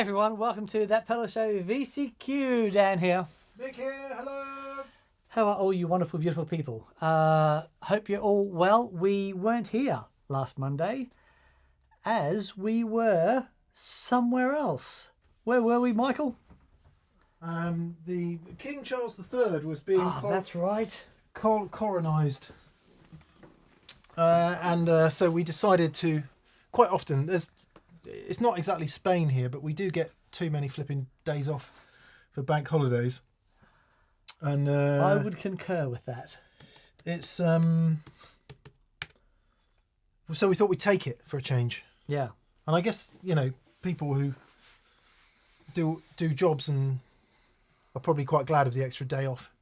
Hey everyone, welcome to That Pedal Show VCQ. Dan here. Nick here, hello. How are all you wonderful, beautiful people? Hope you're all well. We weren't here last Monday as we were somewhere else. Where were we, Michael? The King Charles III was being that's right. coronised. So we decided to, quite often, it's not exactly Spain here, but we do get too many flipping days off for bank holidays. And I would concur with that. It's so we thought we'd take it for a change. Yeah. And I guess, you know, people who do jobs and are probably quite glad of the extra day off.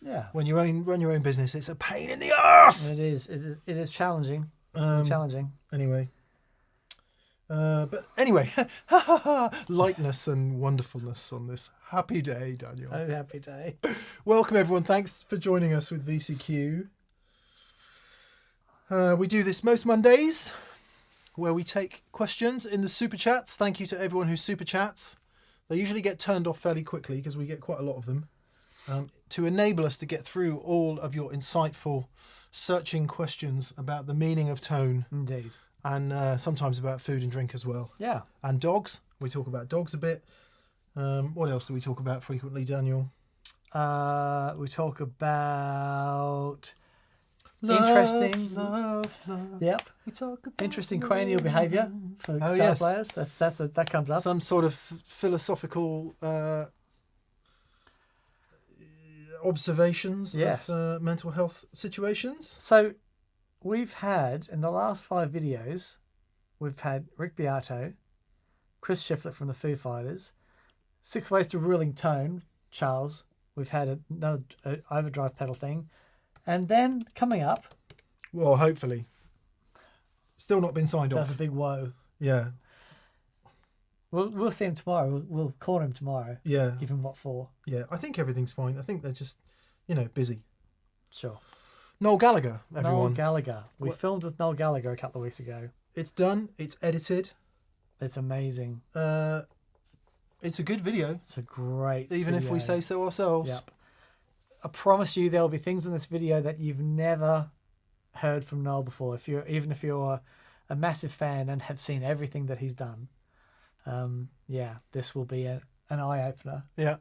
Yeah. When you run your own business, it's a pain in the arse. It is challenging. Challenging. Anyway. But anyway, lightness and wonderfulness on this happy day, Daniel. Oh, happy day. Welcome everyone. Thanks for joining us with VCQ. We do this most Mondays, where we take questions in the super chats. Thank you to everyone who super chats. They usually get turned off fairly quickly because we get quite a lot of them. To enable us to get through all of your insightful, searching questions about the meaning of tone. Indeed. And sometimes about food and drink as well. Yeah. And dogs. We talk about dogs a bit. What else do we talk about frequently, Daniel? We talk about Love. Yep. We talk about interesting cranial behaviour for guitar players. That comes up. Some sort of philosophical observations of mental health situations. So we've had, in the last 5 videos, we've had Rick Beato, Chris Shiflett from the Foo Fighters, 6 Ways to Ruling Tone, Charles. We've had another overdrive pedal thing. And then coming up... Well, hopefully. Still not been signed off. That's a big woe. Yeah. We'll see him tomorrow. We'll call him tomorrow. Yeah. Give him what for. Yeah, I think everything's fine. I think they're just, busy. Sure. Noel Gallagher, everyone. Noel Gallagher. We filmed with Noel Gallagher a couple of weeks ago. It's done. It's edited. It's amazing. It's a good video. It's a great Even video. if we say so ourselves. Yep. I promise you there'll be things in this video that you've never heard from Noel before. Even if you're a massive fan and have seen everything that he's done. This will be an eye-opener. Yeah.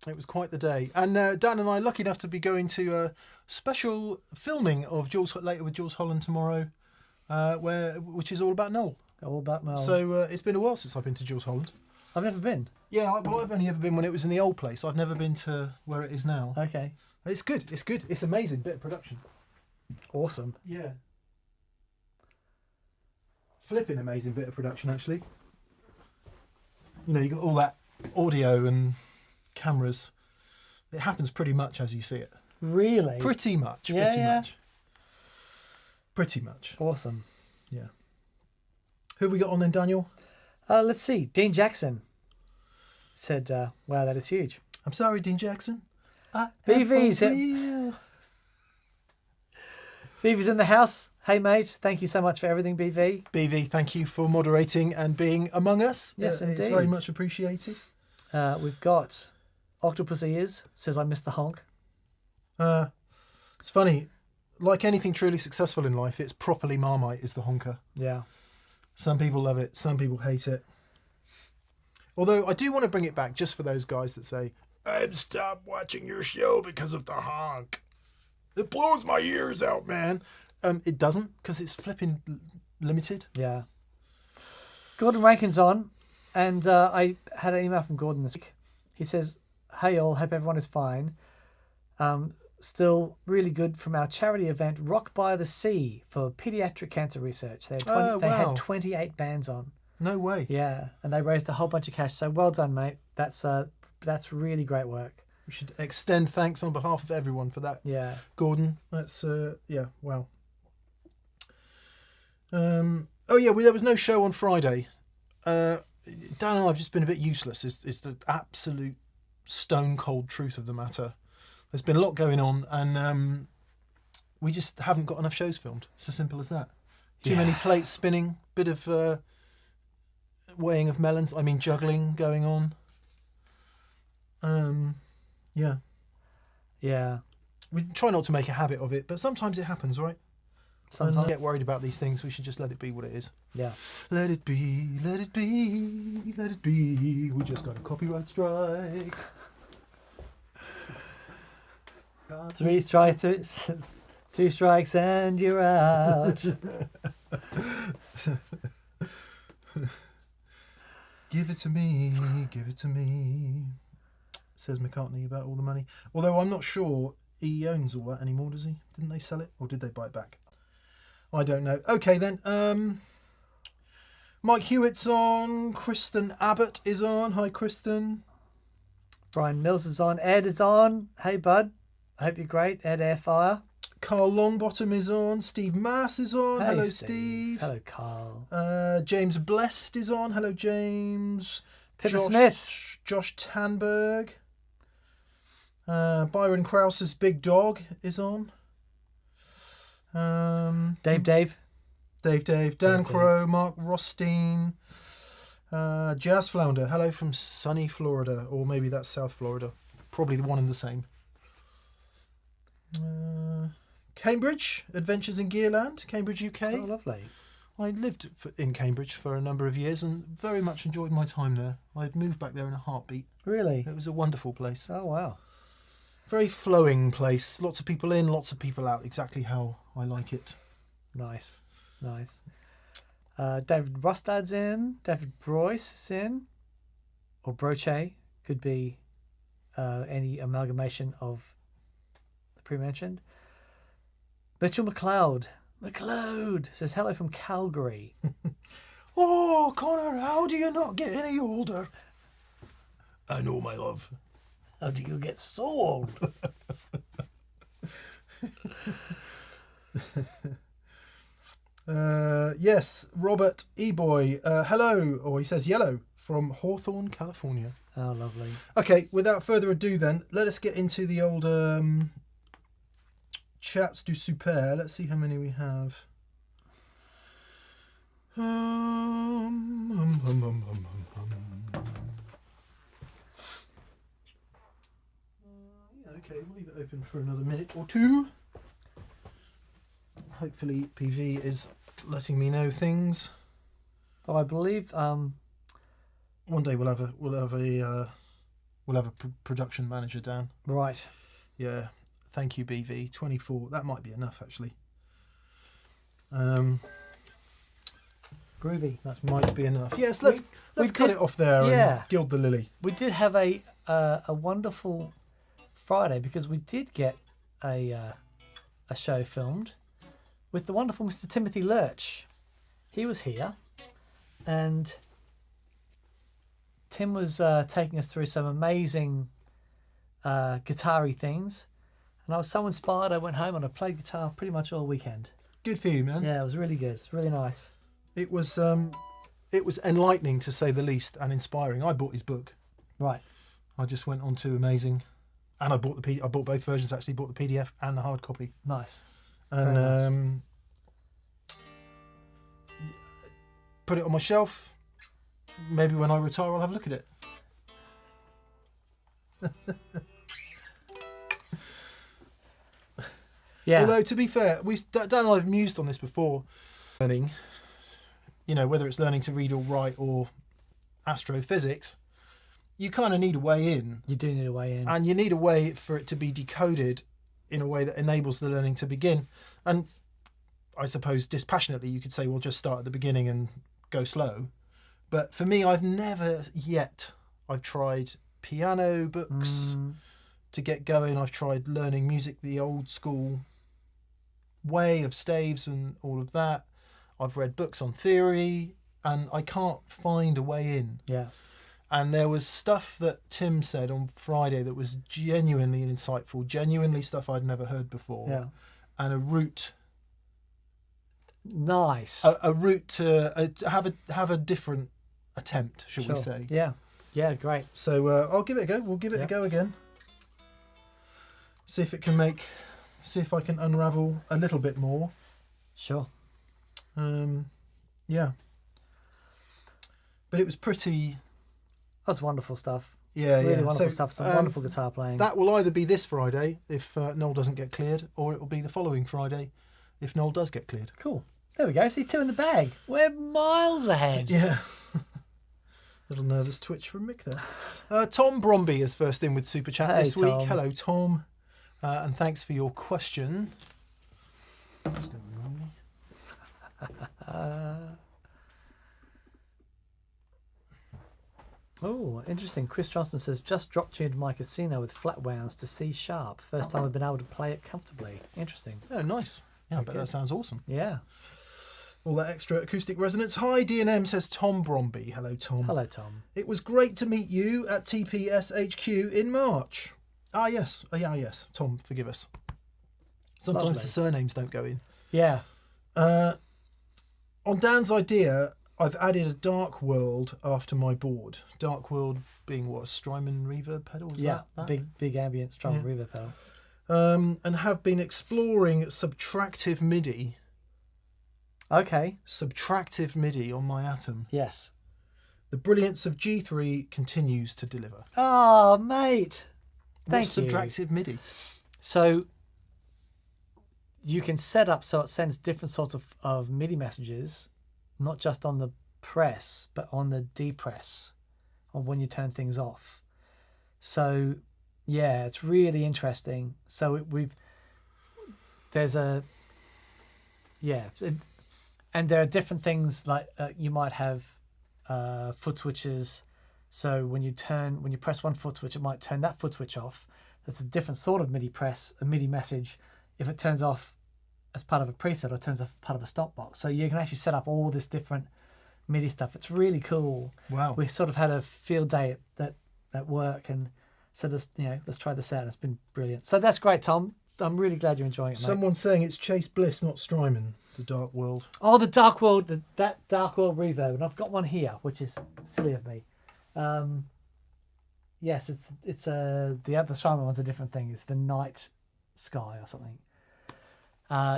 It was quite the day. And Dan and I are lucky enough to be going to a special filming of Later with Jules Holland tomorrow, which is all about Noel. All about Noel. So it's been a while since I've been to Jules Holland. I've never been. Yeah, well, I've only ever been when it was in the old place. I've never been to where it is now. Okay. It's good. It's good. It's amazing bit of production. Awesome. Yeah. Flipping amazing bit of production, actually. You got all that audio and cameras. It happens pretty much as you see it. Really? Pretty much. Pretty much. Awesome. Yeah. Who have we got on then, Daniel? Let's see. Dean Jackson said, wow, that is huge. I'm sorry, Dean Jackson. BV's in the house. Hey, mate. Thank you so much for everything, BV. BV, thank you for moderating and being among us. Yes, indeed. It's very much appreciated. We've got Octopus Ears, says I missed the honk. It's funny. Like anything truly successful in life, it's properly Marmite is the honker. Yeah. Some people love it. Some people hate it. Although I do want to bring it back just for those guys that say, I've stopped watching your show because of the honk. It blows my ears out, man. It doesn't, because it's flipping limited. Yeah. Gordon Rankin's on, and I had an email from Gordon this week. He says, hey all, hope everyone is fine. Still really good from our charity event, Rock by the Sea, for pediatric cancer research. They had 28 bands on. No way. Yeah, and they raised a whole bunch of cash. So well done, mate. That's really great work. We should extend thanks on behalf of everyone for that. Yeah. Gordon, that's, wow. There was no show on Friday. Dan and I have just been a bit useless, is the absolute stone cold truth of the matter. There's been a lot going on, and we just haven't got enough shows filmed. It's as simple as that. Too many plates spinning, bit of weighing of melons. I mean, juggling going on. Yeah. Yeah. We try not to make a habit of it, but sometimes it happens, right? Sometimes. And get worried about these things. We should just let it be what it is. Yeah. Let it be, let it be, let it be. We just got a copyright strike. Three strikes and you're out. Give it to me, give it to me. Says McCartney about all the money. Although I'm not sure he owns all that anymore, does he? Didn't they sell it? Or did they buy it back? I don't know. Okay then. Mike Hewitt's on. Kristen Abbott is on. Hi, Kristen. Brian Mills is on. Ed is on. Hey, bud. I hope you're great. Ed Airfire. Carl Longbottom is on. Steve Mass is on. Hey, Hello, Steve. Hello, Carl. James Blessed is on. Hello, James. Pippa Smith. Josh Tanberg. Byron Krause's Big Dog is on. Dave. Dan Crow, Mark Rostein. Jazz Flounder. Hello from sunny Florida. Or maybe that's South Florida. Probably the one and the same. Cambridge, Adventures in Gearland, Cambridge, UK. Oh, lovely. I lived in Cambridge for a number of years and very much enjoyed my time there. I'd moved back there in a heartbeat. Really? It was a wonderful place. Oh, wow. Very flowing place. Lots of people in, lots of people out. Exactly how I like it. Nice. David Rustad's in. David Broyce is in. Or Broche. Could be any amalgamation of the pre-mentioned. Mitchell McLeod says hello from Calgary. Oh, Connor, how do you not get any older? I know, my love. How do you get so old? Yes, Robert E-Boy. Hello, or he says yellow, from Hawthorne, California. Oh, lovely. Okay, without further ado then, let us get into the old chats du super. Let's see how many we have. Okay, we'll leave it open for another minute or two. Hopefully PV is letting me know things. Oh, I believe One day we'll have a production manager down. right. Yeah, thank you, BV. 24. That might be enough actually. Groovy. That might be enough. Yes, let's cut it off there and gild the lily. We did have a wonderful Friday because we did get a show filmed with the wonderful Mr. Timothy Lurch. He was here, and Tim was taking us through some amazing guitar-y things, and I was so inspired I went home and I played guitar pretty much all weekend. Good for you, man. Yeah, it was really good. It's really nice. It was enlightening to say the least, and inspiring. I bought his book. Right. I just went on to amazing, and I bought I bought both versions actually. Bought the PDF and the hard copy. Nice. And Very nice. Put it on my shelf. Maybe when I retire, I'll have a look at it. Yeah. Although to be fair, Dan and I have mused on this before. Learning, whether it's learning to read or write or astrophysics, you kind of need a way in. You do need a way in. And you need a way for it to be decoded in a way that enables the learning to begin. And I suppose dispassionately you could say, well, just start at the beginning and go slow. But for me, I've tried piano books to get going. I've tried learning music the old school way of staves and all of that. I've read books on theory and I can't find a way in. Yeah. And there was stuff that Tim said on Friday that was genuinely insightful, genuinely stuff I'd never heard before. Yeah. And a route. Nice. A route to have a different attempt, shall we say. Yeah. Yeah, great. So I'll give it a go. We'll give it a go again. See if I can unravel a little bit more. Sure. Yeah. But it was pretty... That's wonderful stuff. Yeah, Really yeah. wonderful stuff. Some wonderful guitar playing. That will either be this Friday if Noel doesn't get cleared, or it will be the following Friday if Noel does get cleared. Cool. There we go. See, 2 in the bag. We're miles ahead. Yeah. Little nervous twitch from Mick there. Tom Bromby is first in with Super Chat this week. Tom. Hello, Tom. And thanks for your question. Oh, interesting. Chris Johnson says, just dropped tuned my casino with flat wounds to C sharp. First time I've been able to play it comfortably. Interesting. Oh, nice. Yeah, I bet that sounds awesome. Yeah. All that extra acoustic resonance. Hi, D&M, says Tom Bromby. Hello, Tom. Hello, Tom. It was great to meet you at TPS HQ in March. Ah, yes. Yes. Tom, forgive us. Sometimes Lovely. the surnames don't go in. Yeah. On Dan's idea, I've added a Dark World after my board. Dark World being what, a Strymon reverb pedal? Was Yeah. that? Big ambient, strong reverb pedal. And have been exploring subtractive MIDI. Okay. Subtractive MIDI on my Atom. Yes. The brilliance of G3 continues to deliver. Oh, mate. What's Thank you. subtractive MIDI? So you can set up so it sends different sorts of MIDI messages, not just on the press, but on the depress, or when you turn things off. So, yeah, it's really interesting. So and there are different things like you might have foot switches. So when you press one foot switch, it might turn that foot switch off. That's a different sort of MIDI press, a MIDI message. If it turns off as part of a preset or turns off part of a stop box. So you can actually set up all this different MIDI stuff. It's really cool. Wow. We sort of had a field day at work and said, let's try this out. It's been brilliant. So that's great, Tom. I'm really glad you're enjoying it, mate. Someone's saying it's Chase Bliss, not Strymon, the Dark World. Oh, the Dark World, that Dark World reverb. And I've got one here, which is silly of me. Yes, it's the other Strymon one's a different thing. It's the Night Sky or something.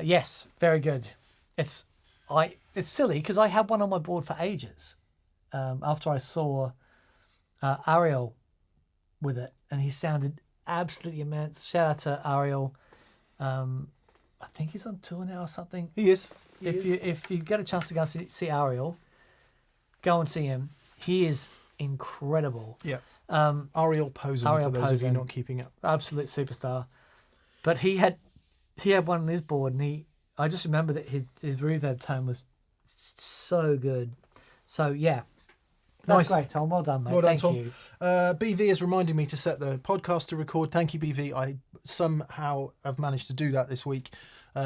Yes, very good. It's silly because I had one on my board for ages. After I saw Ariel with it, and he sounded absolutely immense. Shout out to Ariel. I think he's on tour now or something. He is. If you get a chance to go and see Ariel, go and see him. He is incredible. Yeah. Ariel Posen, for those of you not keeping up. Absolute superstar. But he had one on his board, and I just remember that his reverb tone was so good. So yeah, that's nice. great, Tom. Well done, mate. Well done, Thank Tom. you. BV is reminding me to set the podcast to record. Thank you, BV. I somehow have managed to do that this week.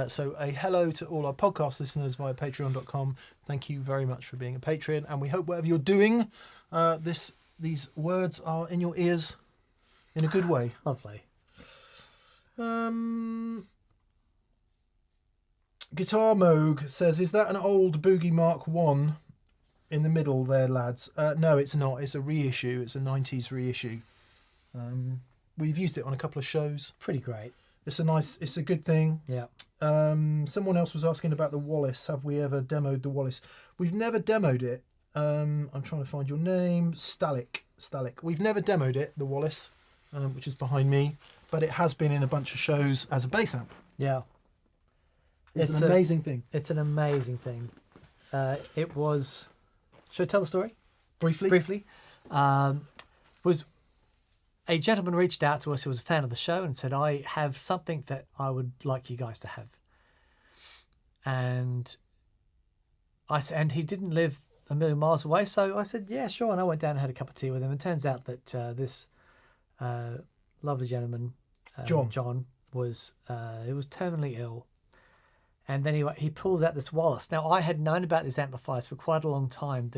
So a hello to all our podcast listeners via patreon.com. Thank you very much for being a Patreon, and we hope whatever you're doing, these words are in your ears in a good way. Lovely. Guitar Moog says, is that an old Boogie Mark 1 in the middle there, lads? No, it's not. It's a reissue. It's a 90s reissue. We've used it on a couple of shows. Pretty great. It's a good thing. Yeah. Someone else was asking about the Wallace. Have we ever demoed the Wallace? We've never demoed it. I'm trying to find your name. Stalik. We've never demoed it, the Wallace, which is behind me, but it has been in a bunch of shows as a bass amp. Yeah. It's an amazing thing. It's an amazing thing. It was... Should I tell the story? Briefly. Was a gentleman reached out to us who was a fan of the show and said, I have something that I would like you guys to have. And he didn't live a million miles away, so I said, yeah, sure. And I went down and had a cup of tea with him. And it turns out that this lovely gentleman, John was terminally ill. And then he pulls out this Wallace. Now, I had known about these amplifiers for quite a long time.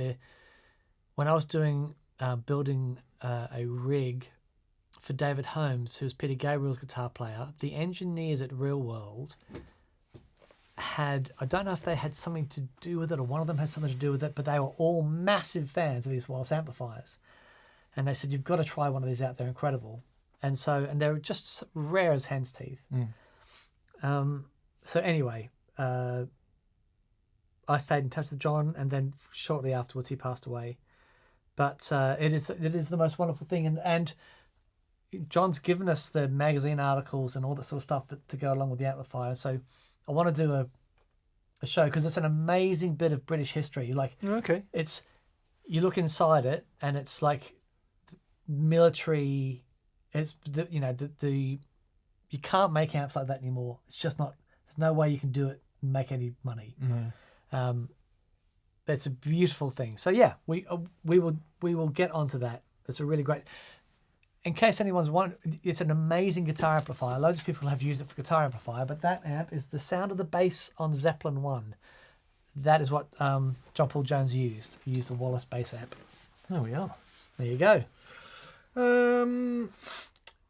When I was building a rig for David Holmes, who was Peter Gabriel's guitar player, the engineers at Real World I don't know if they had something to do with it or one of them had something to do with it, but they were all massive fans of these Wallace amplifiers. And they said, you've got to try one of these out. They're incredible. And they're just rare as hen's teeth. So anyway, I stayed in touch with John, and then shortly afterwards he passed away. But it is the most wonderful thing, and John's given us the magazine articles and all that sort of stuff to go along with the amplifier. So I want to do a show because it's an amazing bit of British history. Like, Okay. it's, you look inside it and it's like military. It's the you can't make amps like that anymore. It's just not. There's no way you can do it and make any money. No. It's a beautiful thing. So yeah, we will get onto that. It's a really great. In case anyone's wondering, it's an amazing guitar amplifier. Loads of people have used it for guitar amplifier, but that amp is the sound of the bass on Zeppelin 1. That is what John Paul Jones used. He used a Wallace bass amp. There we are. There you go.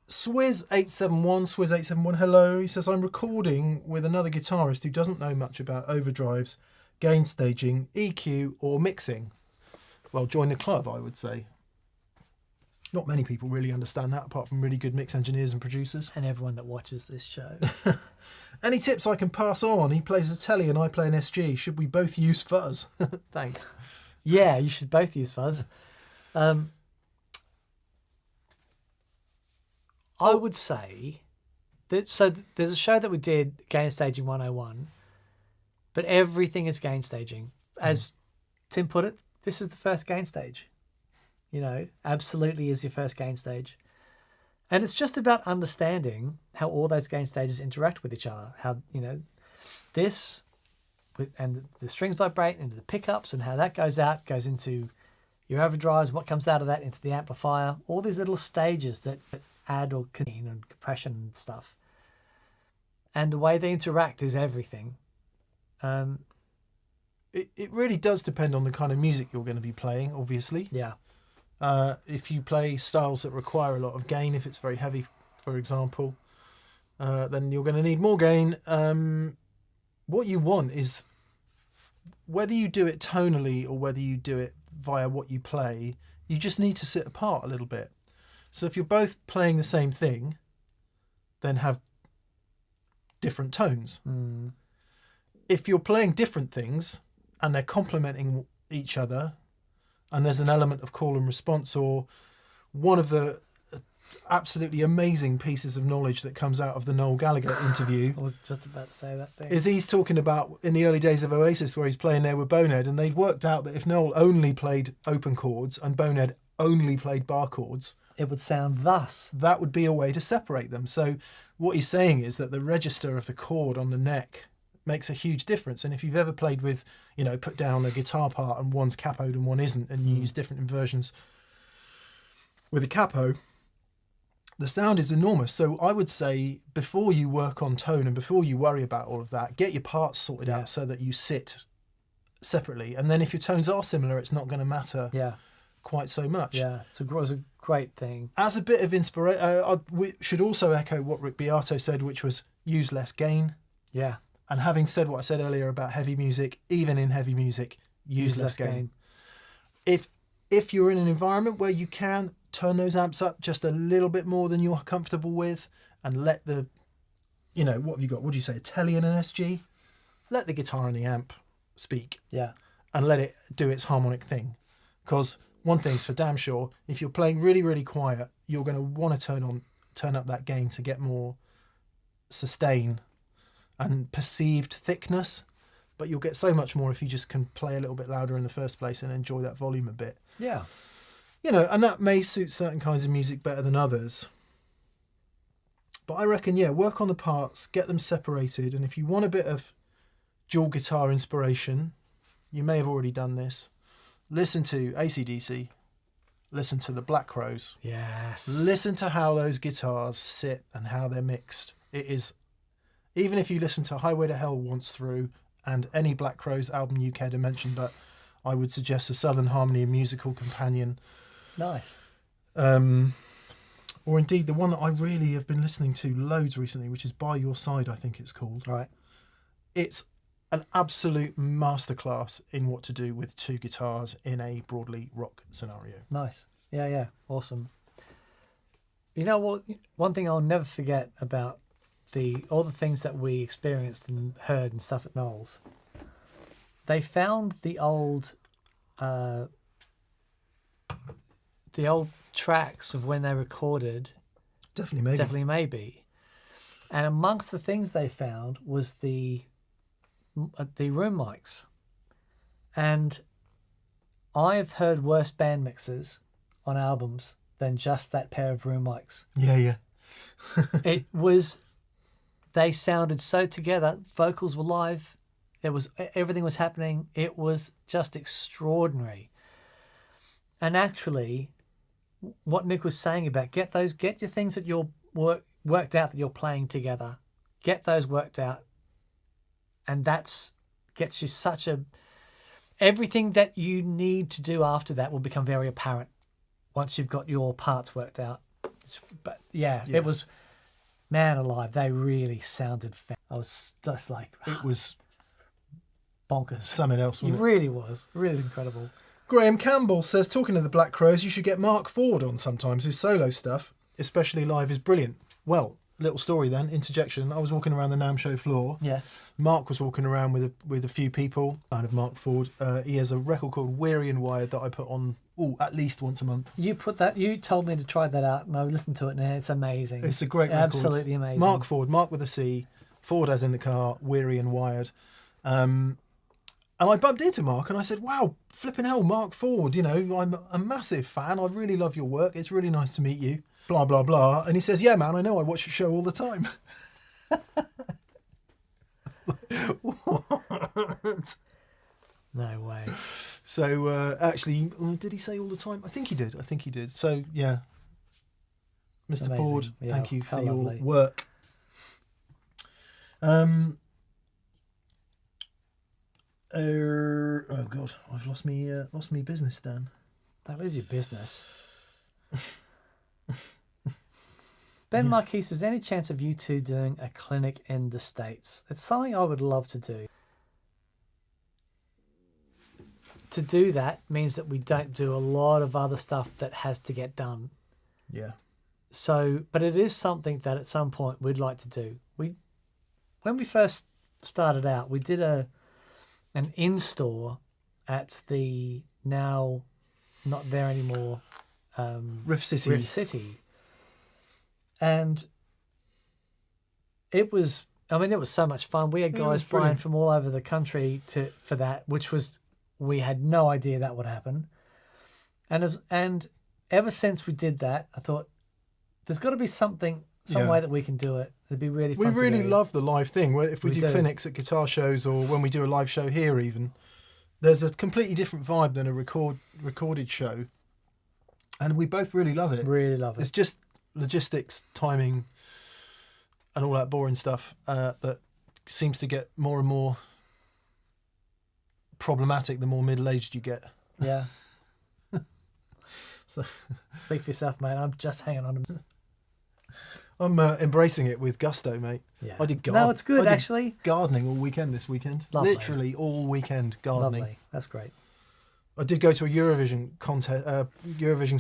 Swizz871, hello. He says, I'm recording with another guitarist who doesn't know much about overdrives, gain staging, EQ, or mixing. Well, join the club, I would say. Not many people really understand that, apart from really good mix engineers and producers. And everyone that watches this show. Any tips I can pass on? He plays a telly and I play an SG. Should we both use fuzz? Thanks. Yeah, you should both use fuzz. I would say that, so there's a show that we did, Gain Staging 101, but everything is gain staging. As Tim put it, this is the first gain stage. Absolutely is your first gain stage. And it's just about understanding how all those gain stages interact with each other. How, this, and the strings vibrate into the pickups, and how that goes into your overdrives, what comes out of that into the amplifier, all these little stages that add or contain and compression and stuff. And the way they interact is everything. It really does depend on the kind of music you're going to be playing, obviously. Yeah. If you play styles that require a lot of gain, if it's very heavy, for example, then you're going to need more gain. What you want is, whether you do it tonally or whether you do it via what you play, you just need to sit apart a little bit. So if you're both playing the same thing, then have different tones. If you're playing different things and they're complementing each other, and there's an element of call and response, or one of the absolutely amazing pieces of knowledge that comes out of the Noel Gallagher interview. I was just about to say that thing. Is he's talking about in the early days of Oasis, where he's playing there with Bonehead, and they'd worked out that if Noel only played open chords and Bonehead only played bar chords, it would sound thus. That would be a way to separate them. So what he's saying is that the register of the chord on the neck makes a huge difference. And if you've ever played with, put down a guitar part and one's capoed and one isn't, and you use different inversions with a capo, the sound is enormous. So I would say, before you work on tone and before you worry about all of that, get your parts sorted out so that you sit separately. And then if your tones are similar, it's not going to matter quite so much. Yeah, it's a great thing. As a bit of inspiration, we should also echo what Rick Beato said, which was use less gain. Yeah. And having said what I said earlier about heavy music, even in heavy music, use less gain. If you're in an environment where you can, turn those amps up just a little bit more than you're comfortable with, and let the, what have you got? What do you say, a telly and an SG? Let the guitar and the amp speak. Yeah. And let it do its harmonic thing. Because one thing's for damn sure, if you're playing really, really quiet, you're going to want to turn up that gain to get more sustain and perceived thickness, but you'll get so much more if you just can play a little bit louder in the first place and enjoy that volume a bit. Yeah. And that may suit certain kinds of music better than others. But I reckon, work on the parts, get them separated, and if you want a bit of dual guitar inspiration, you may have already done this. Listen to AC/DC, listen to the Black Crowes. Yes. Listen to how those guitars sit and how they're mixed. It is, even if you listen to Highway to Hell once through and any Black Crowes album you care to mention, but I would suggest a Southern Harmony and Musical Companion. Nice. Or indeed the one that I really have been listening to loads recently, which is By Your Side, I think it's called. Right. It's an absolute masterclass in what to do with two guitars in a broadly rock scenario. Nice. Yeah. Awesome. You know what? One thing I'll never forget about all the things that we experienced and heard and stuff at Knowles, they found the old the old tracks of when they recorded Definitely may be. And amongst the things they found was the room mics. And I've heard worse band mixes on albums than just that pair of room mics. Yeah. They sounded so together. Vocals were live. Everything was happening. It was just extraordinary. And actually, what Nick was saying about get your things that you're worked out that you're playing together. Get those worked out. And gets you everything that you need to do after that will become very apparent once you've got your parts worked out. It was, man alive, they really sounded I was just like, it was bonkers. something else, wasn't it? Really was. Really incredible. Graham Campbell says, talking to the Black Crows, you should get Mark Ford on sometimes. His solo stuff, especially live, is brilliant. Well, little story then, interjection. I was walking around the NAMM show floor. Yes. Mark was walking around with a few people, kind of Mark Ford. He has a record called Weary and Wired that I put on at least once a month. You told me to try that out, and I listened to it, and it's amazing. It's a great record. Absolutely amazing. Mark Ford, Mark with a C, Ford as in the car, Weary and Wired. And I bumped into Mark and I said, wow, flipping hell, Mark Ford, I'm a massive fan. I really love your work. It's really nice to meet you. Blah, blah, blah. And he says, yeah, man, I know. I watch your show all the time. What? No way. So, actually, did he say all the time? I think he did. So, yeah. Mr. Amazing. Ford, Yeah, thank you for how your lovely. work. Oh God, I've lost me business, Dan. That is your business. Ben Marquis says, any chance of you two doing a clinic in the States? It's something I would love to do. To do that means that we don't do a lot of other stuff that has to get done. Yeah. So, but it is something that at some point we'd like to do. When we first started out, we did an in-store at the now not there anymore Rift City. And it was so much fun. We had guys flying from all over the country for that, we had no idea that would happen. And ever since we did that, I thought there's got to be some way that we can do it. It'd be really fun. We really love the live thing. If we do clinics at guitar shows or when we do a live show here, even there's a completely different vibe than a recorded show, and we both really love it. Really love it. It's just logistics, timing, and all that boring stuff that seems to get more and more problematic the more middle-aged you get. Yeah. So speak for yourself, mate. I'm just hanging on a minute. I'm embracing it with gusto, mate. Yeah. I did No, it's good, actually. Gardening all weekend this weekend. Lovely. Literally all weekend gardening. Lovely. That's great. I did go to a Eurovision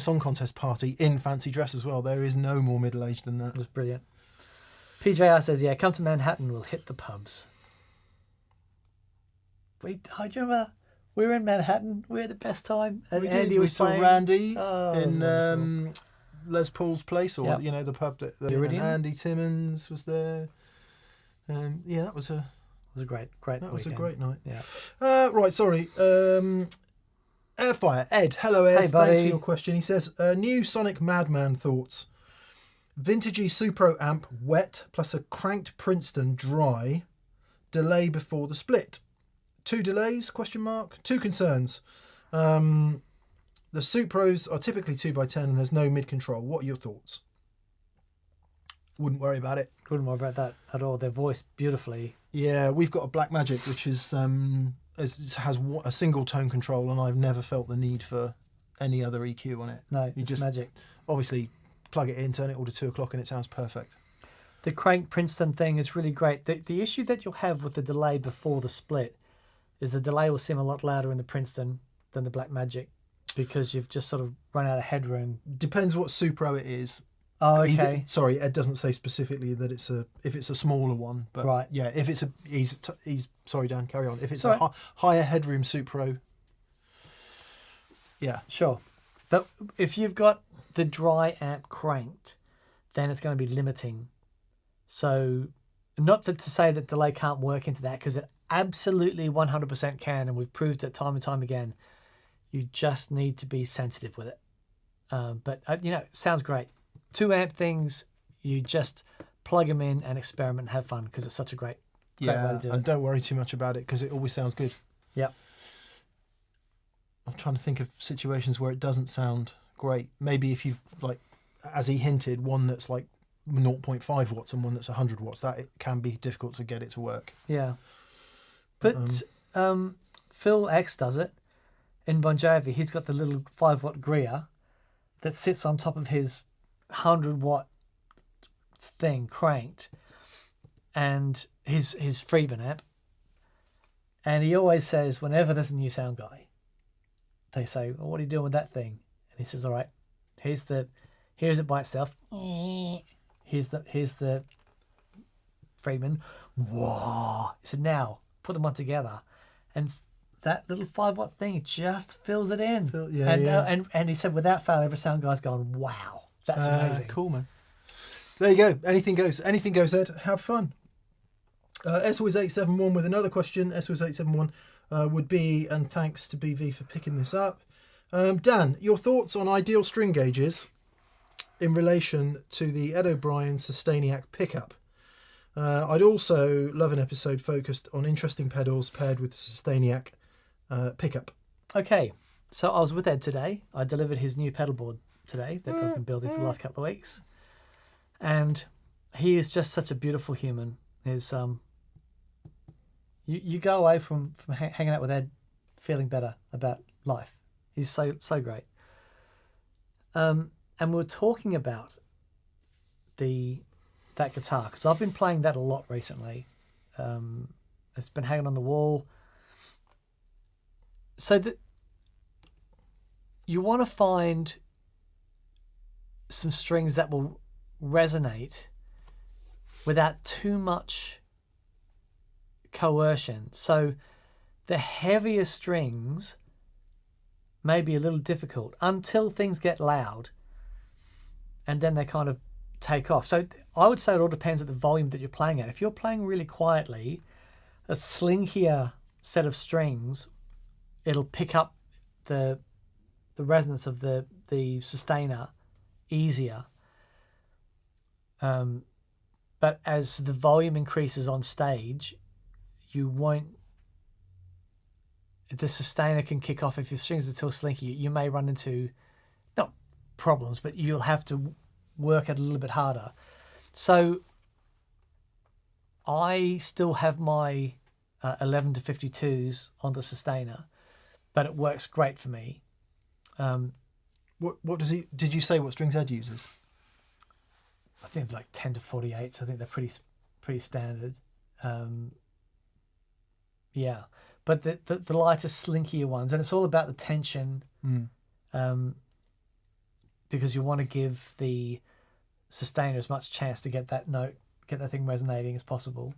Song Contest party in fancy dress as well. There is no more middle-aged than that. It was brilliant. PJR says, yeah, come to Manhattan, we'll hit the pubs. Do you remember? We were in Manhattan. We had the best time. And Andy was saw playing. Randy Oh, in Les Paul's place, or Yep. the pub that Iridium? Andy Timmons was there. Yeah, that was a great that was a weekend. great night. Yeah. Right, sorry. Airfire Ed, hello Ed. Hey, buddy. Thanks for your question. He says, new Sonic Madman thoughts. Vintagey Supro amp wet plus a cranked Princeton dry. Delay before the split. 2 delays? ? 2 concerns. The Supros are typically 2x10 and there's no mid control. What are your thoughts? Wouldn't worry about it. Wouldn't worry about that at all. They're voiced beautifully. Yeah, we've got a Black Magic which has a single tone control, and I've never felt the need for any other EQ on it. No, You it's just magic. obviously plug it in, turn it all to 2 o'clock, and it sounds perfect. The crank Princeton thing is really great. The issue that you'll have with the delay before the split is the delay will seem a lot louder in the Princeton than the Black Magic because you've just sort of run out of headroom. Depends what Supro it is. Oh, okay. Sorry, Ed doesn't say specifically that if it's a smaller one, but Right. yeah, if it's he's sorry Dan, carry on. If it's Sorry. higher headroom Supro, yeah, Sure. But if you've got the dry amp cranked, then it's going to be limiting. So not that to say that delay can't work into that, because it absolutely 100% can, and we've proved it time and time again. You just need to be sensitive with it. But it sounds great. 2 amp things, you just plug them in and experiment and have fun, because it's such a great way to do it. And don't worry too much about it, because it always sounds good. Yeah. I'm trying to think of situations where it doesn't sound great. Maybe if you've, like, as he hinted, one that's like 0.5 watts and one that's 100 watts, that it can be difficult to get it to work. Yeah. But Phil X does it. In Bon Jovi, he's got the little 5-watt Greer that sits on top of his 100-watt thing cranked, and his Friedman amp. And he always says, whenever there's a new sound guy, they say, well, what are you doing with that thing? And he says, all right, here's it by itself. Here's the Friedman. Whoa. He said, now put them on together, and that little 5-watt thing just fills it in. And he said, without fail, every sound guy's gone, wow, that's amazing. Cool, man. There you go. Anything goes. Anything goes, Ed. Have fun. SWiz871 with another question. SWiz871 would be, and thanks to BV for picking this up. Dan, your thoughts on ideal string gauges in relation to the Ed O'Brien Sustainiac pickup? I'd also love an episode focused on interesting pedals paired with the Sustainiac pickup. Okay, so I was with Ed today. I delivered his new pedal board today that I've been building for the last couple of weeks. And he is just such a beautiful human. You go away from hanging out with Ed feeling better about life. He's so great. And we're talking about that guitar, because I've been playing that a lot recently. It's been hanging on the wall. So that you want to find some strings that will resonate without too much coercion. So the heavier strings may be a little difficult until things get loud, and then they kind of take off. So I would say it all depends on the volume that you're playing at. If you're playing really quietly, a slinkier set of strings, it'll pick up the resonance of the sustainer easier. But as the volume increases on stage, the sustainer can kick off. If your strings are too slinky, you may run into, not problems, but you'll have to work it a little bit harder. So I still have my 11 to 52s on the sustainer, but it works great for me. What does he? Did you say what strings Ed uses? I think like 10 to 48s. I think they're pretty standard. Yeah, but the lighter, slinkier ones, and it's all about the tension, because you want to give the sustainer as much chance to get that thing resonating as possible.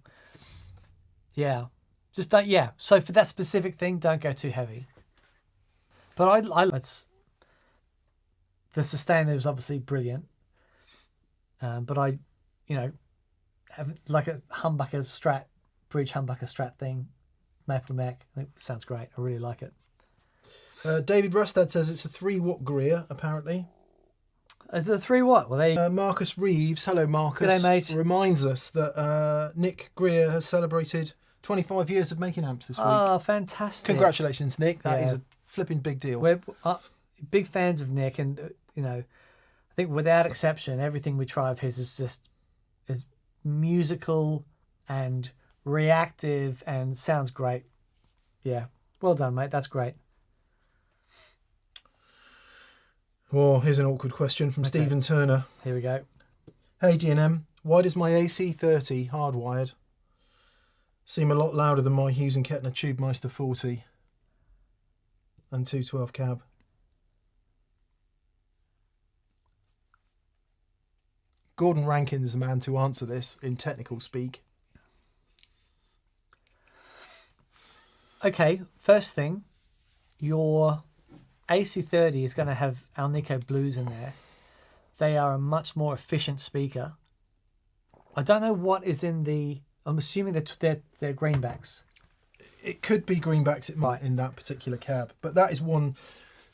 Yeah, just don't. Yeah, so for that specific thing, don't go too heavy. But the sustainer is obviously brilliant. But I have like a humbucker Strat, bridge humbucker Strat thing, maple neck. I think it sounds great. I really like it. David Rustad says it's a 3-watt Greer, apparently. Is it a 3-watt? Well, Marcus Reeves, hello Marcus, g'day, mate. Reminds us that Nick Greer has celebrated 25 years of making amps this week. Oh, fantastic. Congratulations, Nick. That is a flipping big deal. We're big fans of Nick, and I think without exception, everything we try of his is musical and reactive and sounds great. Yeah, well done, mate. That's great. Oh, here's an awkward question from Stephen Turner. Here we go. Hey D&M, why does my AC30 hardwired seem a lot louder than my Hughes and Kettner Tubemeister 40 and 212 cab? Gordon Rankin is the man to answer this in technical speak. Okay, first thing, your AC30 is going to have Alnico Blues in there. They are a much more efficient speaker. I don't know what is in the... I'm assuming they're greenbacks. It could be greenbacks in that particular cab, but that is one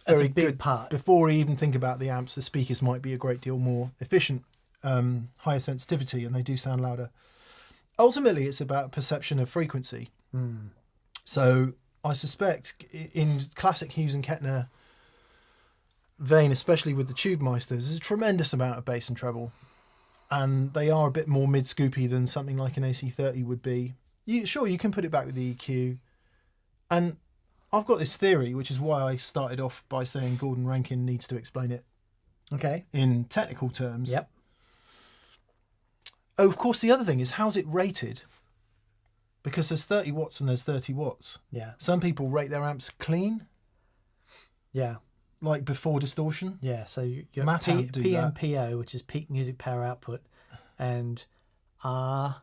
very That's a big good part. Before we even think about the amps, the speakers might be a great deal more efficient, higher sensitivity, and they do sound louder. Ultimately, it's about perception of frequency. So I suspect in classic Hughes and Kettner vein, especially with the Tube Meisters, there's a tremendous amount of bass and treble, and they are a bit more mid-scoopy than something like an AC30 would be. Sure, you can put it back with the EQ, and I've got this theory, which is why I started off by saying Gordon Rankin needs to explain it in technical terms. Yep. Oh, of course, the other thing is, how's it rated? Because there's 30 watts and there's 30 watts. Yeah. Some people rate their amps clean. Yeah. Like before distortion. Yeah, so your Matamp do that. PMPO, which is peak music power output, and R.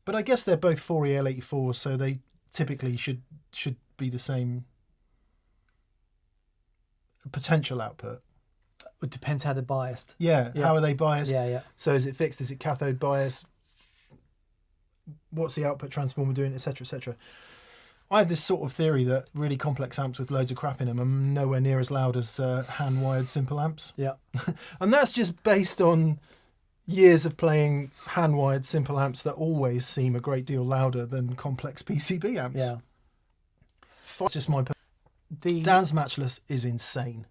But I guess they're both 4EL84, so they typically should be the same potential output. It depends how they're biased. Yeah, how are they biased? Yeah, yeah. So is it fixed? Is it cathode bias? What's the output transformer doing, etc., etc.? I have this sort of theory that really complex amps with loads of crap in them are nowhere near as loud as hand-wired simple amps. Yeah. And that's just based on years of playing hand-wired simple amps that always seem a great deal louder than complex PCB amps. Yeah. It's just my... Dan's Matchless is insane.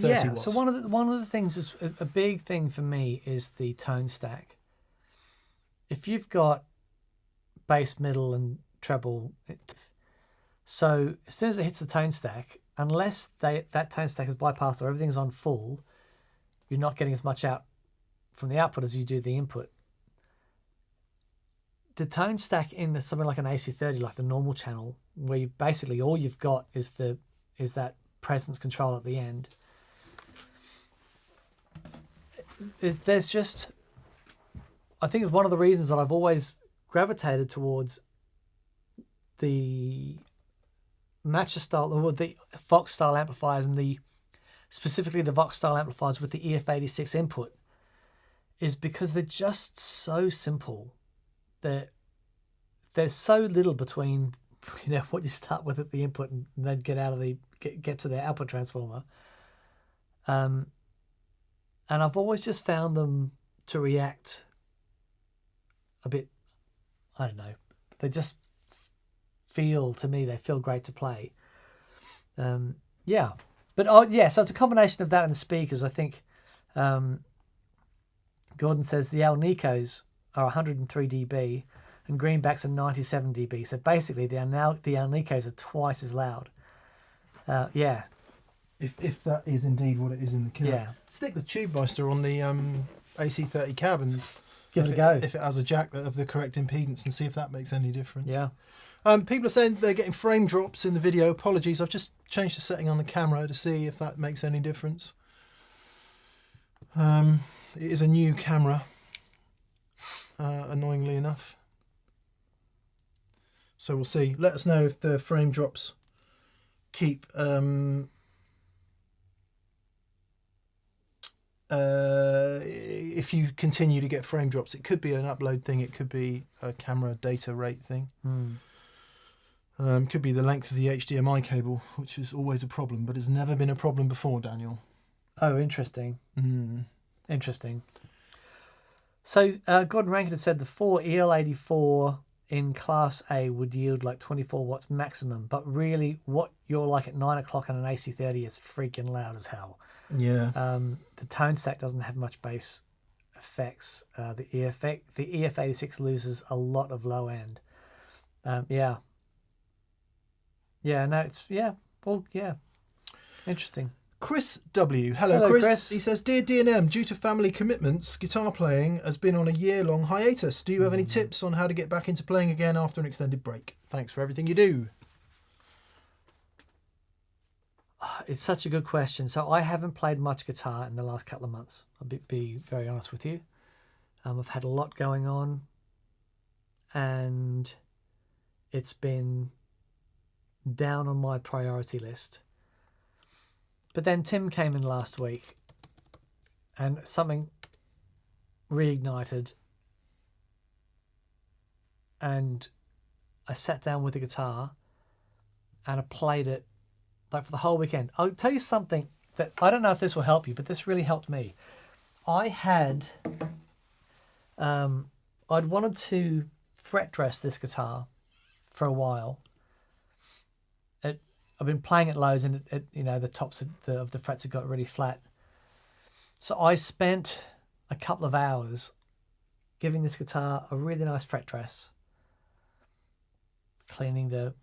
30 watts. So one of the things is a big thing for me is the tone stack. If you've got bass, middle, and treble, so as soon as it hits the tone stack, unless that tone stack is bypassed or everything's on full, you're not getting as much out from the output as you do the input. The tone stack in something like an AC30, like the normal channel, where you basically all you've got is that presence control at the end. There's just, I think it's one of the reasons that I've always gravitated towards the matcher style, or the Vox style amplifiers, and specifically the Vox style amplifiers with the EF86 input, is because they're just so simple. There's so little between what you start with at the input and then get to the output transformer. And I've always just found them to react a bit, I don't know, they just feel great to play. Yeah. But so it's a combination of that and the speakers. I think Gordon says the Alnicos are 103 dB and greenbacks are 97 dB. So basically the Alnicos are twice as loud. Yeah. If that is indeed what it is in the cab. Yeah. Stick the Tube Meister on the AC30 cab and give it a go. If it has a jack of the correct impedance, and see if that makes any difference. Yeah. People are saying they're getting frame drops in the video. Apologies, I've just changed the setting on the camera to see if that makes any difference. It is a new camera, annoyingly enough. So we'll see. Let us know if the frame drops keep... if you continue to get frame drops, it could be an upload thing, it could be a camera data rate thing. Could be the length of the HDMI cable, which is always a problem, but has never been a problem before, Daniel. Oh, interesting. Interesting. So Gordon Rankin had said the 4EL84 in Class A would yield like 24 watts maximum, but really what you're like at 9 o'clock on an AC30 is freaking loud as hell. Yeah. The tone stack doesn't have much bass effects. The EF86 loses a lot of low end. Yeah. Yeah, no, it's, yeah, well, yeah. Interesting. Chris W. Hello, Chris. He says, Dear D&M, due to family commitments, guitar playing has been on a year-long hiatus. Do you have any tips on how to get back into playing again after an extended break? Thanks for everything you do. It's such a good question. So I haven't played much guitar in the last couple of months. I'll be very honest with you. I've had a lot going on, and it's been down on my priority list. But then Tim came in last week and something reignited, and I sat down with the guitar and I played it like for the whole weekend. I'll tell you something that I don't know if this will help you, but this really helped me. I had, I'd wanted to fret dress this guitar for a while. I've been playing it lows, and the tops of the frets have got really flat. So I spent a couple of hours giving this guitar a really nice fret dress, cleaning the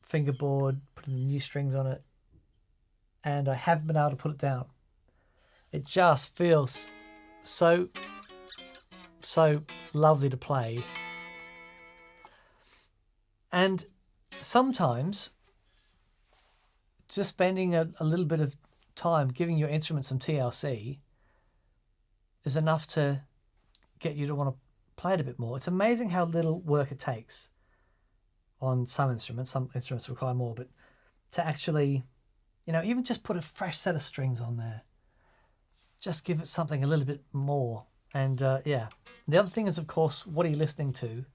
fingerboard, putting the new strings on it, and I haven't been able to put it down. It just feels so lovely to play. And sometimes just spending a little bit of time giving your instrument some TLC is enough to get you to want to play it a bit more. It's amazing how little work it takes on some instruments. Some instruments require more, but to actually, even just put a fresh set of strings on there, just give it something a little bit more. And yeah, the other thing is, of course, what are you listening to?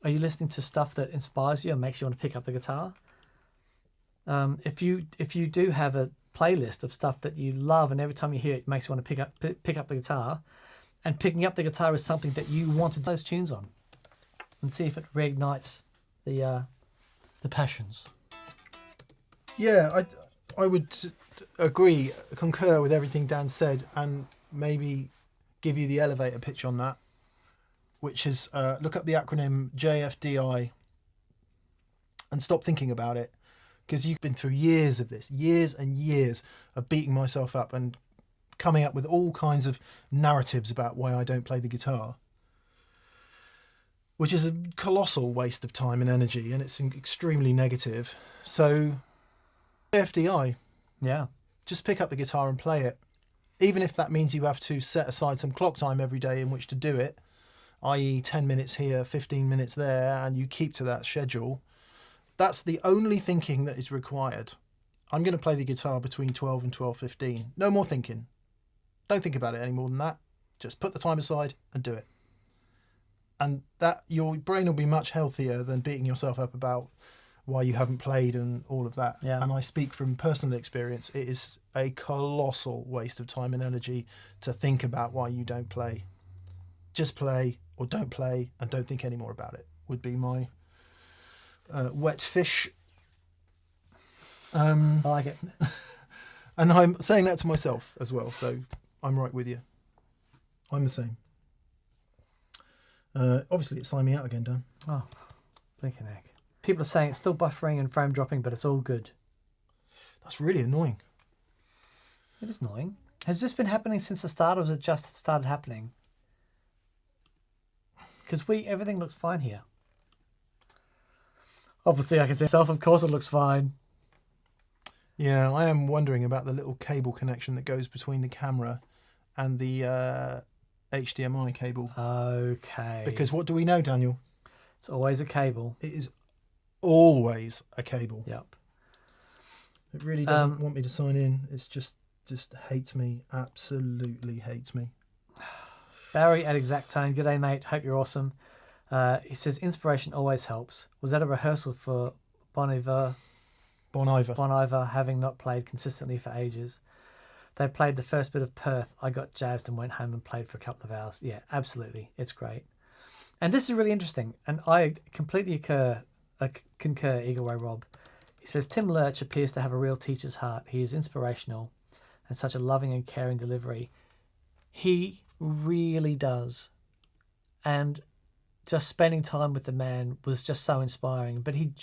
Are you listening to stuff that inspires you and makes you want to pick up the guitar? If you do have a playlist of stuff that you love, and every time you hear it, it makes you want to pick up the guitar, and picking up the guitar is something that you want to do those tunes on, and see if it reignites the passions. Yeah, I would concur with everything Dan said, and maybe give you the elevator pitch on that, which is look up the acronym JFDI and stop thinking about it, because you've been through years of this, years and years of beating myself up and coming up with all kinds of narratives about why I don't play the guitar, which is a colossal waste of time and energy, and it's extremely negative. So JFDI, yeah, just pick up the guitar and play it, even if that means you have to set aside some clock time every day in which to do it, i.e. 10 minutes here, 15 minutes there, and you keep to that schedule. That's the only thinking that is required. I'm going to play the guitar between 12 and 12:15. No more thinking. Don't think about it any more than that. Just put the time aside and do it. And that your brain will be much healthier than beating yourself up about why you haven't played and all of that. Yeah. And I speak from personal experience. It is a colossal waste of time and energy to think about why you don't play. Just play, or don't play, and don't think any more about it, would be my wet fish. I like it. And I'm saying that to myself as well, so I'm right with you. I'm the same. Obviously, it's signing me out again, Dan. Oh, blinking heck. People are saying it's still buffering and frame dropping, but it's all good. That's really annoying. It is annoying. Has this been happening since the start, or has it just started happening? Because everything looks fine here. Obviously, I can say myself, of course it looks fine. Yeah, I am wondering about the little cable connection that goes between the camera and the HDMI cable. Okay. Because what do we know, Daniel? It's always a cable. It is always a cable. Yep. It really doesn't want me to sign in. It's just hates me. Absolutely hates me. Barry at Exact Tone. G'day, mate. Hope you're awesome. He says, inspiration always helps. Was that a rehearsal for Bon Iver, having not played consistently for ages? They played the first bit of Perth. I got jazzed and went home and played for a couple of hours. Yeah, absolutely. It's great. And this is really interesting. And I completely concur, Eagle Ray Rob. He says, Tim Lurch appears to have a real teacher's heart. He is inspirational and such a loving and caring delivery. He really does. And just spending time with the man was just so inspiring. But he's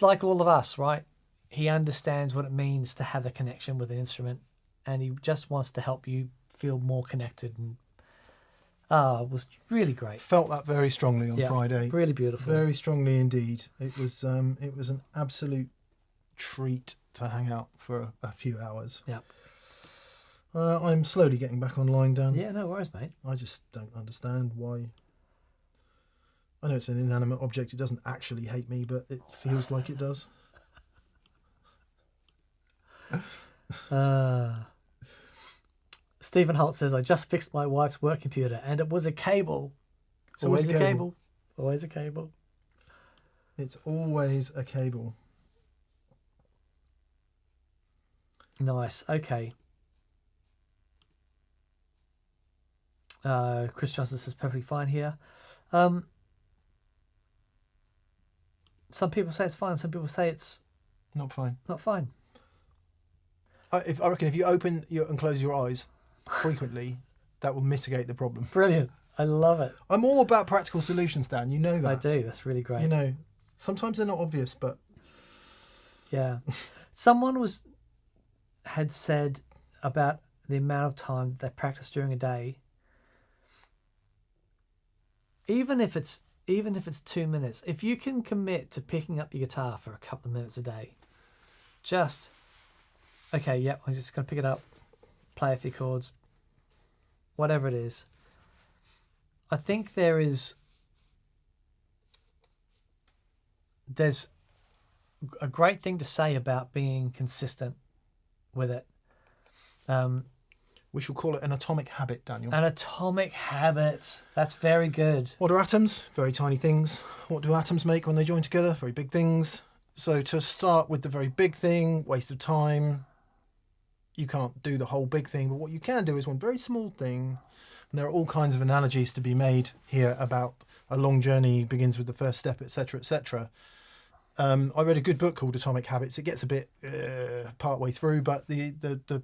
like all of us, right? He understands what it means to have a connection with an instrument, and he just wants to help you feel more connected. And it was really great. Felt that very strongly on Friday. Really beautiful. Very strongly indeed. It was an absolute treat to hang out for a few hours. Yep. I'm slowly getting back online, Dan. Yeah, no worries, mate. I just don't understand why. I know it's an inanimate object. It doesn't actually hate me, but it feels like it does. Stephen Holt says, I just fixed my wife's work computer and it was a cable. It's always a cable. Always a cable. It's always a cable. Nice. Okay. Chris Johnson says perfectly fine here. Some people say it's fine. Some people say it's not fine. Not fine. I reckon if you open and close your eyes frequently, that will mitigate the problem. Brilliant. I love it. I'm all about practical solutions, Dan. You know that. I do. That's really great. You know, sometimes they're not obvious, but yeah. Someone had said about the amount of time they practice during a day. Even if it's 2 minutes, if you can commit to picking up your guitar for a couple of minutes a day, just, okay, yep, I'm just going to pick it up, play a few chords, whatever it is. I think there's a great thing to say about being consistent with it. We shall call it an atomic habit, Daniel. An atomic habit. That's very good. What are atoms? Very tiny things. What do atoms make when they join together? Very big things. So to start with the very big thing, waste of time. You can't do the whole big thing, but what you can do is one very small thing. And there are all kinds of analogies to be made here about a long journey begins with the first step, etc., etc. I read a good book called Atomic Habits. It gets a bit part way through, but the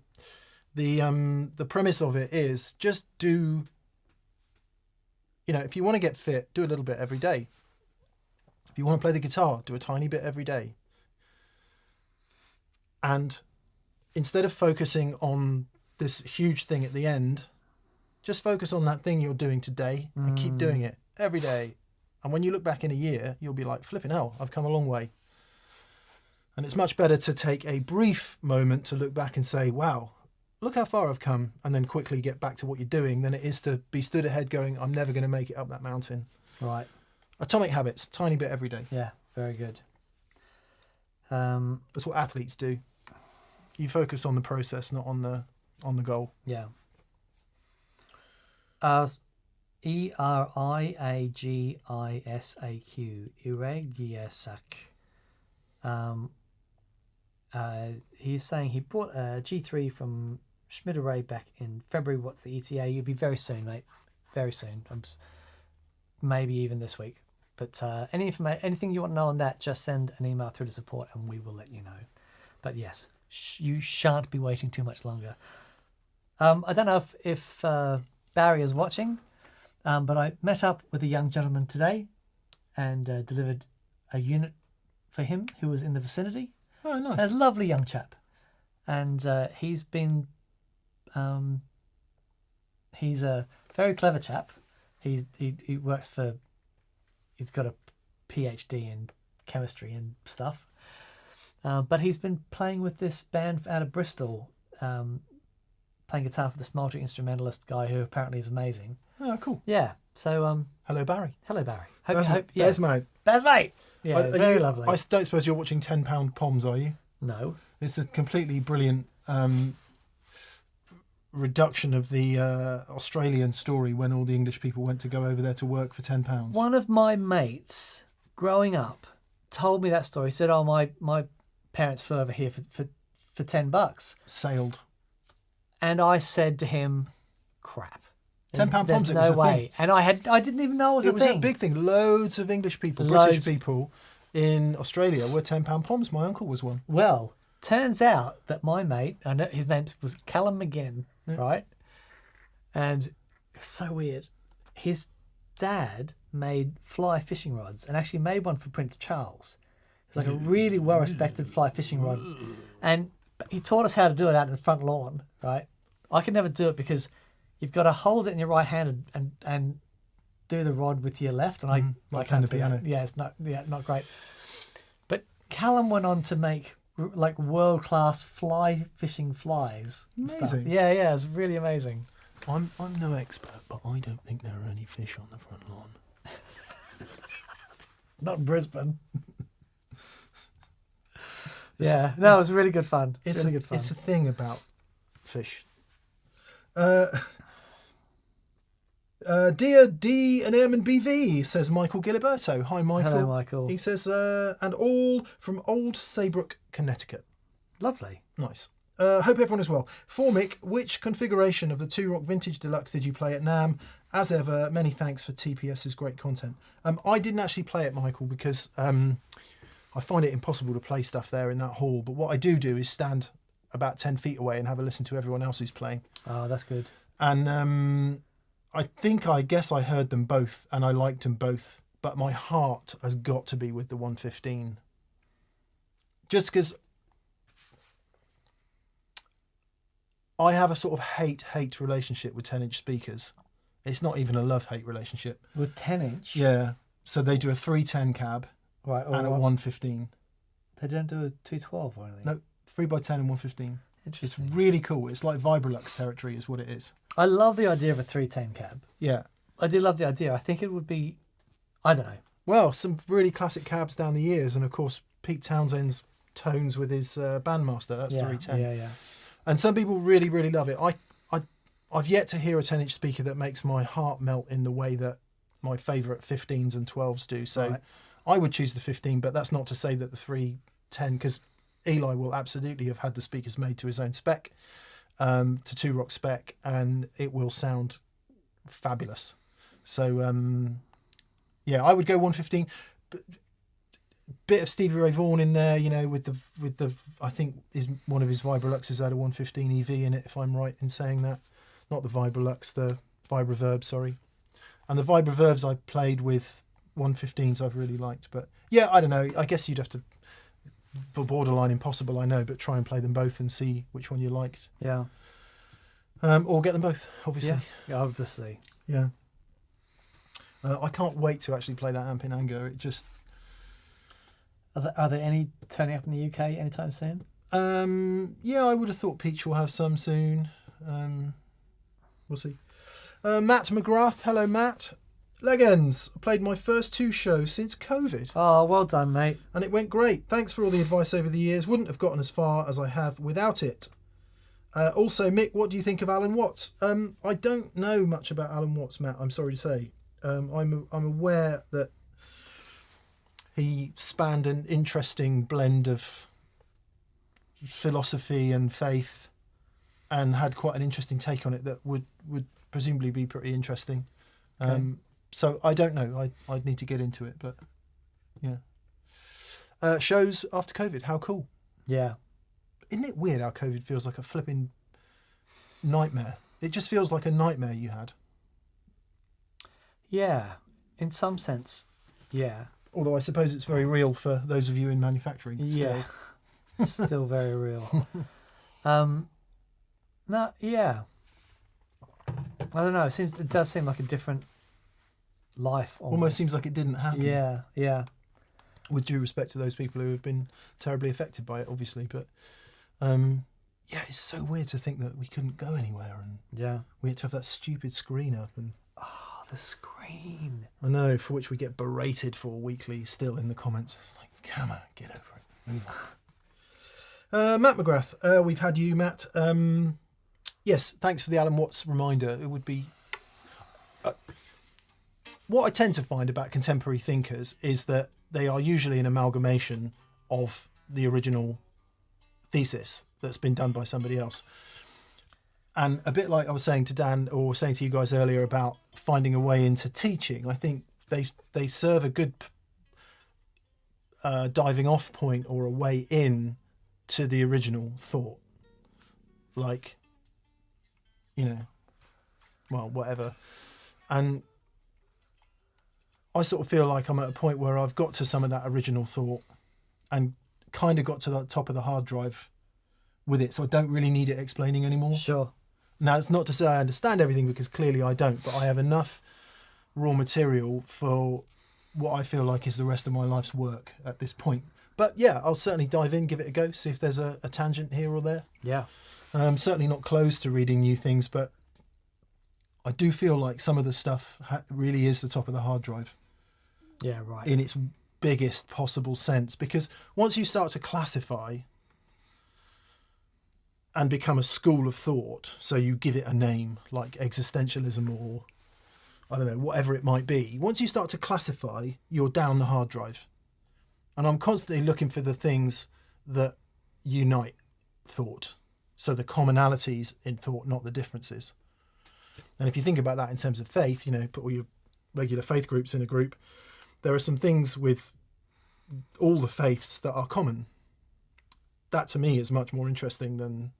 premise of it is just do, if you want to get fit, do a little bit every day. If you want to play the guitar, do a tiny bit every day. And instead of focusing on this huge thing at the end, just focus on that thing you're doing today and keep doing it every day. And when you look back in a year, you'll be like, flipping hell, I've come a long way. And it's much better to take a brief moment to look back and say, wow, look how far I've come, and then quickly get back to what you're doing, than it is to be stood ahead going, I'm never going to make it up that mountain. Right. Atomic habits, tiny bit every day. Yeah, very good. That's what athletes do. You focus on the process, not on the goal. Yeah. Eriagisaq. He's saying he bought a G3 from Schmidt Array back in February. What's the ETA? You'll be very soon, mate. Very soon. Maybe even this week. But anything you want to know on that, just send an email through to support and we will let you know. But yes, you shan't be waiting too much longer. I don't know if Barry is watching, but I met up with a young gentleman today and delivered a unit for him who was in the vicinity. Oh, nice. A lovely young chap. And he's been... he's a very clever chap. He works for... He's got a PhD in chemistry and stuff. But he's been playing with this band out of Bristol, playing guitar for this multi-instrumentalist guy who apparently is amazing. Oh, cool. Yeah. So, hello, Barry. Hello, Barry. Baz mate. Baz mate. Yeah, very lovely. I don't suppose you're watching 10-pound Poms, are you? No. It's a completely brilliant reduction of the Australian story when all the English people went to go over there to work for £10. One of my mates growing up told me that story. He said, oh, my parents flew over here for $10. Sailed. And I said to him, crap. £10 Poms, it was no a way. thing. And I didn't even know it was a thing. It was a big thing. Loads of English people, British people in Australia were £10 Poms. My uncle was one. Well, turns out that my mate, I know his name was Callum McGinn, right? And it's so weird. His dad made fly fishing rods and actually made one for Prince Charles. It's like a really well-respected fly fishing rod. And he taught us how to do it out in the front lawn, right? I could never do it because you've got to hold it in your right hand and do the rod with your left. And I can't do that. Yeah, it's not great. But Callum went on to make like world-class fly fishing flies. Amazing. Stuff. Yeah, it's really amazing. I'm no expert, but I don't think there are any fish on the front lawn. Not in Brisbane. Yeah, no, it was really good fun. It's really good fun. It's a thing about fish. Dear D and M and BV, says Michael Giliberto. Hi, Michael. Hello, Michael. He says, and all from Old Saybrook, Connecticut. Lovely. Nice. Hope everyone is well. For Mick, which configuration of the 2 Rock Vintage Deluxe did you play at NAMM? As ever, many thanks for TPS's great content. I didn't actually play it, Michael, because I find it impossible to play stuff there in that hall. But what I do is stand about 10 feet away and have a listen to everyone else who's playing. Oh, that's good. And I guess I heard them both and I liked them both. But my heart has got to be with the 115. Just because I have a sort of hate relationship with 10-inch speakers. It's not even a love-hate relationship. With 10-inch? Yeah. So they do a 310 cab right, and a 115. They don't do a 212 or anything? No, 3x10 and 115. It's Interesting. really cool. It's like Vibrolux territory is what it is. I love the idea of a 310 cab. Yeah. I do love the idea. I think it would be, I don't know. Well, some really classic cabs down the years. And of course, Pete Townsend's tones with his Bandmaster. That's 310. Yeah. And some people really, really love it. I've yet to hear a 10-inch speaker that makes my heart melt in the way that my favourite 15s and 12s do. So Right. I would choose the 15, but that's not to say that the 310, because Eli will absolutely have had the speakers made to his own spec, to 2 Rock spec, and it will sound fabulous. So, yeah, I would go 115. Bit of Stevie Ray Vaughan in there, you know, with the I think one of his Vibroluxes had a 115 EV in it, if I'm right in saying that. Not the Vibrolux, the Vibreverb, sorry. And the Vibreverbs I played with 115s I've really liked. But yeah, I don't know. I guess you'd have to, borderline impossible, I know, but try and play them both and see which one you liked. Yeah. Or get them both, obviously. Yeah, obviously. Yeah. I can't wait to actually play that amp in anger. It just... Are there any turning up in the UK anytime soon? Yeah, I would have thought Peach will have some soon. We'll see. Matt McGrath. Hello, Matt. Legends. I played my first 2 shows since COVID. Oh, well done, mate. And it went great. Thanks for all the advice over the years. Wouldn't have gotten as far as I have without it. Also, Mick, what do you think of Alan Watts? I don't know much about Alan Watts, Matt, I'm sorry to say. I'm aware that he spanned an interesting blend of philosophy and faith and had quite an interesting take on it that would presumably be pretty interesting. Okay. So I don't know. I'd need to get into it, but yeah. Shows after COVID, how cool. Yeah. Isn't it weird how COVID feels like a flipping nightmare? It just feels like a nightmare you had. Yeah. In some sense, yeah. Although I suppose it's very real for those of you in manufacturing. Still. Yeah. Still very real. No, yeah. I don't know. It does seem like a different life. Almost seems like it didn't happen. Yeah. With due respect to those people who have been terribly affected by it, obviously. But yeah, it's so weird to think that we couldn't go anywhere and we had to have that stupid screen up. And Oh, the screen. I know, for which we get berated for weekly still in the comments. It's like, come on, get over it. Move on. Matt McGrath, we've had you, Matt. Yes, thanks for the Alan Watts reminder. It would be... what I tend to find about contemporary thinkers is that they are usually an amalgamation of the original thesis that's been done by somebody else. And a bit like I was saying to Dan, or saying to you guys earlier about finding a way into teaching, I think they serve a good diving off point or a way in to the original thought. Like, you know, well, whatever. And I sort of feel like I'm at a point where I've got to some of that original thought and kind of got to the top of the hard drive with it. So I don't really need it explaining anymore. Sure. Now, it's not to say I understand everything, because clearly I don't, but I have enough raw material for what I feel like is the rest of my life's work at this point. But yeah, I'll certainly dive in, give it a go, see if there's a tangent here or there. Yeah. I'm certainly not closed to reading new things, but I do feel like some of the stuff really is the top of the hard drive. Yeah, right. In its biggest possible sense, because once you start to classify and become a school of thought. So you give it a name like existentialism or, I don't know, whatever it might be. Once you start to classify, you're down the hard drive. And I'm constantly looking for the things that unite thought. So the commonalities in thought, not the differences. And if you think about that in terms of faith, put all your regular faith groups in a group, there are some things with all the faiths that are common. That to me is much more interesting than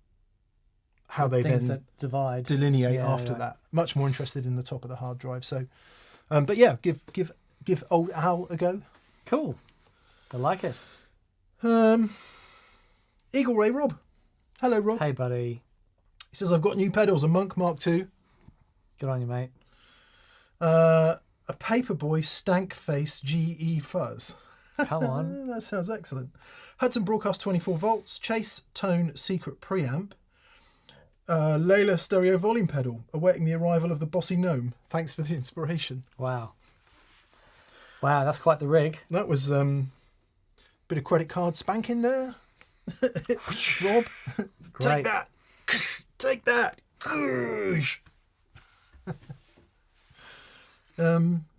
how they things then that divide. delineate after that. Much more interested in the top of the hard drive. So, but yeah, give old Al a go. Cool. I like it. Eagle Ray Rob. Hello, Rob. Hey, buddy. He says, I've got new pedals, a Monk Mark II. Good on you, mate. A Paperboy Stank Face GE Fuzz. Come on. That sounds excellent. Hudson Broadcast 24 volts, Chase Tone Secret Preamp, Layla Stereo Volume Pedal, awaiting the arrival of the Bossy Gnome. Thanks for the inspiration. Wow. Wow, that's quite the rig. That was bit of credit card spanking there. Rob, Great. take that. Take that.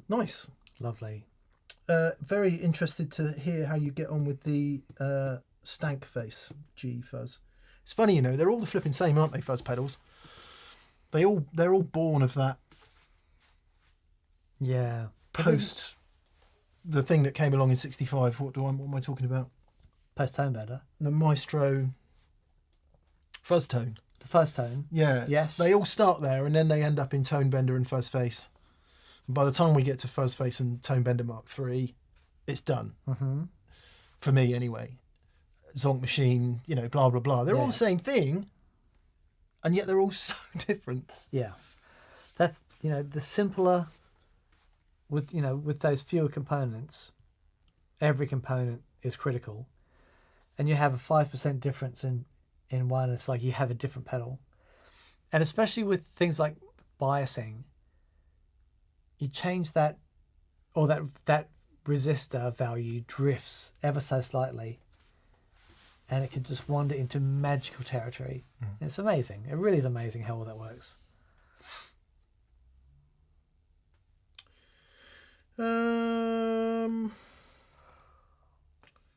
Nice. Lovely. Very interested to hear how you get on with the Stank Face G Fuzz. It's funny, they're all the flipping same, aren't they? Fuzz pedals. They're all born of that. Yeah. Post the thing that came along in '65. What am I talking about? Post tone bender. The Maestro Fuzz Tone. The fuzz tone. Yeah. Yes. They all start there, and then they end up in Tone Bender and Fuzz Face. By the time we get to Fuzz Face and Tone Bender Mark III, it's done. Mm-hmm. For me, anyway. Zonk Machine, blah, blah, blah. They're all the same thing, and yet they're all so different. Yeah. That's, the simpler, with those fewer components, every component is critical. And you have a 5% difference in one, it's like you have a different pedal. And especially with things like biasing, you change that, or that resistor value drifts ever so slightly, and it can just wander into magical territory. It's amazing. It really is amazing how all that works.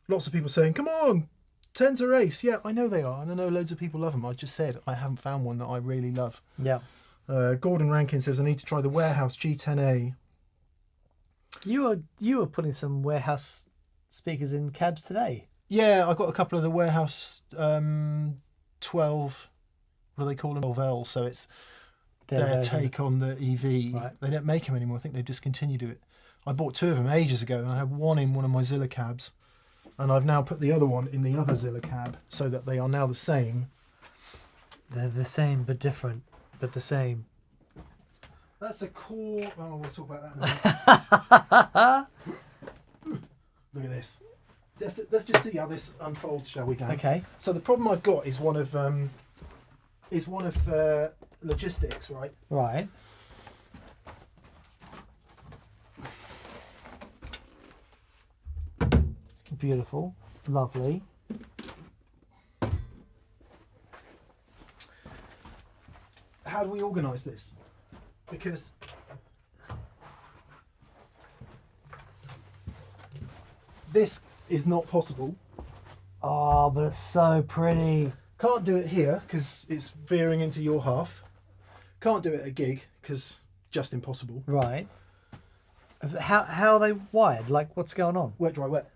Lots of people saying, come on, Tens are ace. Yeah, I know they are, and I know loads of people love them. I just said I haven't found one that I really love. Yeah. Gordon Rankin says, I need to try the Warehouse G10A. You were putting some Warehouse speakers in cabs today. Yeah, I got a couple of the Warehouse 12, what do they call them? 12L, so it's their take on the EV. Right. They don't make them anymore. I think they've discontinued it. I bought two of them ages ago, and I had one in one of my Zilla cabs, and I've now put the other one in the other Zilla cab, so that they are now the same. They're the same but different, but the same. That's a core... Oh, we'll talk about that in a minute. Look at this. Let's just see how this unfolds, shall we, Dan? Okay. So the problem I've got is one of logistics, right? Right. Beautiful. Lovely. How do we organise this? Because this is not possible. Oh, but it's so pretty. Can't do it here because it's veering into your half. Can't do it at a gig because just impossible. Right. How are they wired? Like, what's going on? Wet, dry, wet.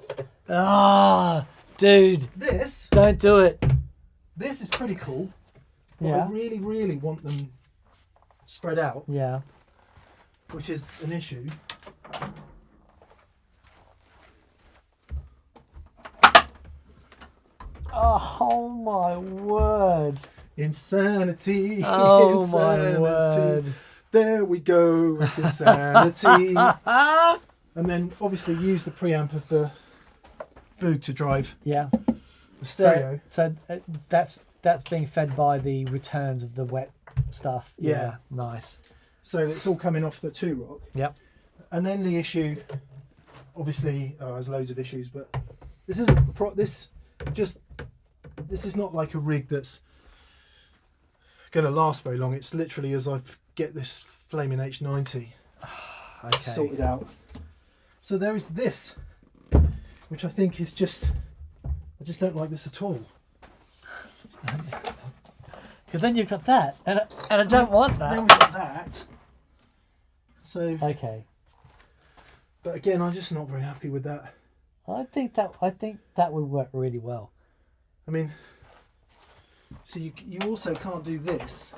Ah, dude. This Don't do it. is pretty cool. But Yeah. I really, really want them spread out, Yeah. which is an issue. Oh my word. Insanity. Oh insanity. my word. There we go. It's insanity. And then obviously use the preamp of the Boog to drive Yeah. the stereo. So that's being fed by the returns of the wet stuff. Yeah. Nice. So it's all coming off the 2-rock. Yep. And then the issue, obviously, there's loads of issues, but this isn't this is not like a rig that's going to last very long. It's literally as I get this flaming H90 sorted out. So there is this, which I think is just, I just don't like this at all. Because then you've got that, and I don't want that. Then we've got that. So, Okay. but again, I'm just not very happy with that. I think that would work really well. I mean, so you also can't do this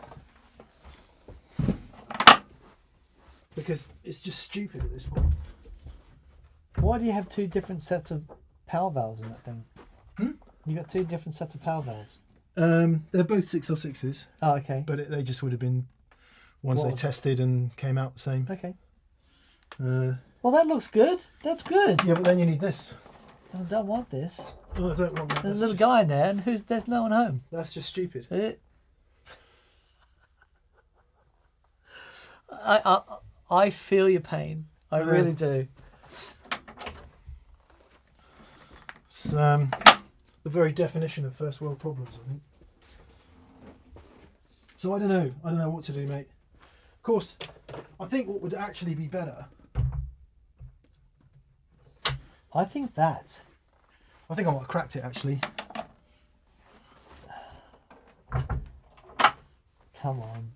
because it's just stupid at this point. Why do you have two different sets of power valves in that thing? Hmm? You got two different sets of power valves. They're both 606s. Oh, okay. But they just would have been ones they tested and came out the same. Okay. Well, that looks good. That's good. Yeah, but then you need this. I don't want this. Oh, I don't want that. There's a little guy in there, and there's no one home. That's just stupid. I feel your pain. I really do. It's the very definition of first world problems, I think. So I don't know. I don't know what to do, mate. Of course, I think what would actually be better. I think that. I think I might have cracked it actually. Come on.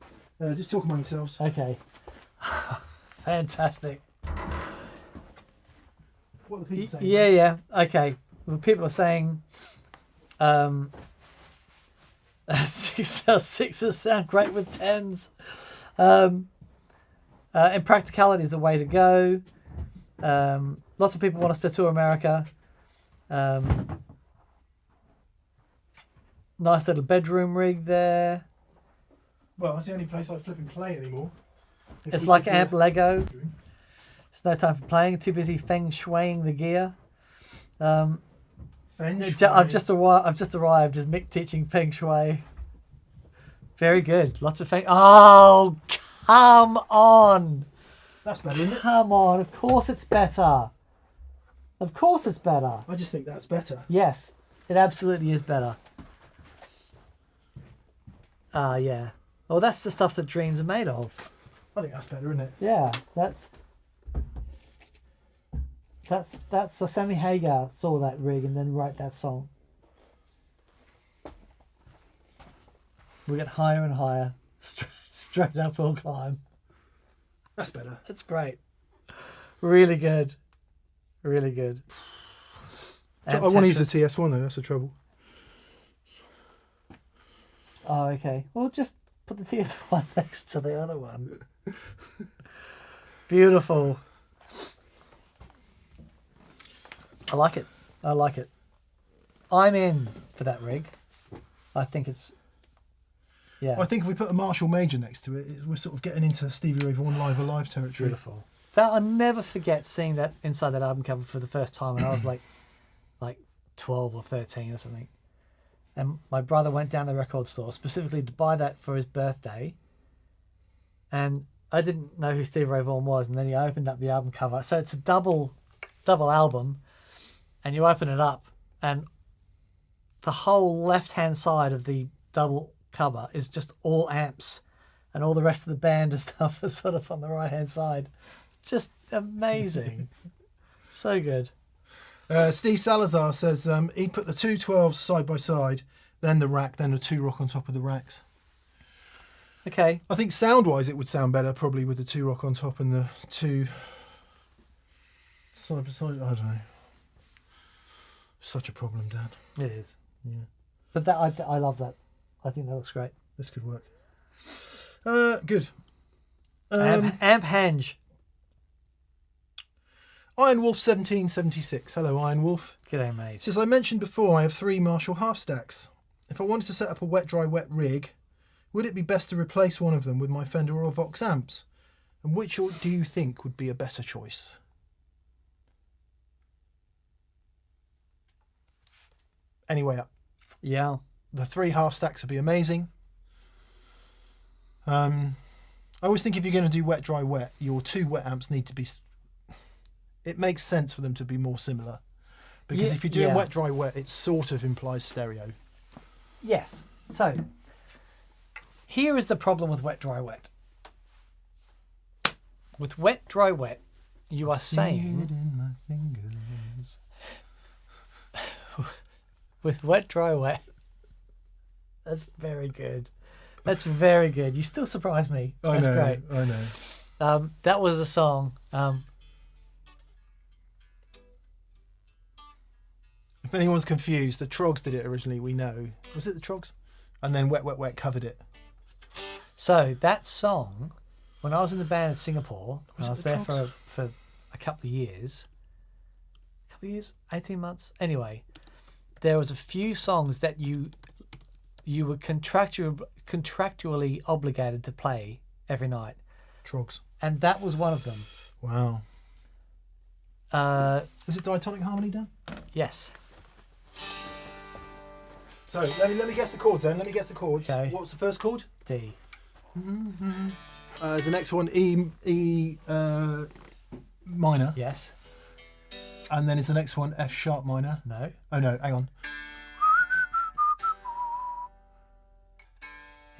Just talk among yourselves. Okay. Fantastic. What are the people saying? Yeah. Okay. Well, people are saying sixes sound great with tens. Impracticality is the way to go. Lots of people want us to tour America. Nice little bedroom rig there. Well, that's the only place I flip and play anymore. It's like amp Lego. It's no time for playing. Too busy feng shuiing the gear. I've just arrived. Is Mick teaching feng shui? Very good. Lots of feng. Oh, come on! That's better, isn't it? Come on. Of course it's better. Of course it's better. I just think that's better. Yes, it absolutely is better. Yeah. Well, that's the stuff that dreams are made of. I think that's better, isn't it? Yeah, that's so Sammy Hagar saw that rig and then wrote that song. We get higher and higher, straight up we'll climb. That's better. That's great. Really good. Really good. I want to use the TS1 though, that's the trouble. Oh, okay. Well, just put the TS1 next to the other one. Beautiful. I like it. I like it. I'm in for that rig. I think it's... Yeah. I think if we put a Marshall Major next to it, we're sort of getting into Stevie Ray Vaughan Live Alive territory. Beautiful. That I'll never forget seeing that inside that album cover for the first time, and I was like 12 or 13 or something. And my brother went down the record store specifically to buy that for his birthday. And I didn't know who Stevie Ray Vaughan was, and then he opened up the album cover. So it's a double album, and you open it up, and the whole left-hand side of the double cover is just all amps, and all the rest of the band and stuff is sort of on the right-hand side. Just amazing. So good. Steve Salazar says he'd put the two 12s side by side, then the rack, then the two rock on top of the racks. Okay. I think sound-wise it would sound better probably with the two rock on top and the two side by side. I don't know. Such a problem, Dan. It is. Yeah. But that I love that. I think that looks great. This could work. Good. Amp Henge. Iron Wolf 1776. Hello, Iron Wolf. G'day, mate. Says, I mentioned before I have 3 Marshall half stacks. If I wanted to set up a wet, dry, wet rig, would it be best to replace one of them with my Fender or Vox amps? And which do you think would be a better choice? Anyway, Yeah. the 3 half stacks would be amazing. I always think if you're going to do wet, dry, wet, your 2 wet amps need to be... It makes sense for them to be more similar. Because if you're doing wet, dry, wet, it sort of implies stereo. Yes. So, here is the problem with wet, dry, wet. With wet, dry, wet, you are saying... in my fingers. With wet, dry, wet. That's very good. That's very good. You still surprise me. That's great. I know. That was a song. If anyone's confused, the Trogs did it originally, we know. Was it the Trogs? And then Wet, Wet, Wet covered it. So that song, when I was in the band in Singapore, Was I it was the there Trogs? for a couple of years. 18 months. Anyway, there was a few songs that you were contractually obligated to play every night. Trogs. And that was one of them. Wow. Is it diatonic harmony, Dan? Yes. So let me guess the chords then. Let me guess the chords. Okay. What's the first chord? D. Is the next one E minor? Yes. And then is the next one F sharp minor? No. Oh no, hang on.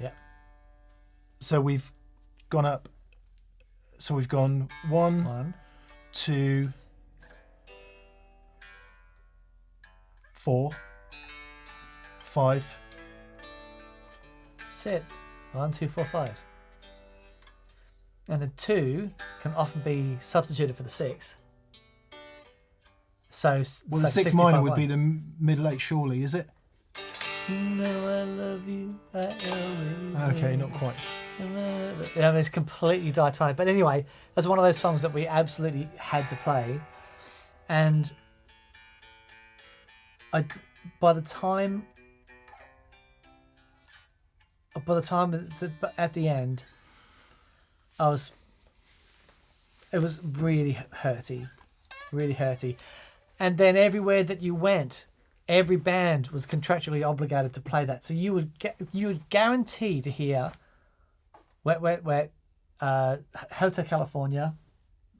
Yep. So we've gone up. So we've gone 1, 2, 4, 5. That's it. 1, 2, 4, 5. And the 2 can often be substituted for the 6. So Well, it's the like 6 minor would 65-1. be the middle 8, surely, is it? No, I love you. I always Okay, will. not quite. Yeah, I mean, it's completely diatonic. But anyway, that's one of those songs that we absolutely had to play. And by the time at the end, it was really hurty. And then everywhere that you went, every band was contractually obligated to play that. So you would guarantee to hear Wet, Wet, Wet, Hotel California.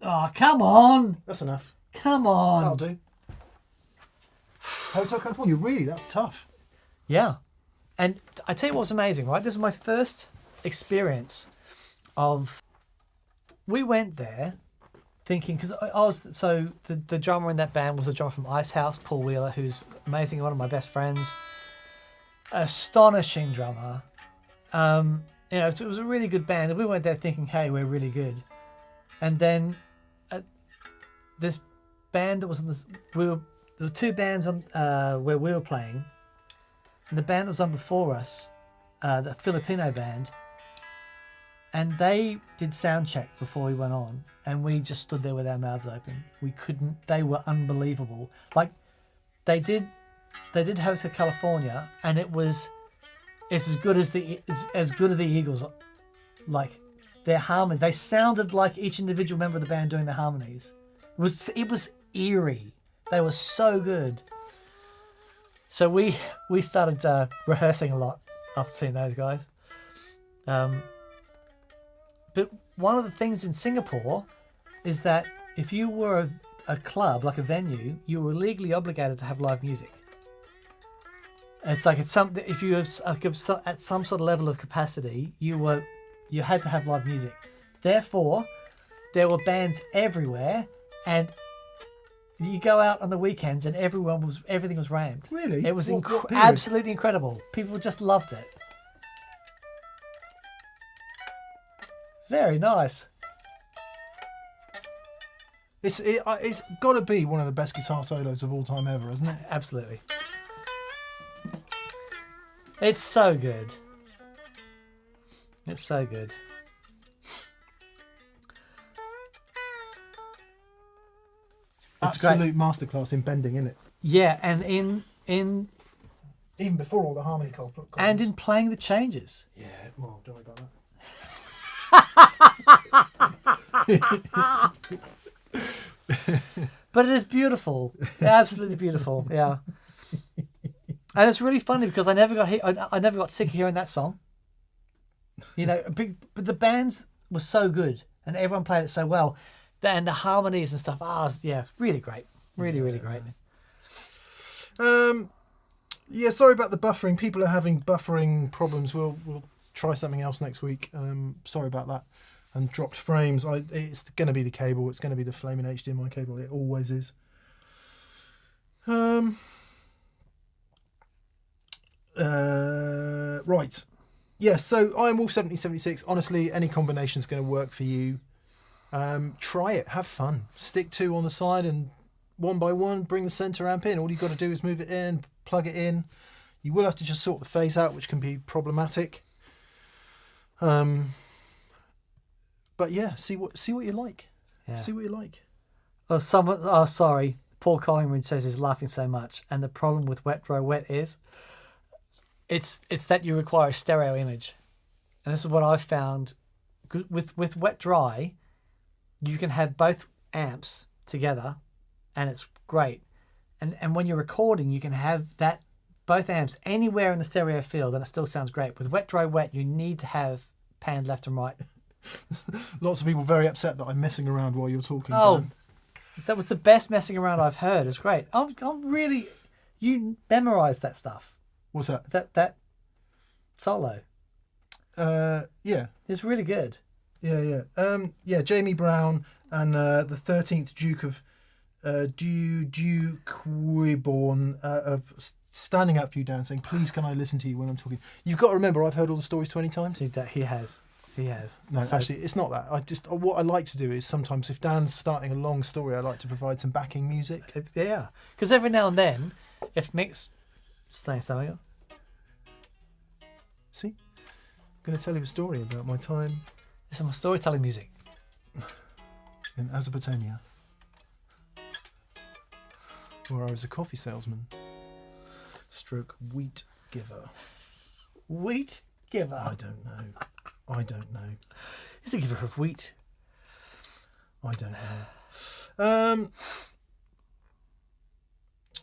Oh, come on. That's enough. Come on. That'll do. Hotel California, really? That's tough. Yeah. And I tell you what was amazing, right? This is my first experience of... We went there thinking... Because I was... So the drummer in that band was the drummer from Icehouse, Paul Wheeler, who's amazing, one of my best friends. Astonishing drummer. You know, so it was a really good band. And we went there thinking, hey, we're really good. And then this band that was on this... there were 2 bands on where we were playing. And the band that was on before us, the Filipino band, and they did sound check before we went on, and we just stood there with our mouths open. We couldn't. They were unbelievable. Like they did Hotel California, and it's as good as the Eagles. Like their harmonies, they sounded like each individual member of the band doing the harmonies. It was eerie. They were so good. So we started rehearsing a lot after seeing those guys. But one of the things in Singapore is that if you were a club, like a venue, you were legally obligated to have live music. It's like if you have at some sort of level of capacity, you had to have live music. Therefore, there were bands everywhere, and you go out on the weekends and everything was rammed. Really? It was What period? absolutely incredible. People just loved it. Very nice. It's got to be one of the best guitar solos of all time ever, isn't it? Absolutely. It's so good. It's so good. It's Absolute masterclass in bending, isn't it? Yeah, and in Even before all the harmony chords. and in playing the changes. Yeah, well, don't worry about that. But it is beautiful, absolutely beautiful. Yeah, and it's really funny because I never got sick of hearing that song. You know, but the bands were so good, and everyone played it so well, and the harmonies and stuff. Yeah, really great, really great. Yeah, sorry about the buffering. People are having buffering problems. We'll try something else next week. Sorry about that. And dropped frames. It's going to be the cable. It's going to be the flaming HDMI cable. It always is. Right. Yes, so Iron Wolf 1776. Honestly, any combination is going to work for you. Try it. Have fun. Stick 2 on the side and one by one bring the centre amp in. All you've got to do is move it in, plug it in. You will have to just sort the phase out, which can be problematic. But yeah, see what you like. Yeah. See what you like. Oh, someone. Oh, sorry. Paul Collingwood says he's laughing so much, and the problem with wet, dry, wet is it's that you require a stereo image, and this is what I've found with wet, dry. You can have both amps together, and it's great. And when you're recording, you can have that both amps anywhere in the stereo field, and it still sounds great. With wet, dry, wet, you need to have panned left and right. Lots of people very upset that I'm messing around while you're talking. Oh, Dan. that was the best messing around I've heard. It's great. I'm really, you memorised that stuff. What's that? That solo. Yeah. It's really good. Yeah. Jamie Brown and the 13th Duke of Duqueborn of standing up for you, Dan, saying, please can I listen to you when I'm talking. You've got to remember, I've heard all the stories 20 times. He has. No, actually, it's not that. What I like to do is sometimes if Dan's starting a long story, I like to provide some backing music. Yeah, because every now and then, if Mick's saying something up. See? I'm going to tell you a story about my time This is my storytelling music. in Azerbaijan, where I was a coffee salesman. Stroke wheat giver. Wheat giver? I don't know. He's a giver of wheat. I don't know.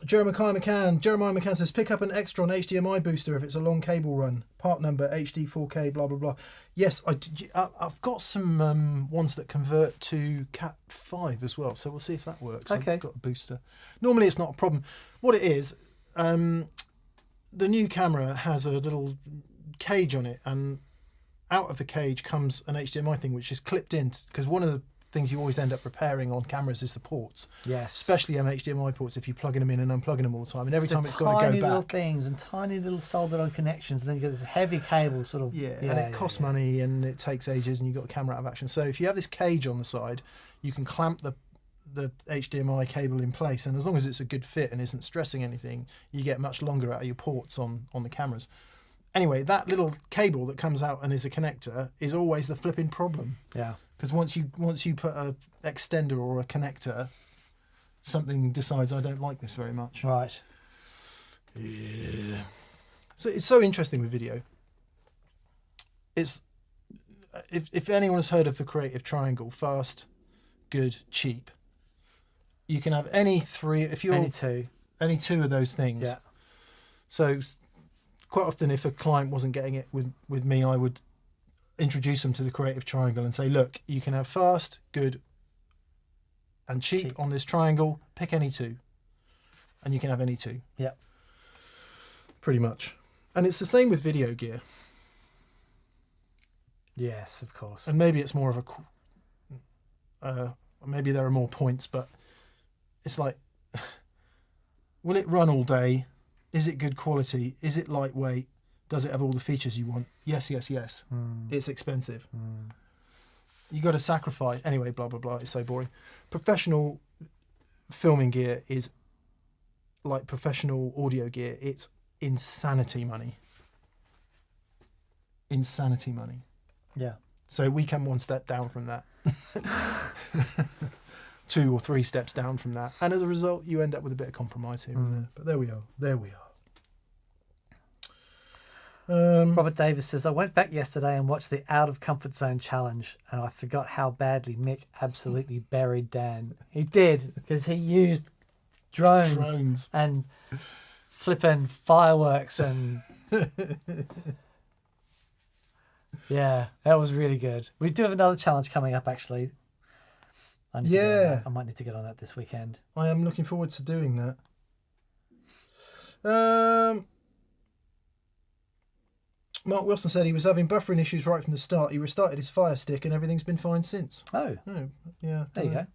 Jeremiah McCann says, pick up an Extron HDMI booster if it's a long cable run. Part number HD 4K, blah, blah, blah. Yes, I've got some ones that convert to Cat 5 as well, so we'll see if that works. Okay. I've got a booster. Normally it's not a problem. What it is, the new camera has a little cage on it, and out of the cage comes an HDMI thing which is clipped in, because one of the things you always end up repairing on cameras is the ports. Yes. Especially HDMI ports if you're plugging them in and unplugging them all the time. And every time it's got to go tiny little back. things and tiny little soldered on connections, and then you get this heavy cable sort of. Yeah, and it costs money and it takes ages and you've got a camera out of action. So if you have this cage on the side, you can clamp the HDMI cable in place, and as long as it's a good fit and isn't stressing anything, you get much longer out of your ports on the cameras. Anyway, that little cable that comes out and is a connector is always the flipping problem. Yeah. Because once you put a extender or a connector, something decides I don't like this very much. Right. Yeah. So it's so interesting with video. It's if anyone has heard of the creative triangle: fast, good, cheap. You can have any three. If you're any two of those things. Yeah. So quite often, if a client wasn't getting it with me, I would introduce them to the creative triangle and say, look, you can have fast, good and cheap on this triangle. Pick any two and you can have any two. Yeah, pretty much. And it's the same with video gear. Yes, of course. And maybe it's more of a maybe there are more points, but it's like, will it run all day? Is it good quality? Is it lightweight? Does it have all the features you want? Yes. It's expensive. You got to sacrifice. Anyway, blah, blah, blah. It's so boring. Professional filming gear is like professional audio gear. It's insanity money. Insanity money. Yeah. So we come one step down from that. 2 or 3 steps down from that. And as a result, you end up with a bit of compromise here and there. But there we are. Robert Davis says, I went back yesterday and watched the Out of Comfort Zone challenge, and I forgot how badly Mick absolutely buried Dan. He did, because he used drones and flipping fireworks and yeah, that was really good. We do have another challenge coming up, actually. I might need to get on that this weekend. I am looking forward to doing that. Mark Wilson said he was having buffering issues right from the start. He restarted his Fire Stick and everything's been fine since. Oh, Yeah. there you go.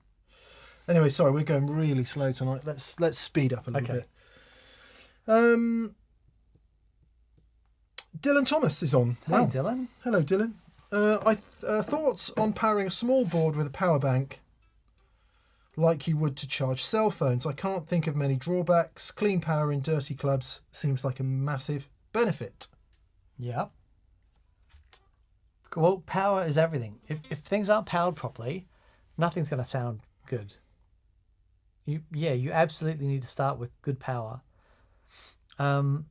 Anyway, sorry, we're going really slow tonight. Let's speed up a little bit. Dylan Thomas is on. Hey, Dylan. Hello, Dylan. Thoughts on powering a small board with a power bank like you would to charge cell phones. I can't think of many drawbacks. Clean power in dirty clubs seems like a massive benefit. Yeah. Well, power is everything. If things aren't powered properly, nothing's going to sound good. You absolutely need to start with good power. Whether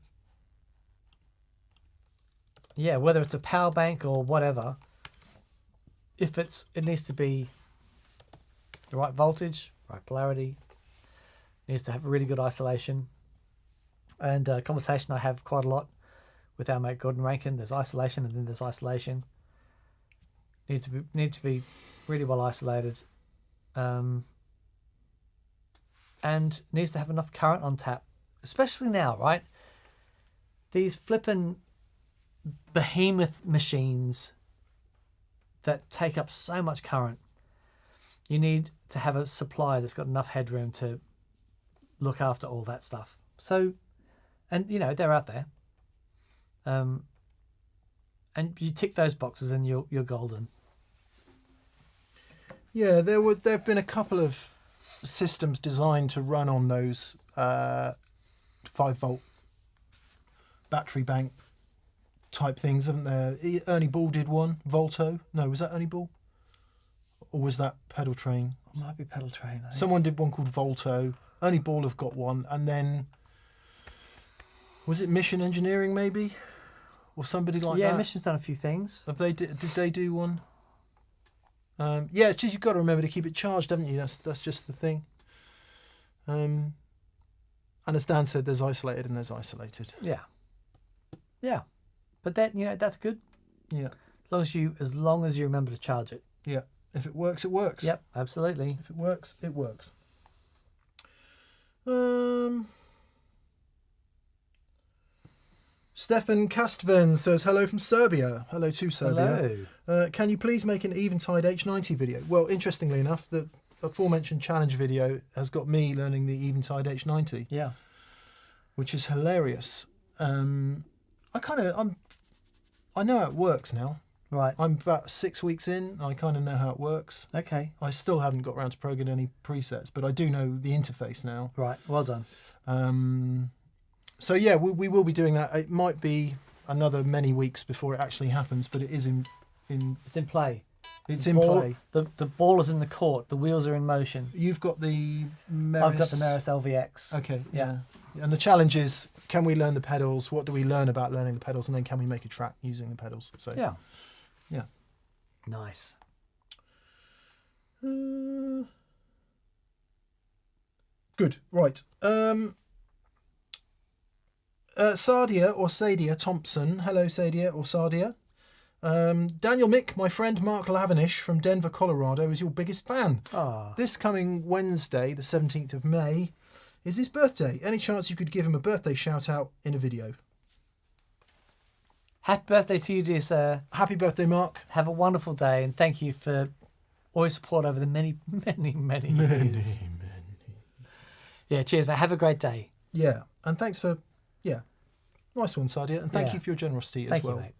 it's a power bank or whatever, if it needs to be the right voltage, right polarity, needs to have really good isolation. And a conversation I have quite a lot with our mate Gordon Rankin. There's isolation and then there's isolation. Need to be really well isolated. And needs to have enough current on tap, especially now, right? These flippin' behemoth machines that take up so much current. You need to have a supply that's got enough headroom to look after all that stuff. So, and they're out there. And you tick those boxes and you're golden. Yeah, there've been a couple of systems designed to run on those 5-volt battery bank type things, haven't there? Ernie Ball did one. Volto. No, was that Ernie Ball? Or was that Pedal Train? It might be Pedal Train. I think. Someone did one called Volto. Ernie Ball have got one. And then, was it Mission Engineering maybe? Or somebody like that? Yeah, Mission's done a few things. Did they do one? It's just you've got to remember to keep it charged, haven't you? That's just the thing. And as Dan said, there's isolated and there's isolated. Yeah. But that that's good. Yeah. As long as you remember to charge it. Yeah. If it works, it works. Yep, absolutely. If it works, it works. Stefan Kastven says hello from Serbia. Hello to Serbia. Hello. Can you please make an Eventide H90 video? Well, interestingly enough, the aforementioned challenge video has got me learning the Eventide H90. Yeah. Which is hilarious. I know how it works now. Right. I'm about 6 weeks in. I kind of know how it works. Okay. I still haven't got around to programming any presets, but I do know the interface now. Right. Well done. So yeah, we will be doing that. It might be another many weeks before it actually happens, but it is in. It's in play. It's in play. The ball is in the court. The wheels are in motion. You've got the Meris. I've got the Meris LVX. Okay. Yeah. And the challenge is, can we learn the pedals? What do we learn about learning the pedals? And then can we make a track using the pedals? So yeah. Nice. Good. Right. Sadia or Sadia Thompson. Hello, Sadia or Sadia. Daniel Mick, my friend Mark Lavinish from Denver, Colorado, is your biggest fan. This coming Wednesday, the 17th of May, is his birthday. Any chance you could give him a birthday shout out in a video? Happy birthday to you, dear sir. Happy birthday, Mark. Have a wonderful day, and thank you for all your support over the many years. Yeah, cheers, mate. Have a great day. Yeah, and thanks for, nice one, Sadia, and thank you for your generosity as well. Thank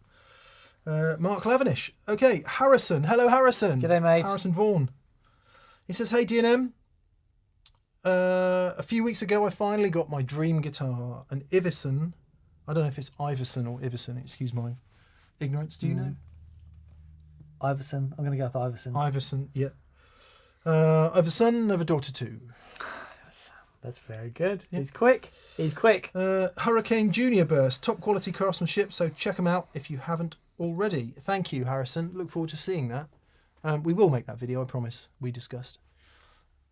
you, mate. Mark Lavinish. Okay, Harrison. Hello, Harrison. G'day, mate. Harrison Vaughan. He says, hey, DNM. A few weeks ago, I finally got my dream guitar, an Iverson. I don't know if it's Iverson or Iverson. Excuse my ignorance. Do you know? Iverson. I'm going to go with Iverson. Iverson, yeah. I have a son, I have a daughter too. That's very good. Yeah. He's quick. Hurricane Junior Burst, top quality craftsmanship, so check them out if you haven't already. Thank you, Harrison. Look forward to seeing that. We will make that video, I promise. We discussed.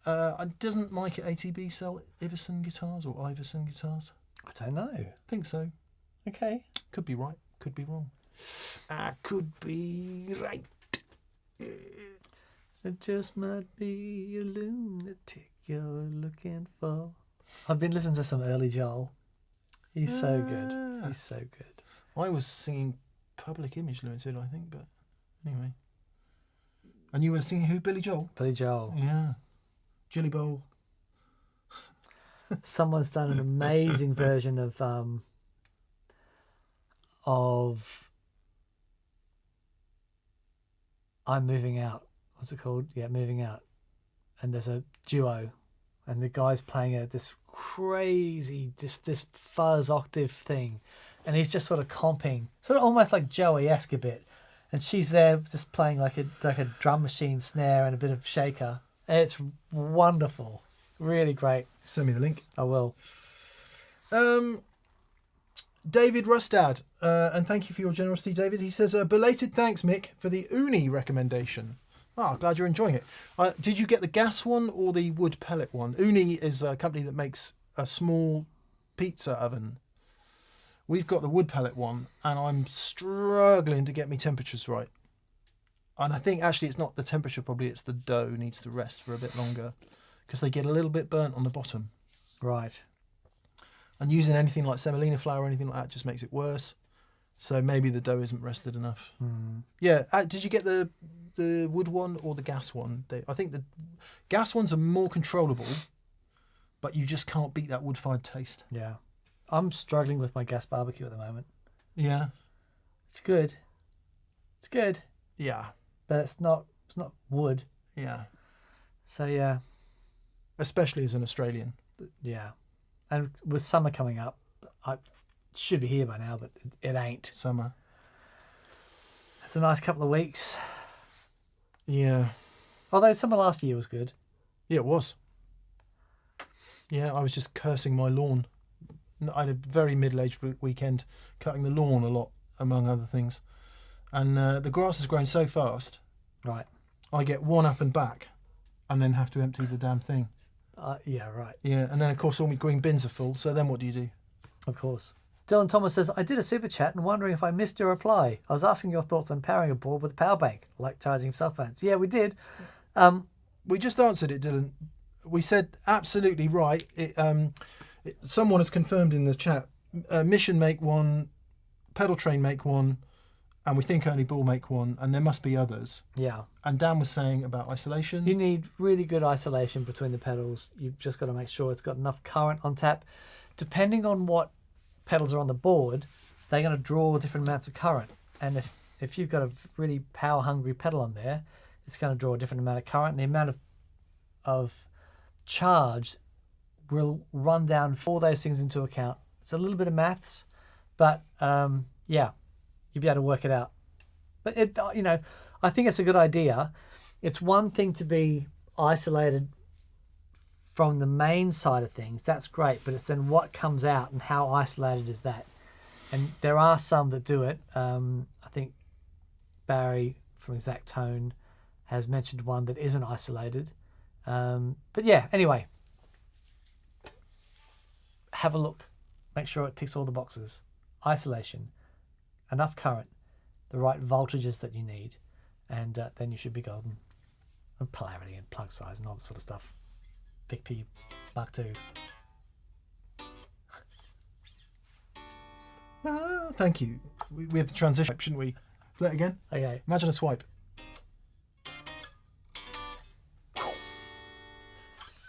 Doesn't Mike at ATB sell Iverson guitars or Iverson guitars? I don't know. I think so. Okay. Could be right. Could be wrong. I could be right. It just might be a lunatic you're looking for. I've been listening to some early Joel. He's so good. He's so good. I was singing Public Image Limited, I think. But anyway. And you were singing who? Billy Joel? Billy Joel. Yeah. Jilly Bowl. Someone's done an amazing version of I'm Moving Out. What's it called? Yeah, Moving Out. And there's a duo, and the guy's playing this crazy, this fuzz octave thing, and he's just sort of comping, sort of almost like Joey-esque a bit, and she's there just playing like a drum machine snare and a bit of shaker. It's wonderful, really great. Send me the link. I will. David Rustad, and thank you for your generosity, David. He says, belated thanks, Mick, for the uni recommendation. Oh, glad you're enjoying it. Did you get the gas one or the wood pellet one? Uni is a company that makes a small pizza oven. We've got the wood pellet one, and I'm struggling to get my temperatures right. And I think actually it's not the temperature, probably it's the dough needs to rest for a bit longer because they get a little bit burnt on the bottom. Right. And using anything like semolina flour or anything like that just makes it worse. So maybe the dough isn't rested enough. Yeah. Did you get the wood one or the gas one? I think the gas ones are more controllable, but you just can't beat that wood-fired taste. Yeah. I'm struggling with my gas barbecue at the moment. Yeah. It's good. It's good. Yeah. But it's not wood. Yeah. So yeah. Especially as an Australian. Yeah. And with summer coming up, I should be here by now, but it ain't. Summer. It's a nice couple of weeks. Yeah. Although summer last year was good. Yeah, it was. Yeah, I was just cursing my lawn. I had a very middle-aged weekend, cutting the lawn a lot, among other things. And the grass has grown so fast. Right. I get one up and back and then have to empty the damn thing. Yeah, right. Yeah, and then, of course, all my green bins are full. So then what do you do? Of course. Dylan Thomas says, I did a super chat and wondering if I missed your reply. I was asking your thoughts on powering a board with a power bank, like charging cell phones. Yeah, we did. We just answered it, Dylan. We said absolutely right. Someone has confirmed in the chat, Mission make one, Pedal Train make one, and we think Only Bull make one, and there must be others. Yeah. And Dan was saying about isolation. You need really good isolation between the pedals. You've just got to make sure it's got enough current on tap. Depending on what pedals are on the board, they're going to draw different amounts of current. And if you've got a really power-hungry pedal on there, it's going to draw a different amount of current. And the amount of charge will run down for those things into account. It's a little bit of maths, but yeah, you'll be able to work it out. But I think it's a good idea. It's one thing to be isolated from the main side of things. That's great, but it's then what comes out and how isolated is that? And there are some that do it. I think Barry from Exact Tone has mentioned one that isn't isolated. But yeah, anyway, have a look. Make sure it ticks all the boxes. Isolation, enough current, the right voltages that you need, and then you should be golden. And polarity and plug size and all that sort of stuff. Big P, Mark II. Thank you. We have to transition, shouldn't we? Play it again. Okay. Imagine a swipe.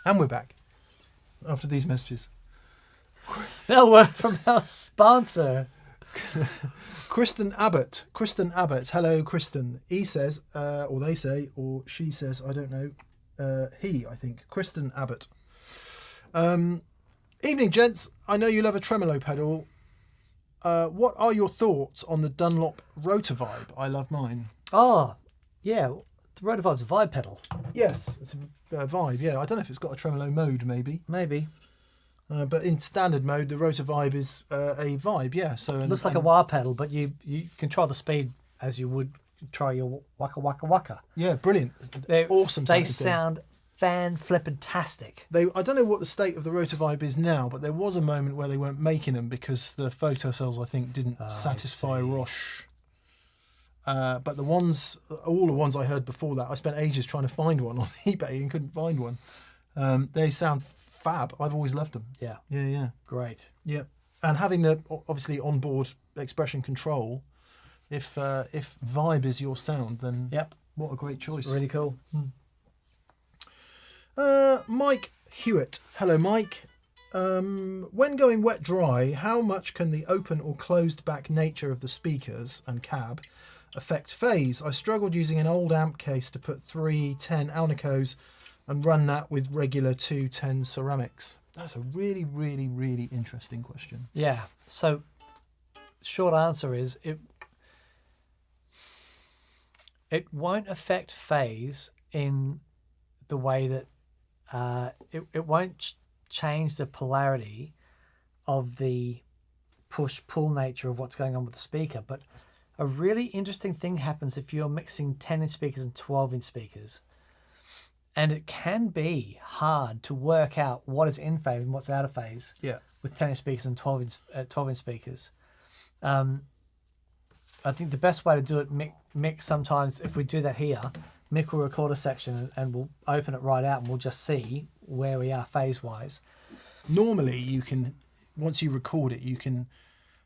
And we're back after these messages. Now word from our sponsor. Kristen Abbott. Hello, Kristen. He says, or they say, or she says, I don't know. He, I think. Kristen Abbott. Evening, gents. I know you love a tremolo pedal. What are your thoughts on the Dunlop Rotovibe? I love mine. Oh, yeah. The Rotovibe's a vibe pedal. Yes, it's a vibe, yeah. I don't know if it's got a tremolo mode, maybe. Maybe. But in standard mode, the Rotovibe is a vibe, yeah. So It looks like a wah pedal, but you control the speed as you would try your waka waka waka. Yeah, brilliant. They're awesome. They sound fan-flippin-tastic. I don't know what the state of the Rotovibe is now, but there was a moment where they weren't making them because the photo cells, I think, didn't satisfy Roche. But all the ones I heard before that, I spent ages trying to find one on eBay and couldn't find one. They sound fab. I've always loved them. Yeah. Yeah. Great. Yeah. And having the obviously onboard expression control If vibe is your sound, then Yep. what a great choice. It's really cool. Mike Hewitt. Hello, Mike. When going wet dry, how much can the open or closed back nature of the speakers and cab affect phase? I struggled using an old amp case to put 3 10 Alnicos and run that with regular 2 10 ceramics. That's a really, really, really interesting question. Yeah. So, short answer is it won't affect phase in the way that it won't change the polarity of the push-pull nature of what's going on with the speaker. But a really interesting thing happens if you're mixing 10-inch speakers and 12-inch speakers. And it can be hard to work out what is in phase and what's out of phase with 10-inch speakers and 12-inch speakers. I think the best way to do it, Mick, sometimes if we do that here, Mick will record a section and we'll open it right out and we'll just see where we are phase-wise. Normally, you can, once you record it, you can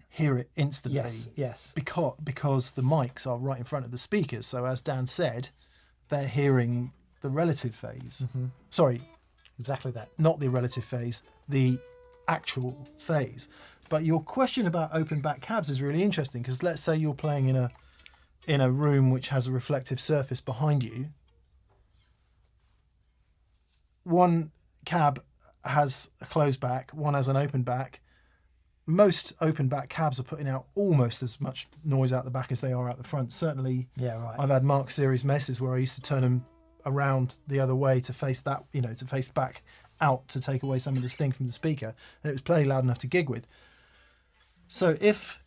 hear it instantly. Yes. Because the mics are right in front of the speakers. So as Dan said, they're hearing the relative phase. Mm-hmm. Sorry. Exactly that. Not the relative phase, the actual phase. But your question about open back cabs is really interesting, because let's say you're playing in a room which has a reflective surface behind you. One cab has a closed back, one has an open back. Most open back cabs are putting out almost as much noise out the back as they are out the front. Certainly, I've had Mark Series messes where I used to turn them around the other way to face that, to face back out to take away some of the sting from the speaker, and it was plenty loud enough to gig with. So if,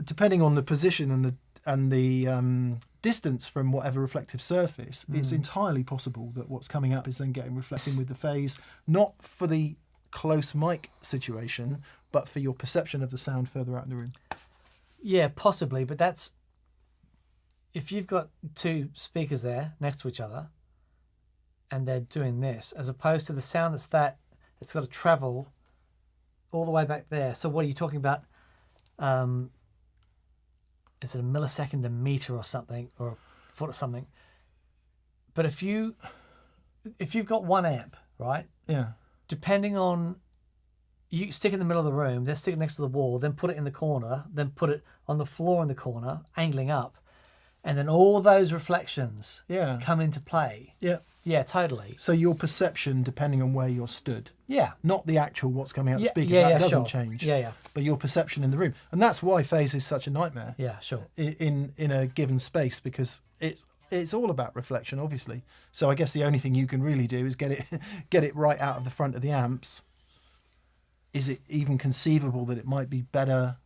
depending on the position and the distance from whatever reflective surface, it's entirely possible that what's coming up is then getting reflecting with the phase, not for the close mic situation, but for your perception of the sound further out in the room. Yeah, possibly, but that's if you've got two speakers there next to each other and they're doing this, as opposed to the sound it's got to travel all the way back there. So what are you talking about? Is it a millisecond, a meter or something, or a foot or something? But if you've got one amp, right? Yeah. Depending on, you stick it in the middle of the room, then stick it next to the wall, then put it in the corner, then put it on the floor in the corner, angling up, and then all those reflections come into play. Yeah. Yeah, totally. So your perception, depending on where you're stood. Yeah. Not the actual what's coming out the speaker. That doesn't change. Yeah. But your perception in the room. And that's why phase is such a nightmare. Yeah, sure. In a given space, because it's all about reflection, obviously. So I guess the only thing you can really do is get it right out of the front of the amps. Is it even conceivable that it might be better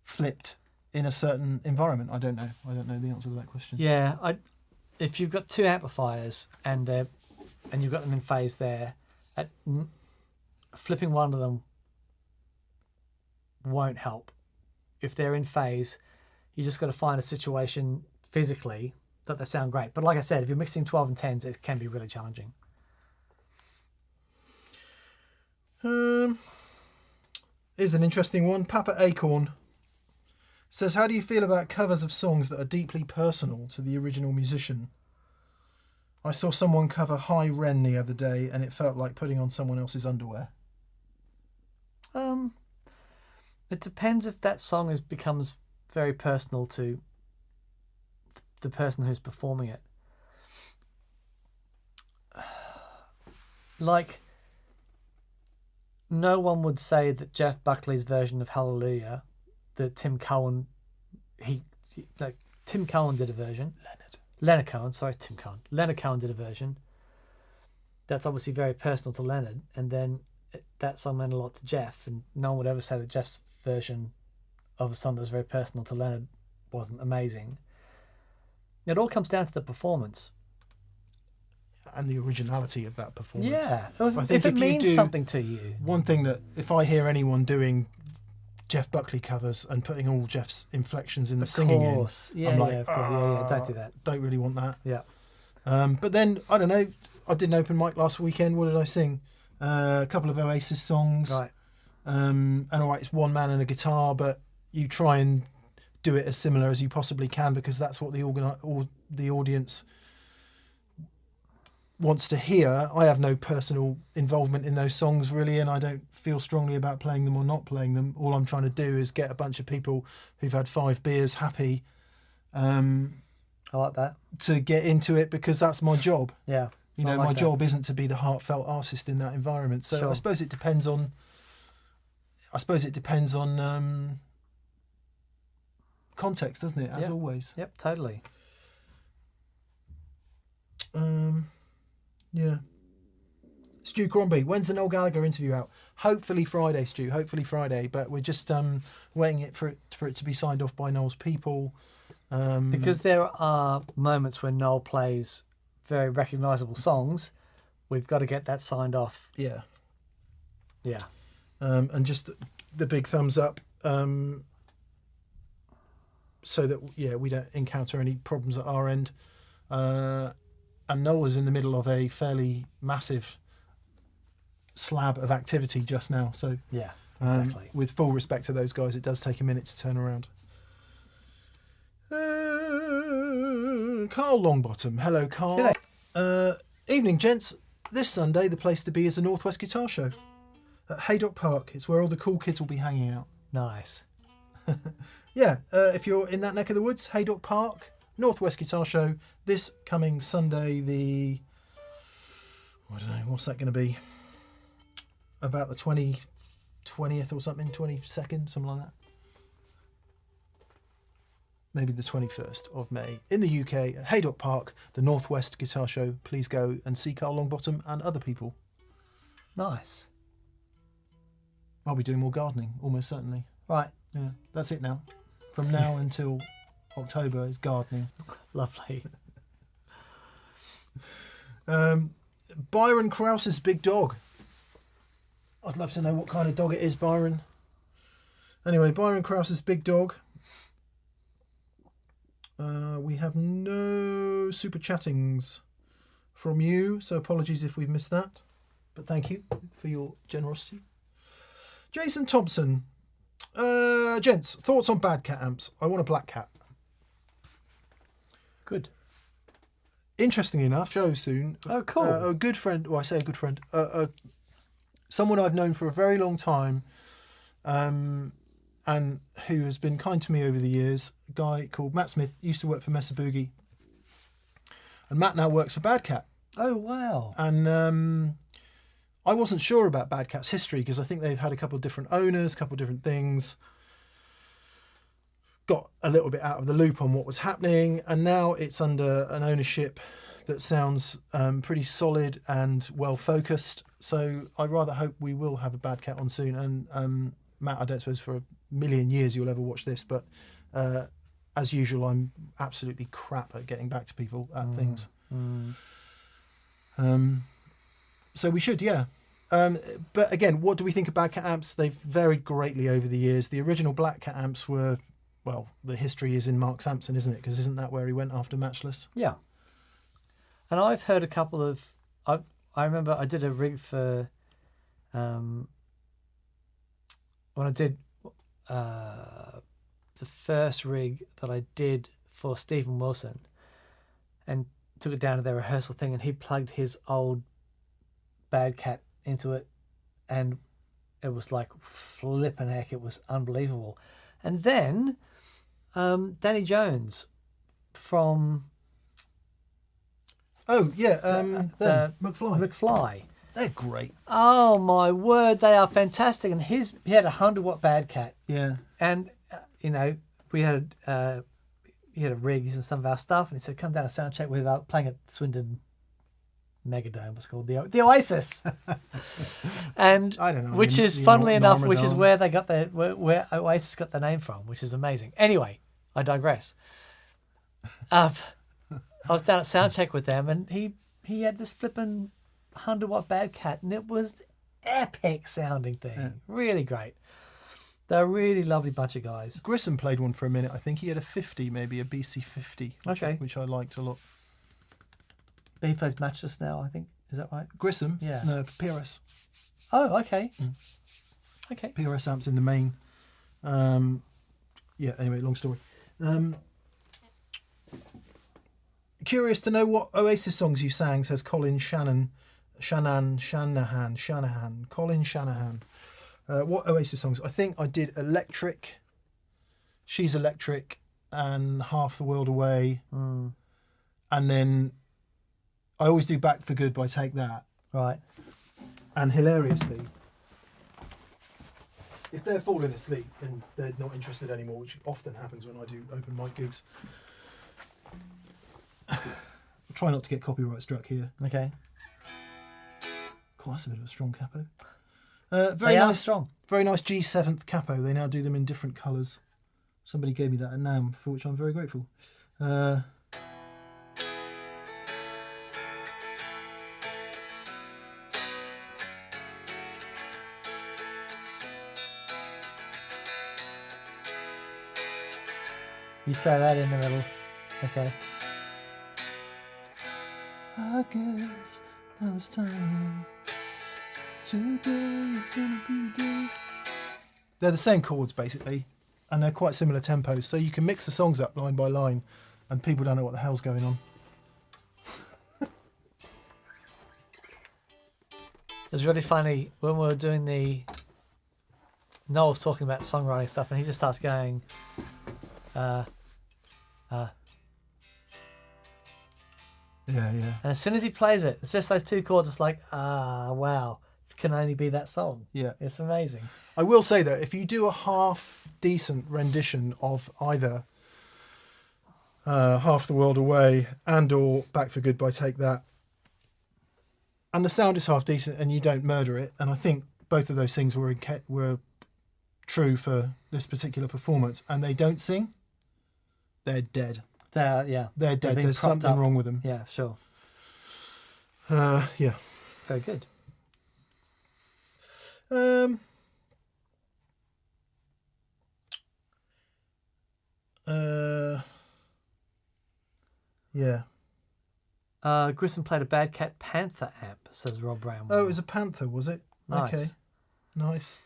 flipped in a certain environment? I don't know. I don't know the answer to that question. Yeah, if you've got two amplifiers and you've got them in phase there, flipping one of them won't help. If they're in phase, you just got to find a situation physically that they sound great. But like I said, if you're mixing 12 and 10s, it can be really challenging. Here's an interesting one. Papa Acorn says, how do you feel about covers of songs that are deeply personal to the original musician? I saw someone cover High Ren the other day and it felt like putting on someone else's underwear. It depends if that song becomes very personal to the person who's performing it. Like, no one would say that Jeff Buckley's version of Hallelujah, that Tim Cohen did a version. Leonard Cohen did a version. That's obviously very personal to Leonard, and then that song meant a lot to Jeff, and no one would ever say that Jeff's version of a song that's very personal to Leonard wasn't amazing. It all comes down to the performance. And the originality of that performance. Yeah, if it means something to you. One thing that, if I hear anyone doing Jeff Buckley covers and putting all Jeff's inflections in the singing in, I'm like, of course. Yeah, don't do that. Don't really want that. Yeah. But then, I don't know, I did an open mic last weekend. What did I sing? A couple of Oasis songs. Right. And all right, it's one man and a guitar, but you try and do it as similar as you possibly can, because that's what the audience wants to hear. I have no personal involvement in those songs really, and I don't feel strongly about playing them or not playing them. All I'm trying to do is get a bunch of people who've had 5 beers happy. I like that. To get into it, because that's my job. Yeah. You know, like my that. job isn't to be the heartfelt artist in that environment. So Sure. I suppose it depends on context, doesn't it? As always. Yep, totally. Yeah. Stu Crombie, when's the Noel Gallagher interview out? Hopefully Friday, Stu. Hopefully Friday. But we're just waiting for it to be signed off by Noel's people. Because there are moments when Noel plays very recognisable songs, we've got to get that signed off. Yeah. Yeah. And just the big thumbs up, so that we don't encounter any problems at our end. And Noel is in the middle of a fairly massive slab of activity just now. So yeah, exactly. With full respect to those guys, it does take a minute to turn around. Carl Longbottom. Hello, Carl. Evening, gents. This Sunday, the place to be is the Northwest Guitar Show at Haydock Park. It's where all the cool kids will be hanging out. Nice. Yeah, if you're in that neck of the woods, Haydock Park, Northwest Guitar Show, this coming Sunday, I don't know, what's that going to be? About the 20th or something, 22nd, something like that. Maybe the 21st of May in the UK at Haydock Park, the Northwest Guitar Show. Please go and see Carl Longbottom and other people. Nice. I'll be doing more gardening, almost certainly. Right. Yeah, that's it now. From now until October is gardening. Lovely. Byron Krause's big dog. I'd love to know what kind of dog it is, Byron. Anyway, Byron Krause's big dog. We have no super chattings from you, so apologies if we've missed that. But thank you for your generosity. Jason Thompson. Gents, thoughts on Bad Cat amps? I want a Black Cat. Good. Interestingly enough, show soon. Oh, cool. A good friend, well, I say a good friend, someone I've known for a very long time, and who has been kind to me over the years, a guy called Matt Smith, used to work for Mesa Boogie. And Matt now works for Bad Cat. Oh, wow. And I wasn't sure about Bad Cat's history, because I think they've had a couple of different owners, a couple of different things. Got a little bit out of the loop on what was happening, and now it's under an ownership that sounds pretty solid and well focused. So I rather hope we will have a Bad Cat on soon. And Matt, I don't suppose for a million years you'll ever watch this, but as usual, I'm absolutely crap at getting back to people at things. So we should, yeah. But again, what do we think of Bad Cat amps? They've varied greatly over the years. The original Black Cat amps were, well, the history is in Mark Sampson, isn't it? Because isn't that where he went after Matchless? Yeah. And I've heard a couple of... I remember I did a rig for... when I did the first rig that I did for Stephen Wilson, and took it down to their rehearsal thing, and he plugged his old Bad Cat into it, and it was like flipping heck, it was unbelievable. And then Danny Jones from McFly. They're great. Oh my word, they are fantastic. And he had a 100-watt Bad Cat. Yeah. And we had he had a rig using some of our stuff, and he said, "Come down to sound check with playing at Swindon Megadome." What's called the Oasis. And I don't know. which is funnily enough, which is where they got where Oasis got their name from, which is amazing. Anyway, I digress. I was down at soundcheck with them, and he had this flipping 100-watt Bad Cat, and it was epic sounding thing. Yeah. Really great. They're a really lovely bunch of guys. Grissom played one for a minute. I think he had a 50, maybe a BC50, which I liked a lot. But he plays Matchless now, I think. Is that right? Grissom? Yeah. No, PRS. Oh, okay. Okay. PRS amps in the main. Yeah, anyway, long story. Curious to know what Oasis songs you sang, says Colin Shanahan. Colin Shanahan. What Oasis songs? I think I did Electric, She's Electric, and Half the World Away. And then I always do Back for Good by Take That. Right. And hilariously, if they're falling asleep and they're not interested anymore, which often happens when I do open mic gigs, I'll try not to get copyright struck here. Okay. God, that's a bit of a strong capo. Very nice. Strong. Very nice G7th capo. They now do them in different colours. Somebody gave me that at NAMM, for which I'm very grateful. You throw that in the middle. Okay. I guess now it's time. Today is gonna be the day. They're the same chords basically, and they're quite similar tempos, so you can mix the songs up line by line, and people don't know what the hell's going on. It was really funny when we were doing the. Noel was talking about songwriting stuff, and he just starts going. Yeah. And as soon as he plays it, it's just those two chords. It's like, wow, it can only be that song. Yeah. It's amazing. I will say that if you do a half decent rendition of either Half the World Away and or Back for Good by Take That, and the sound is half decent and you don't murder it, and I think both of those things were true for this particular performance, and they don't sing, they're dead. They're dead. There's something up. wrong with them. Yeah, sure. Yeah. Very good. Yeah. Grissom played a Bad Cat Panther amp, says Rob Brown. Oh, it was a Panther, was it? Nice. Okay. Nice.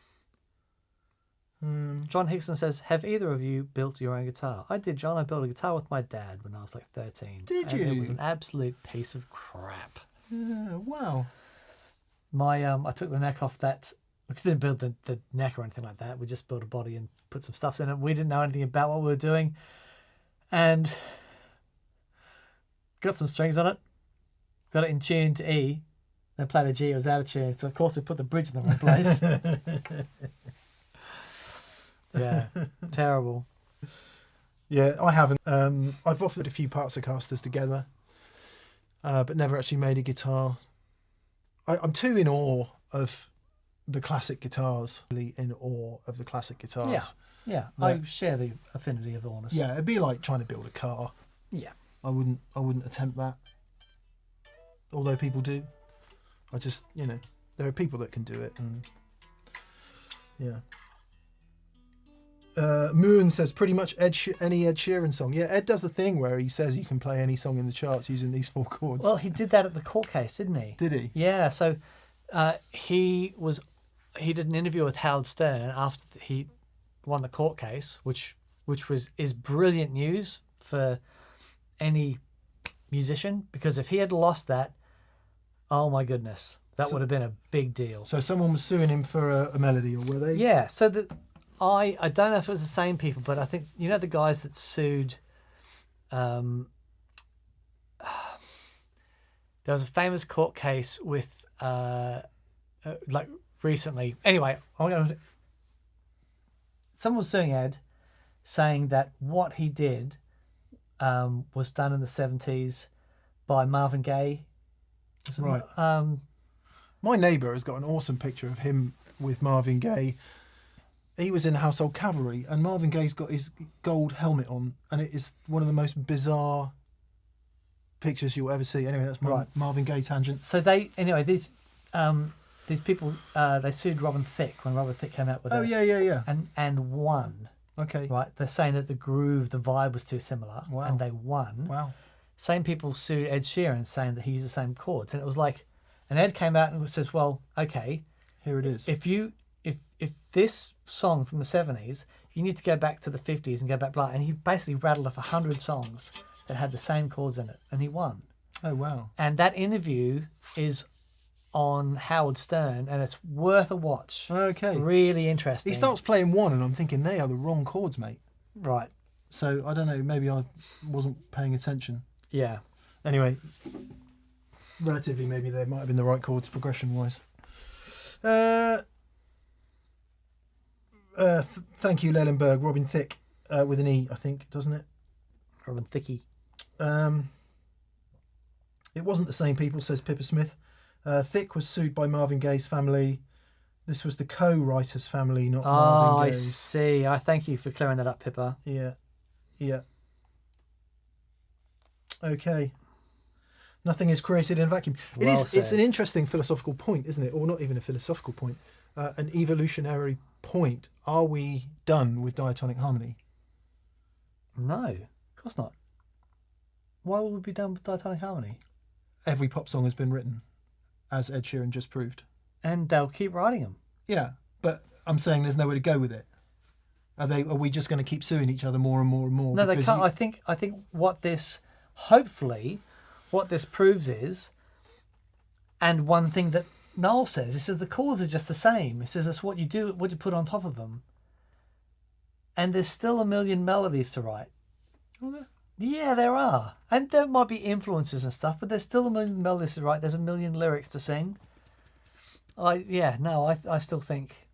John Hickson says, have either of you built your own guitar? I did, John. I built a guitar with my dad when I was like 13. Did and you? It was an absolute piece of crap. Yeah, wow. I took the neck off that. We didn't build the neck or anything like that. We just built a body and put some stuff in it. We didn't know anything about what we were doing. And got some strings on it. Got it in tune to E. Then played a G. It was out of tune. So, of course, we put the bridge in the wrong place. Yeah, terrible. Yeah, I haven't. I've offered a few Partsicasters together, but never actually made a guitar. I'm too in awe of the classic guitars. Really in awe of the classic guitars. Yeah. I share the affinity of awness. Yeah, it'd be like trying to build a car. Yeah. I wouldn't attempt that. Although people do. I just, there are people that can do it, and yeah. Moon says pretty much any Ed Sheeran song. Yeah, Ed does a thing where he says you can play any song in the charts using these 4 chords. Well, he did that at the court case, didn't he? Did he? Yeah. So he did an interview with Howard Stern after he won the court case, which is brilliant news for any musician, because if he had lost that, oh my goodness, that would have been a big deal. So someone was suing him for a melody, or were they? Yeah. So that. I don't know if it was the same people, but I think, the guys that sued, there was a famous court case with, recently. Anyway, someone was suing Ed, saying that what he did was done in the 70s by Marvin Gaye. Right. My neighbour has got an awesome picture of him with Marvin Gaye. He was in Household Cavalry, and Marvin Gaye's got his gold helmet on, and it is one of the most bizarre pictures you'll ever see. Anyway, that's my Right. Marvin Gaye tangent. So these people they sued Robin Thicke when Robin Thicke came out with this. Yeah. And won. Okay. Right, they're saying that the vibe was too similar, Wow. and they won. Wow. Same people sued Ed Sheeran, saying that he used the same chords, and it was like, and Ed came out and says, well, okay, Here it is. if this song from the 70s, You need to go back to the 50s and go back blah. And he basically rattled off 100 songs that had the same chords in it, and he won. Oh, wow. And that interview is on Howard Stern, and it's worth a watch. Okay. Really interesting. He starts playing one, and I'm thinking, they are the wrong chords, mate. Right. So, I don't know, maybe I wasn't paying attention. Yeah. Anyway, relatively, maybe they might have been the right chords progression-wise. Thank you, Leylandberg. Robin Thicke, with an E, I think, doesn't it? Robin Thicke. It wasn't the same people, says Pippa Smith. Thicke was sued by Marvin Gaye's family. This was the co-writer's family, not Marvin Gaye's. I see. I thank you for clearing that up, Pippa. Yeah. Okay. Nothing is created in a vacuum. Well It's said. an interesting philosophical point, isn't it? Or not even a philosophical point. An evolutionary point. Are we done with diatonic harmony? No, of course not. Why would we be done with diatonic harmony? Every pop song has been written, as Ed Sheeran just proved. And they'll keep writing them. Yeah, but I'm saying there's nowhere to go with it. Are we just going to keep suing each other more and more and more? No, they because can't. I think hopefully what this proves is, and one thing that Noel says, he says the chords are just the same. He says it's what you do, what you put on top of them. And there's still a million melodies to write. Oh, there. Yeah, there are. And there might be influences and stuff, but there's still a million melodies to write. There's a million lyrics to sing. I still think,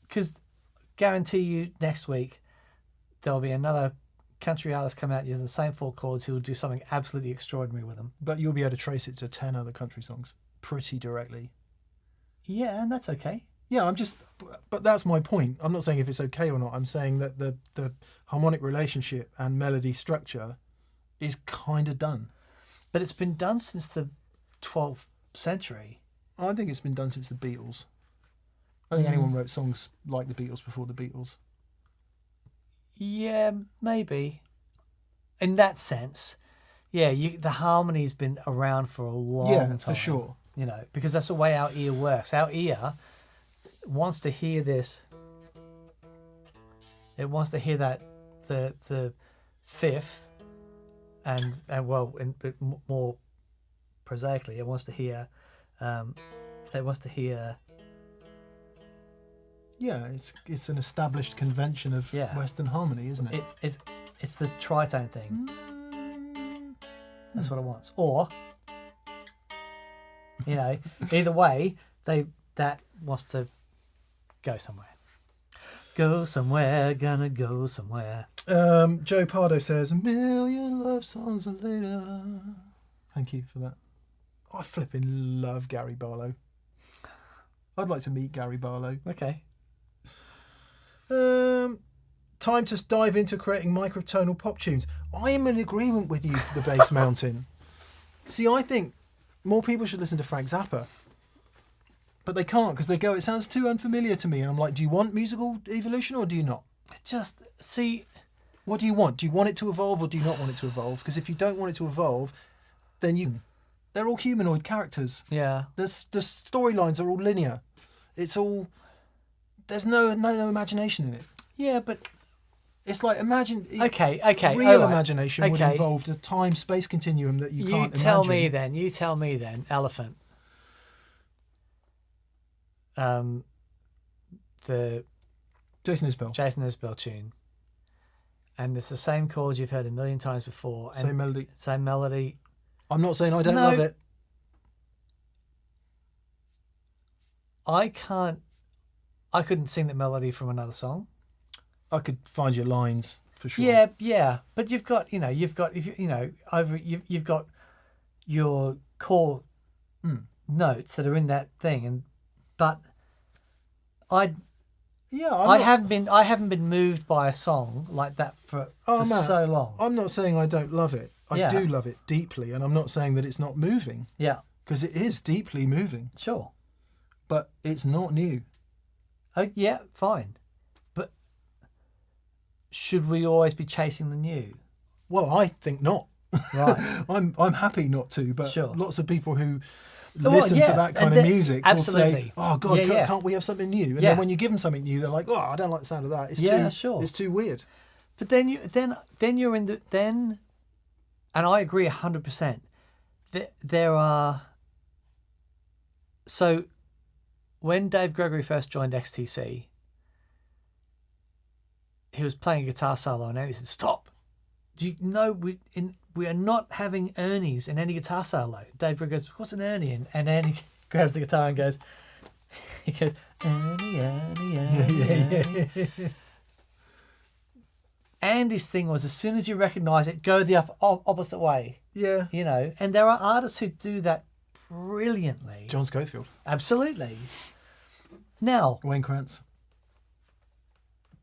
because guarantee you next week there'll be another country artist come out using the same 4 chords who will do something absolutely extraordinary with them. But you'll be able to trace it to 10 other country songs pretty directly. Yeah, and that's okay. Yeah, but that's my point. I'm not saying if it's okay or not. I'm saying that the harmonic relationship and melody structure is kind of done. But it's been done since the 12th century. I think it's been done since the Beatles. I think anyone wrote songs like the Beatles before the Beatles. Yeah, maybe. In that sense, yeah, the harmony's been around for a long time. Yeah, for sure. You know, because that's the way our ear works. Our ear wants to hear this. It wants to hear that the fifth, and well, more prosaically, it wants to hear. Yeah, it's an established convention of Western harmony, isn't it? It's the tritone thing. That's what it wants. Or, you know, either way, that wants to go somewhere. Go somewhere, gonna go somewhere. Joe Pardo says, 1,000,000 love songs later. Thank you for that. I flipping love Gary Barlow. I'd like to meet Gary Barlow. Okay. Time to dive into creating microtonal pop tunes. I am in agreement with you, the Bass Mountain. See, I think more people should listen to Frank Zappa. But they can't because they go, it sounds too unfamiliar to me. And I'm like, do you want musical evolution or do you not? Just, see... What do you want? Do you want it to evolve or do you not want it to evolve? Because if you don't want it to evolve, then they're all humanoid characters. Yeah. The storylines are all linear. It's all... There's no imagination in it. Yeah, but... It's like, imagine... Okay. Real imagination would involve a time-space continuum that you can't imagine. You tell me then, Elephant. The Jason Isbell tune. And it's the same chords you've heard a million times before. Same melody. Same melody. I'm not saying I don't love it. I couldn't sing the melody from another song. I could find your lines for sure. Yeah. But you've got your core notes that are in that thing, but I haven't been moved by a song like that for so long. I'm not saying I don't love it. I do love it deeply, and I'm not saying that it's not moving. Yeah. Because it is deeply moving. Sure. But it's not new. Oh yeah, fine. But should we always be chasing the new? Well, I think not. Right. I'm happy not to, but sure. Lots of people who listen yeah, to that kind and of music will say, absolutely. "Oh God, Yeah. can't we have something new?" And Yeah. then when you give them something new, they're like, "Oh, I don't like the sound of that. It's Yeah, too, sure. it's too weird." But then you're in the then, and I agree 100%. There are. So, when Dave Gregory first joined XTC, he was playing a guitar solo, and he said, "Stop! Do you know we are not having Ernies in any guitar solo." Dave Gregory goes, "What's an Ernie?" And Ernie grabs the guitar and goes, Ernie, Ernie, Ernie, Ernie. Andy's thing was, as soon as you recognise it, go the opposite way. Yeah. You know, and there are artists who do that brilliantly. John Schofield. Absolutely. Now, Wayne Krantz.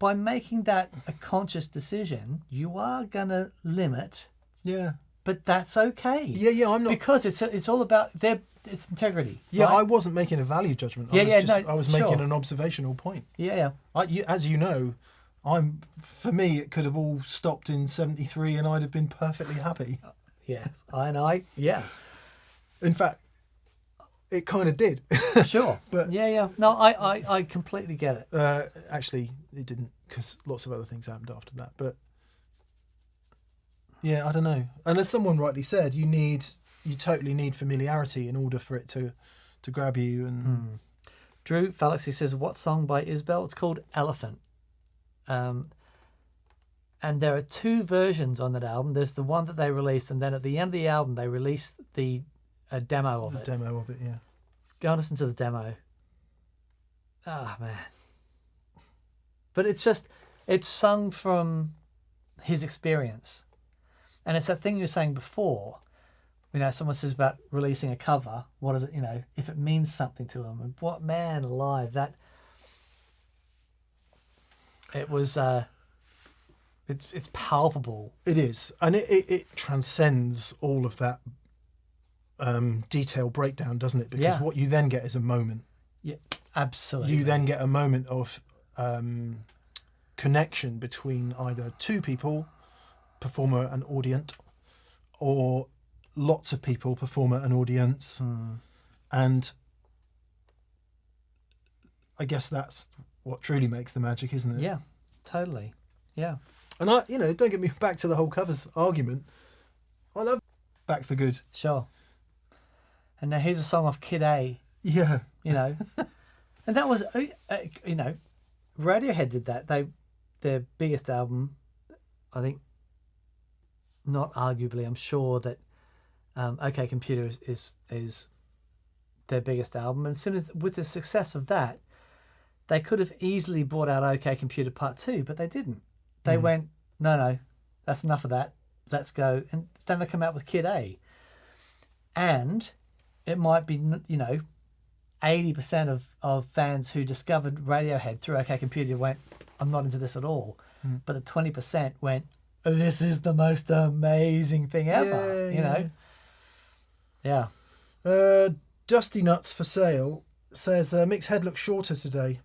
by making that a conscious decision, you are going to limit, Yeah. but that's okay. Yeah, I'm not... Because it's all about it's integrity. Yeah, right? I wasn't making a value judgment. I was making an observational point. Yeah. As you know, for me, it could have all stopped in 73 and I'd have been perfectly happy. Yes, yeah. In fact, it kind of did. Sure. But yeah. No, I completely get it. Actually, it didn't, because lots of other things happened after that. But yeah, I don't know. And as someone rightly said, you totally need familiarity in order for it to grab you. And Drew Falaxy says, "What song by Isbell?" It's called Elephant. And there are two versions on that album. There's the one that they released, and then at the end of the album, they released a demo of it. Demo of it, yeah. Go and listen to the demo. Ah, man. But it's sung from his experience. And it's that thing you were saying before. You know, someone says about releasing a cover. What is it, if it means something to them? And what, man alive, that... It was... It's palpable. It is. And it transcends all of that detail breakdown, doesn't it? Because what you then get is a moment. Yeah, absolutely. You then get a moment of connection between either two people, performer and audience, or lots of people, performer and audience. And I guess that's what truly makes the magic, isn't it? Yeah, totally. Yeah. And don't get me back to the whole covers argument. I love Back for Good. Sure. And now here's a song off Kid A. Yeah. And that was, Radiohead did that. Their biggest album, I think, not arguably, I'm sure that OK Computer is their biggest album. And as soon as, with the success of that, they could have easily brought out OK Computer Part 2, but they didn't. They went, no, that's enough of that. Let's go. And then they come out with Kid A. And it might be, 80% of fans who discovered Radiohead through OK Computer went, I'm not into this at all. But the 20% went, this is the most amazing thing ever, Yeah. Dusty Nuts for Sale says, Mick's head looks shorter today.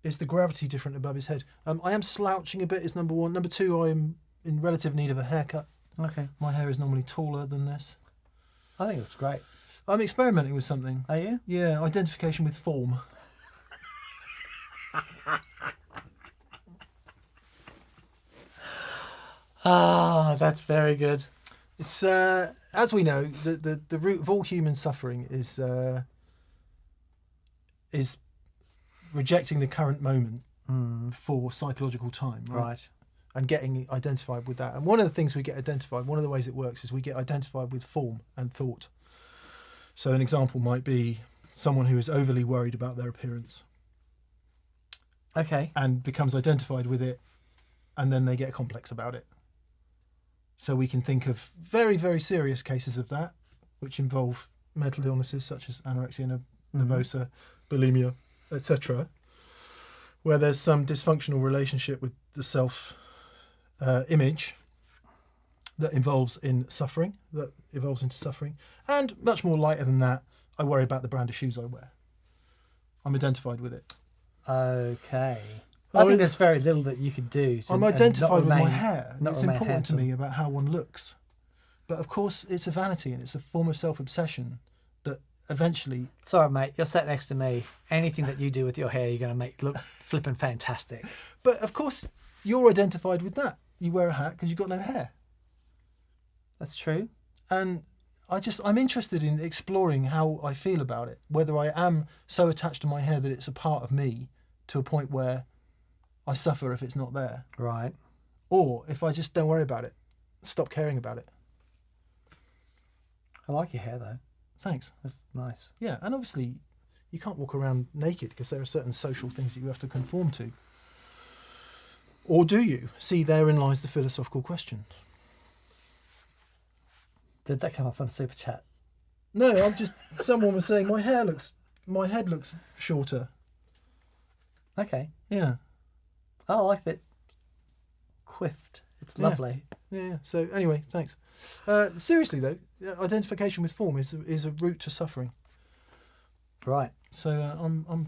Is the gravity different above his head? I am slouching a bit, is number one. Number two, I am in relative need of a haircut. Okay. My hair is normally taller than this. I think that's great. I'm experimenting with something. Are you? Yeah, identification with form. That's very good. It's as we know, the root of all human suffering is rejecting the current moment for psychological time, right? And getting identified with that. And one of the things we get identified, one of the ways it works is we get identified with form and thought. So an example might be someone who is overly worried about their appearance. Okay. And becomes identified with it, and then they get a complex about it. So we can think of very, very serious cases of that, which involve mental illnesses such as anorexia nervosa, bulimia, etc., where there's some dysfunctional relationship with the self image that evolves into suffering, and much more lighter than that, I worry about the brand of shoes I wear. I'm identified with it. Okay. I think there's very little that you could do. I'm identified with my hair. It's important to me about how one looks. But of course, it's a vanity and it's a form of self-obsession that eventually... It's all right, mate. You're sat next to me. Anything that you do with your hair, you're going to make look flipping fantastic. But of course, you're identified with that. You wear a hat because you've got no hair. That's true. And I'm interested in exploring how I feel about it. Whether I am so attached to my hair that it's a part of me to a point where I suffer if it's not there. Right. Or if I just don't worry about it, stop caring about it. I like your hair, though. Thanks. That's nice. Yeah, and obviously you can't walk around naked because there are certain social things that you have to conform to. Or do you? See, therein lies the philosophical question. Did that come up on a super chat? No, someone was saying my head looks shorter. Okay. Yeah. I like that. Quiffed. It's lovely. Yeah. So anyway, thanks. Seriously though, identification with form is a route to suffering. Right. So I'm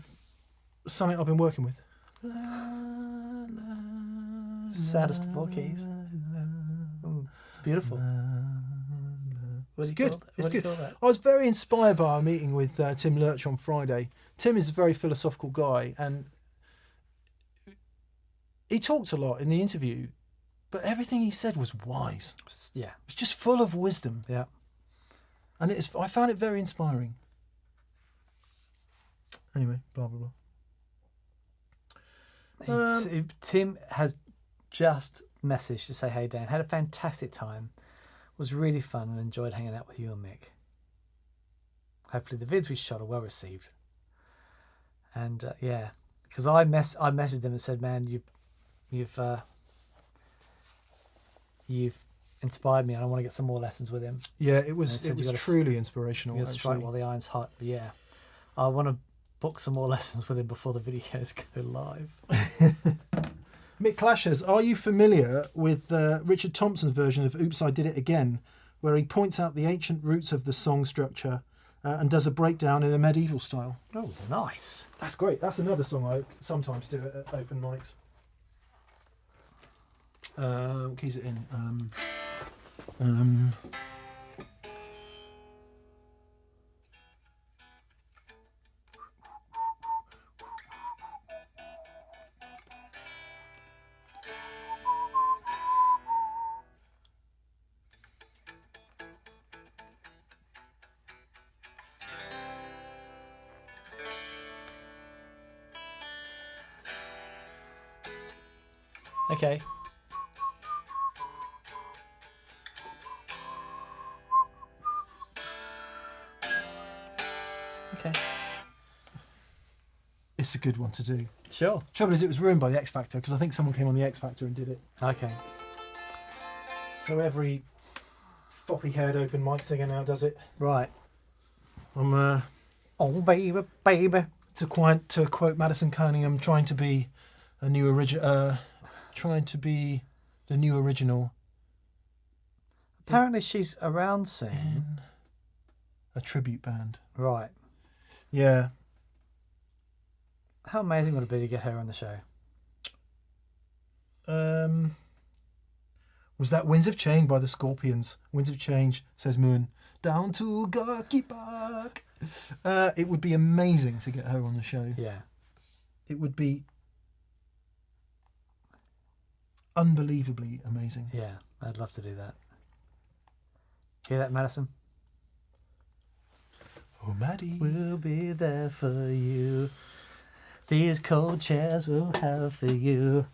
something I've been working with. Saddest of all keys. It's beautiful. It's good. It's good. I was very inspired by our meeting with Tim Lurch on Friday. Tim is a very philosophical guy, and he talked a lot in the interview, but everything he said was wise. Yeah. It was just full of wisdom. Yeah. And I found it very inspiring. Anyway, blah, blah, blah. Tim has just messaged to say, hey, Dan, had a fantastic time. Was really fun and enjoyed hanging out with you and Mick. Hopefully the vids we shot are well received. And yeah, because I messaged them and said, man, you've inspired me and I want to get some more lessons with him. Yeah, it was truly inspirational. You strike while the iron's hot. But yeah, I want to book some more lessons with him before the videos go live. Mick Clashes, are you familiar with Richard Thompson's version of Oops, I Did It Again, where he points out the ancient roots of the song structure and does a breakdown in a medieval style? Oh, nice. That's great. That's another song I sometimes do at open mics. What keys it in? Okay. Okay. It's a good one to do. Sure. Trouble is, it was ruined by the X Factor because I think someone came on the X Factor and did it. Okay. So every floppy-haired open mic singer now does it. Right. I'm oh baby, baby. To quote Madison Cunningham, trying to be the new original. Apparently, she's around soon. In a tribute band. Right. Yeah. How amazing would it be to get her on the show? Was that Winds of Change by the Scorpions? Winds of Change, says Moon. Down to Gorky Park. It would be amazing to get her on the show. Yeah. It would be unbelievably amazing. Yeah, I'd love to do that. Hear that, Madison? Oh, Maddie. We'll be there for you. These cold chairs we'll have for you.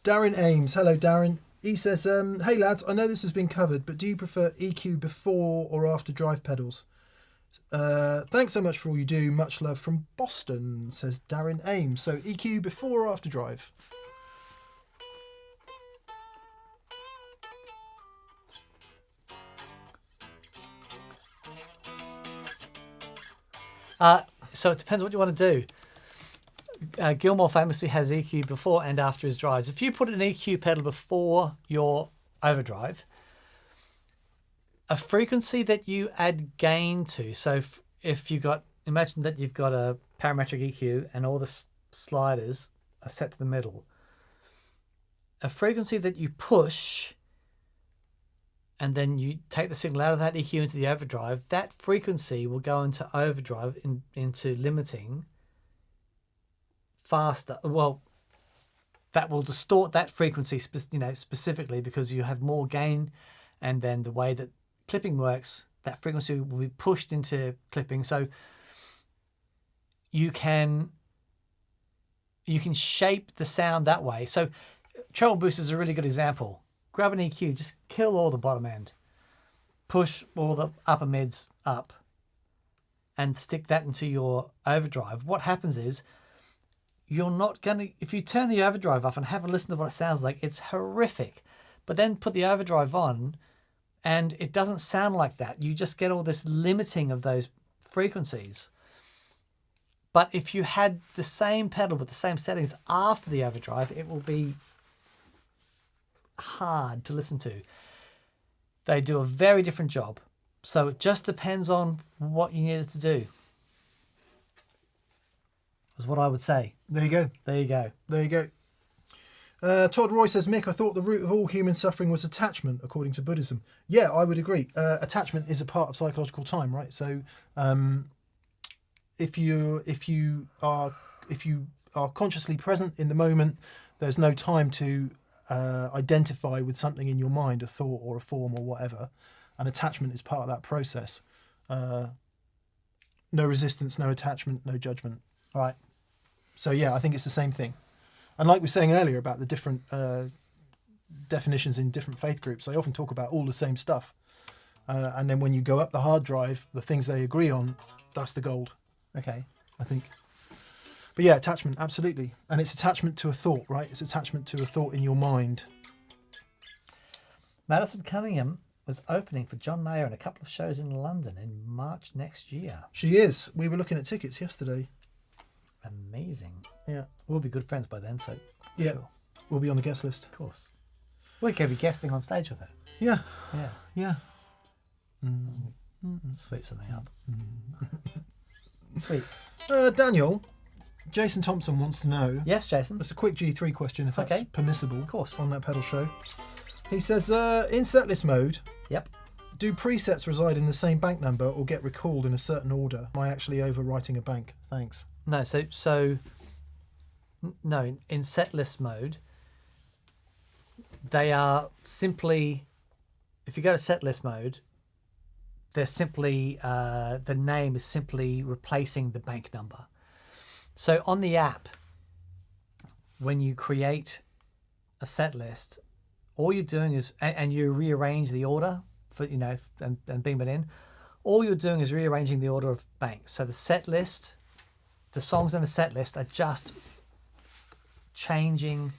Darren Ames. Hello, Darren. He says, hey lads, I know this has been covered, but do you prefer EQ before or after drive pedals? Thanks so much for all you do. Much love from Boston, says Darren Ames. So EQ before or after drive? So it depends what you want to do. Gilmore famously has EQ before and after his drives. If you put an EQ pedal before your overdrive, a frequency that you add gain to, so if you got, imagine that you've got a parametric EQ and all the sliders are set to the middle, a frequency that you push and then you take the signal out of that EQ into the overdrive, that frequency will go into overdrive, into limiting faster. Well, that will distort that frequency, specifically because you have more gain, and then the way that clipping works, that frequency will be pushed into clipping. So you can shape the sound that way. So treble boost is a really good example. Grab an EQ, just kill all the bottom end, push all the upper mids up, and stick that into your overdrive. What happens is, you're not going to, if you turn the overdrive off and have a listen to what it sounds like, it's horrific. But then put the overdrive on and it doesn't sound like that. You just get all this limiting of those frequencies. But if you had the same pedal with the same settings after the overdrive, it will be hard to listen to. They do a very different job. So it just depends on what you need it to do. Is what I would say. There you go. There you go. There you go. Todd Roy says, Mick, I thought the root of all human suffering was attachment, according to Buddhism. Yeah, I would agree. Attachment is a part of psychological time, right? So if you are consciously present in the moment, there's no time to identify with something in your mind, a thought or a form or whatever. And attachment is part of that process. No resistance, no attachment, no judgment. Right. So yeah, I think it's the same thing. And like we were saying earlier about the different definitions in different faith groups, they often talk about all the same stuff. And then when you go up the hard drive, the things they agree on, that's the gold. Okay. I think. But yeah, attachment, absolutely. And it's attachment to a thought, right? It's attachment to a thought in your mind. Madison Cunningham was opening for John Mayer in a couple of shows in London in March next year. She is. We were looking at tickets yesterday. Amazing. Yeah. We'll be good friends by then, so yeah, sure. We'll be on the guest list. Of course. We could be guesting on stage with her. Yeah. Yeah. Yeah. Sweep something up. Sweet. Daniel, Jason Thompson wants to know. Yes, Jason. That's a quick G3 question, if that's permissible. Of course. On that pedal show. He says, in setlist mode, yep. Do presets reside in the same bank number or get recalled in a certain order? Am I actually overwriting a bank? Thanks. No, no, in setlist mode, they are simply, if you go to setlist mode, they're simply, the name is simply replacing the bank number. So on the app, when you create a set list, all you're doing is, and you rearrange the order for, and beam it in, all you're doing is rearranging the order of banks. So the set list, the songs in the set list are just changing,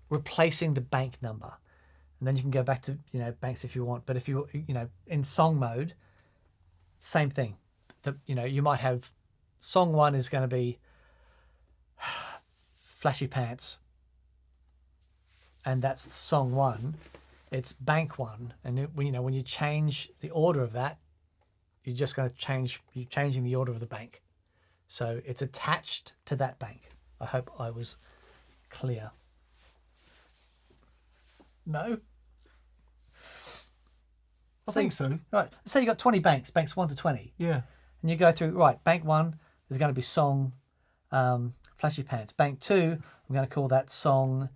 replacing the bank number. And then you can go back to, banks if you want. But if you, in song mode, same thing. You might have song 1 is going to be Flashy Pants. And that's song 1. It's bank 1. And when you change the order of that, you're just going to you're changing the order of the bank. So it's attached to that bank. I hope I was clear. No? I think so. Right. Say you got 20 banks 1 to 20. Yeah. And you go through, right, bank 1 is going to be song Flashy Pants. Bank 2, I'm going to call that song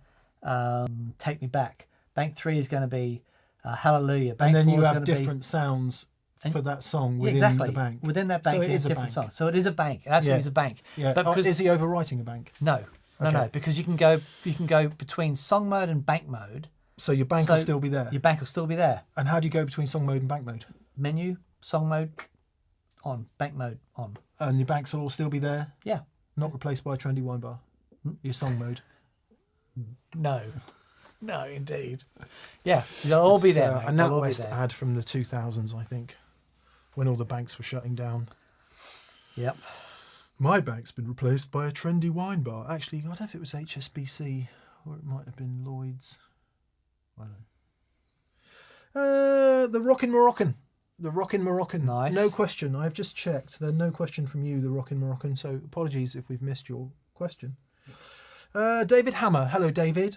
Take Me Back. Bank 3 is going to be Hallelujah. Bank and then 4 you is have going to different sounds for that song within exactly. the bank. Within that bank, so it is a different bank. songs. So it is a bank. It absolutely is a bank. Yeah. But because, is he overwriting a bank? No, because you can go between song mode and bank mode. So your bank will still be there. Your bank will still be there. And how do you go between song mode and bank mode? Menu, song mode, on. Bank mode, on. And your banks will all still be there? Yeah. Not replaced by a trendy wine bar? Your song mode? No. No, indeed. Yeah, they'll all be there. A NatWest ad from the 2000s, I think, when all the banks were shutting down. Yep. My bank's been replaced by a trendy wine bar. Actually, I don't know if it was HSBC or it might have been Lloyd's. I don't know. The Rockin' Moroccan. The Rockin' Moroccan. Nice. No question. I've just checked. There's no question from you, the Rockin' Moroccan. So apologies if we've missed your question. David Hammer. Hello, David.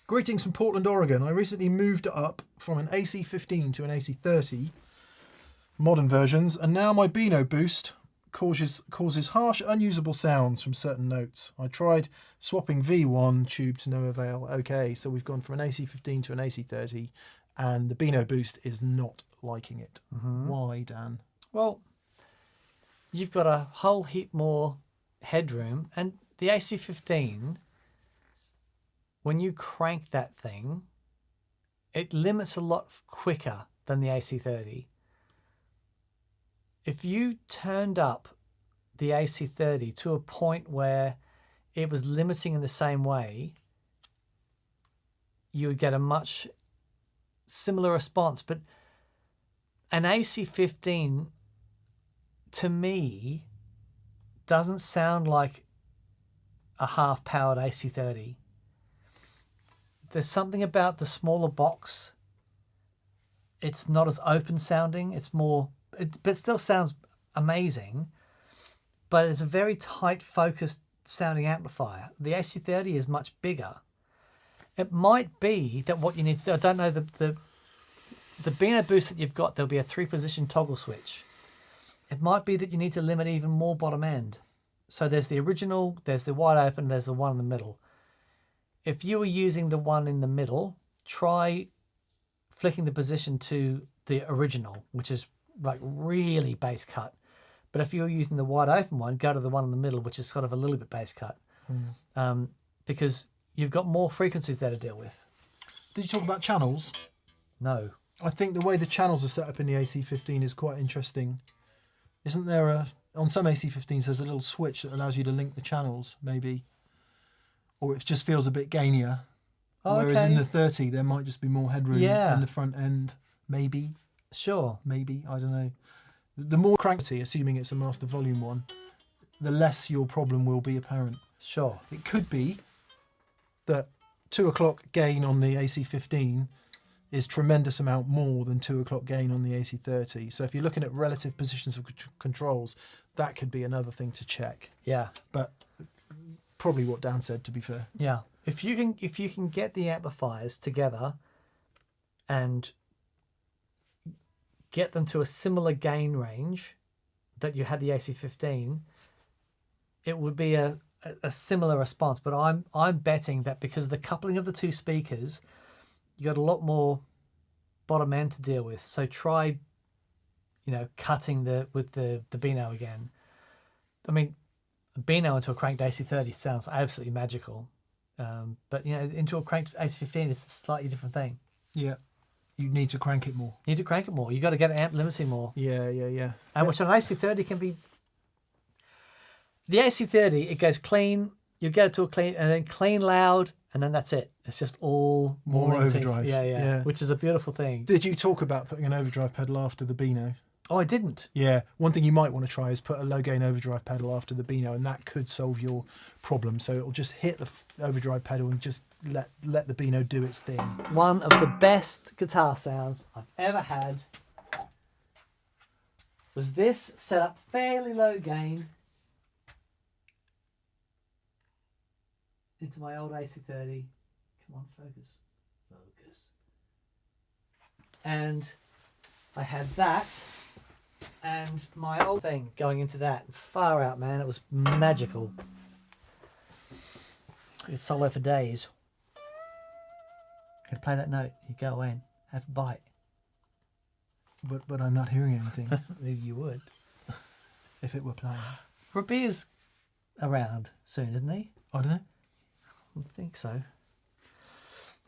Greetings from Portland, Oregon. I recently moved up from an AC15 to an AC30, modern versions, and now my Beano boost causes harsh, unusable sounds from certain notes. I tried swapping V1 tube to no avail. Okay, so we've gone from an AC15 to an AC30, and the Beano boost is not liking it. Why, Dan? Well, you've got a whole heap more headroom, and the AC15, when you crank that thing, it limits a lot quicker than the AC30. If you turned up the AC30 to a point where it was limiting in the same way, you would get a much similar response. But an AC15, to me, doesn't sound like a half-powered AC30. There's something about the smaller box. It's not as open sounding. It's more, but it still sounds amazing. But it's a very tight, focused sounding amplifier. The AC30 is much bigger. It might be that what you need to do, I don't know, the Beano boost that you've got, there'll be a 3-position toggle switch. It might be that you need to limit even more bottom end. So there's the original, there's the wide open, there's the one in the middle. If you were using the one in the middle, try flicking the position to the original, which is like really bass cut. But if you're using the wide open one, go to the one in the middle, which is sort of a little bit bass cut. Because you've got more frequencies there to deal with. Did you talk about channels? No. I think the way the channels are set up in the AC15 is quite interesting. Isn't there on some AC15s there's a little switch that allows you to link the channels, maybe? Or it just feels a bit gainier. Oh, whereas okay. in the 30 there might just be more headroom in the front end, maybe. Sure. Maybe, I don't know. The more cranky, assuming it's a master volume one, the less your problem will be apparent. Sure. It could be that 2 o'clock gain on the AC15 is tremendous amount more than 2 o'clock gain on the AC30. So if you're looking at relative positions of controls, that could be another thing to check. Yeah. But probably what Dan said, to be fair. Yeah. If you can get the amplifiers together and get them to a similar gain range that you had the AC15, it would be a similar response. But I'm betting that because of the coupling of the two speakers, you got a lot more bottom end to deal with. So try, cutting with the Beano again. I mean, Beano into a cranked AC30 sounds absolutely magical. But into a cranked AC15 is a slightly different thing. Yeah. You need to crank it more. You need to crank it more. You got to get amp limiting more. Yeah. And which on an AC30 can be. The AC30, it goes clean. You get it to a clean, and then clean loud, and then that's it. It's just all more overdrive. Yeah. Which is a beautiful thing. Did you talk about putting an overdrive pedal after the Beano? Oh, I didn't. Yeah. One thing you might want to try is put a low gain overdrive pedal after the Beano, and that could solve your problem. So it'll just hit the overdrive pedal and just let the Beano do its thing. One of the best guitar sounds I've ever had was this set up fairly low gain into my old AC30. Come on, focus. And I had that and my old thing going into that. Far out, man. It was magical. It's solo for days. Could play that note. You go in, have a bite. But I'm not hearing anything. Maybe you would. If it were playing. Rabeer's around soon, isn't he? I don't know. I think so.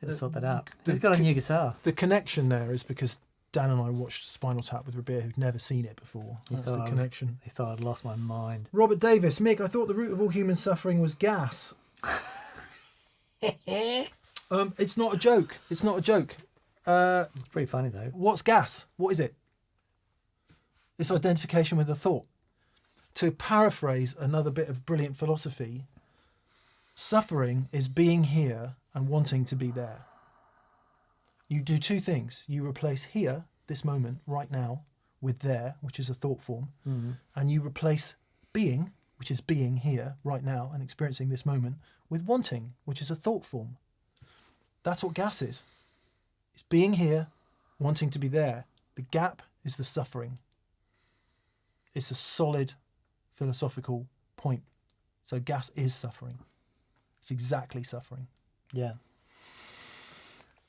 Need to sort that out. He's got a new guitar. The connection there is because Dan and I watched Spinal Tap with Rabeer, who'd never seen it before. That's the connection. He thought I'd lost my mind. Robert Davis, Mick, I thought the root of all human suffering was gas. It's not a joke. It's not a joke. Pretty funny though. What's gas? What is it? It's identification with a thought. To paraphrase another bit of brilliant philosophy, suffering is being here and wanting to be there. You do two things. You replace here, this moment, right now, with there, which is a thought form, and you replace being, which is being here, right now, and experiencing this moment, with wanting, which is a thought form. That's what gas is. It's being here, wanting to be there. The gap is the suffering. It's a solid philosophical point. So gas is suffering. It's exactly suffering. Yeah.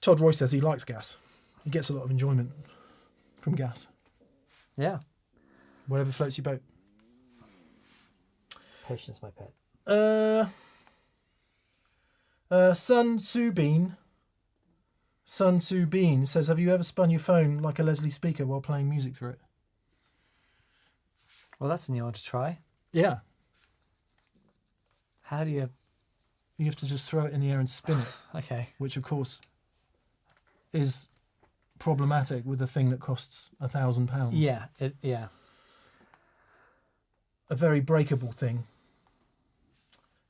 Todd Roy says he likes gas. He gets a lot of enjoyment from gas. Yeah. Whatever floats your boat. Patience, my pet. Sun Tzu Bean says, have you ever spun your phone like a Leslie speaker while playing music through it? Well, that's a new one to try. Yeah. How do you... You have to just throw it in the air and spin it. Okay. Which, of course, is problematic with a thing that costs £1,000. Yeah. Yeah. A very breakable thing.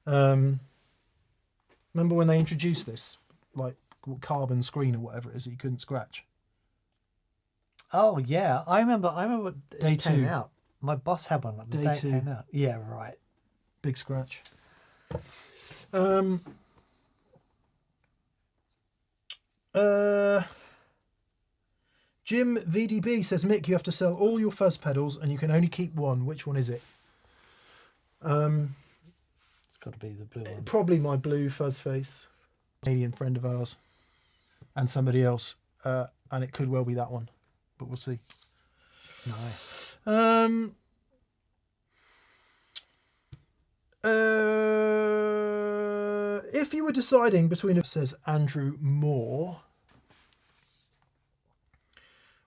Remember when they introduced this, like carbon screen or whatever it is that you couldn't scratch? Oh yeah, I remember. Day it came 2. out. My boss had one. The Day day it 2. came out. Yeah, right. Big scratch. Jim VDB says, Mick, you have to sell all your fuzz pedals and you can only keep one. Which one is it? It's got to be the blue one. Probably my blue fuzz face. Canadian friend of ours. And somebody else. And it could well be that one. But we'll see. Nice. If you were deciding between, says Andrew Moore,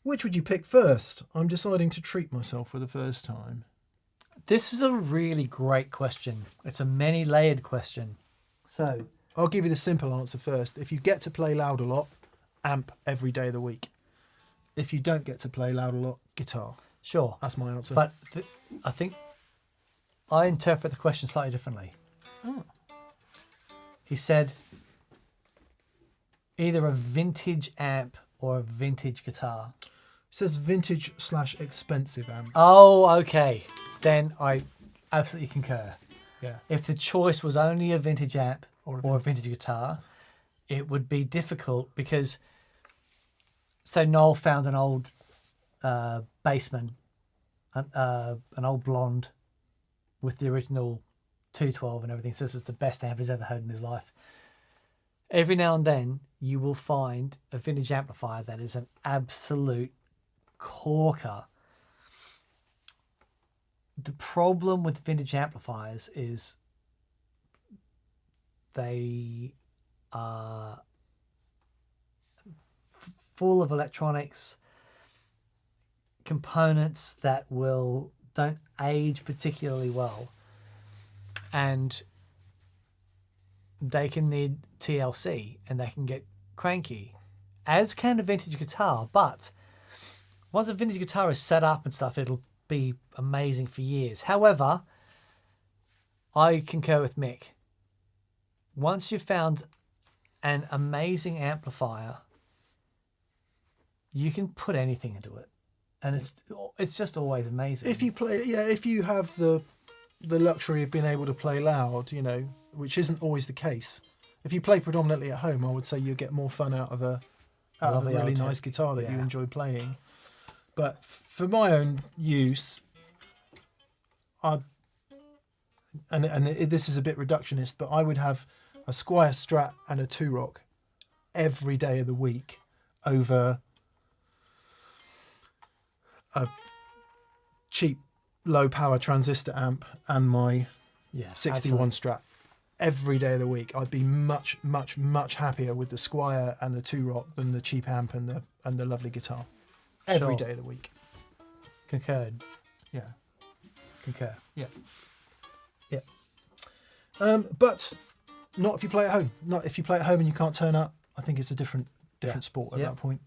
which would you pick first? I'm deciding to treat myself for the first time. This is a really great question. It's a many-layered question. So I'll give you the simple answer first. If you get to play loud a lot, amp every day of the week. If you don't get to play loud a lot, guitar. sure, That's my answer. but I think I interpret the question slightly differently. Oh. He said either a vintage amp or a vintage guitar. It says vintage / expensive amp. Oh, okay. Then I absolutely concur. Yeah. If the choice was only a vintage amp Or or a vintage guitar, it would be difficult because, so Noel found an old bassman, an old blonde with the original 212 and everything. Says it's the best amp he's ever heard in his life. Every now and then you will find a vintage amplifier that is an absolute corker. The problem with vintage amplifiers is they are full of electronics, components that don't age particularly well, and they can need TLC and they can get cranky, as can a vintage guitar. But once a vintage guitar is set up and stuff, it'll be amazing for years. However, I concur with Mick. Once you've found an amazing amplifier, you can put anything into it, and it's just always amazing. If you have the luxury of being able to play loud, which isn't always the case. If you play predominantly at home, I would say you get more fun out of a really nice guitar that you enjoy playing. But for my own use, this is a bit reductionist, but I would have a Squier Strat and a 2-Rock every day of the week over a cheap low power transistor amp and my 61 Strat every day of the week. I'd be much, much, much happier with the Squier and the 2-Rock than the cheap amp and the lovely guitar every day of the week. Concurred. Yeah. Concur. Yeah. Yeah. But not if you play at home. Not if you play at home and you can't turn up. I think it's a different sport at that point.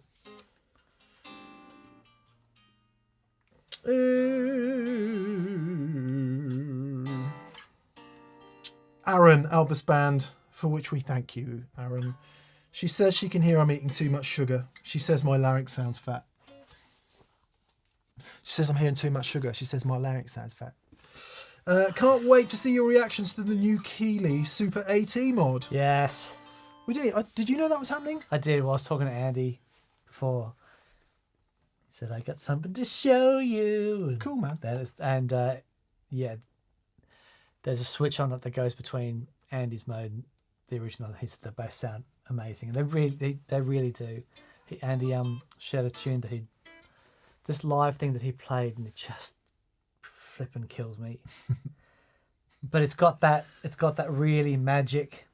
Aaron, Albus Band, for which we thank you, Aaron. She says she can hear I'm eating too much sugar. She says my larynx sounds fat. She says I'm hearing too much sugar. She says my larynx sounds fat. Can't wait to see your reactions to the new Keeley Super AT mod. Yes. Did you know that was happening? I did. Well, I was talking to Andy before. He said, I got something to show you. Cool, man. Yeah, there's a switch on it that goes between Andy's mode and the original. He said they both sound amazing. And they really do. Andy shared a tune that this live thing that he played, and it just flipping kills me. But it's got that really magic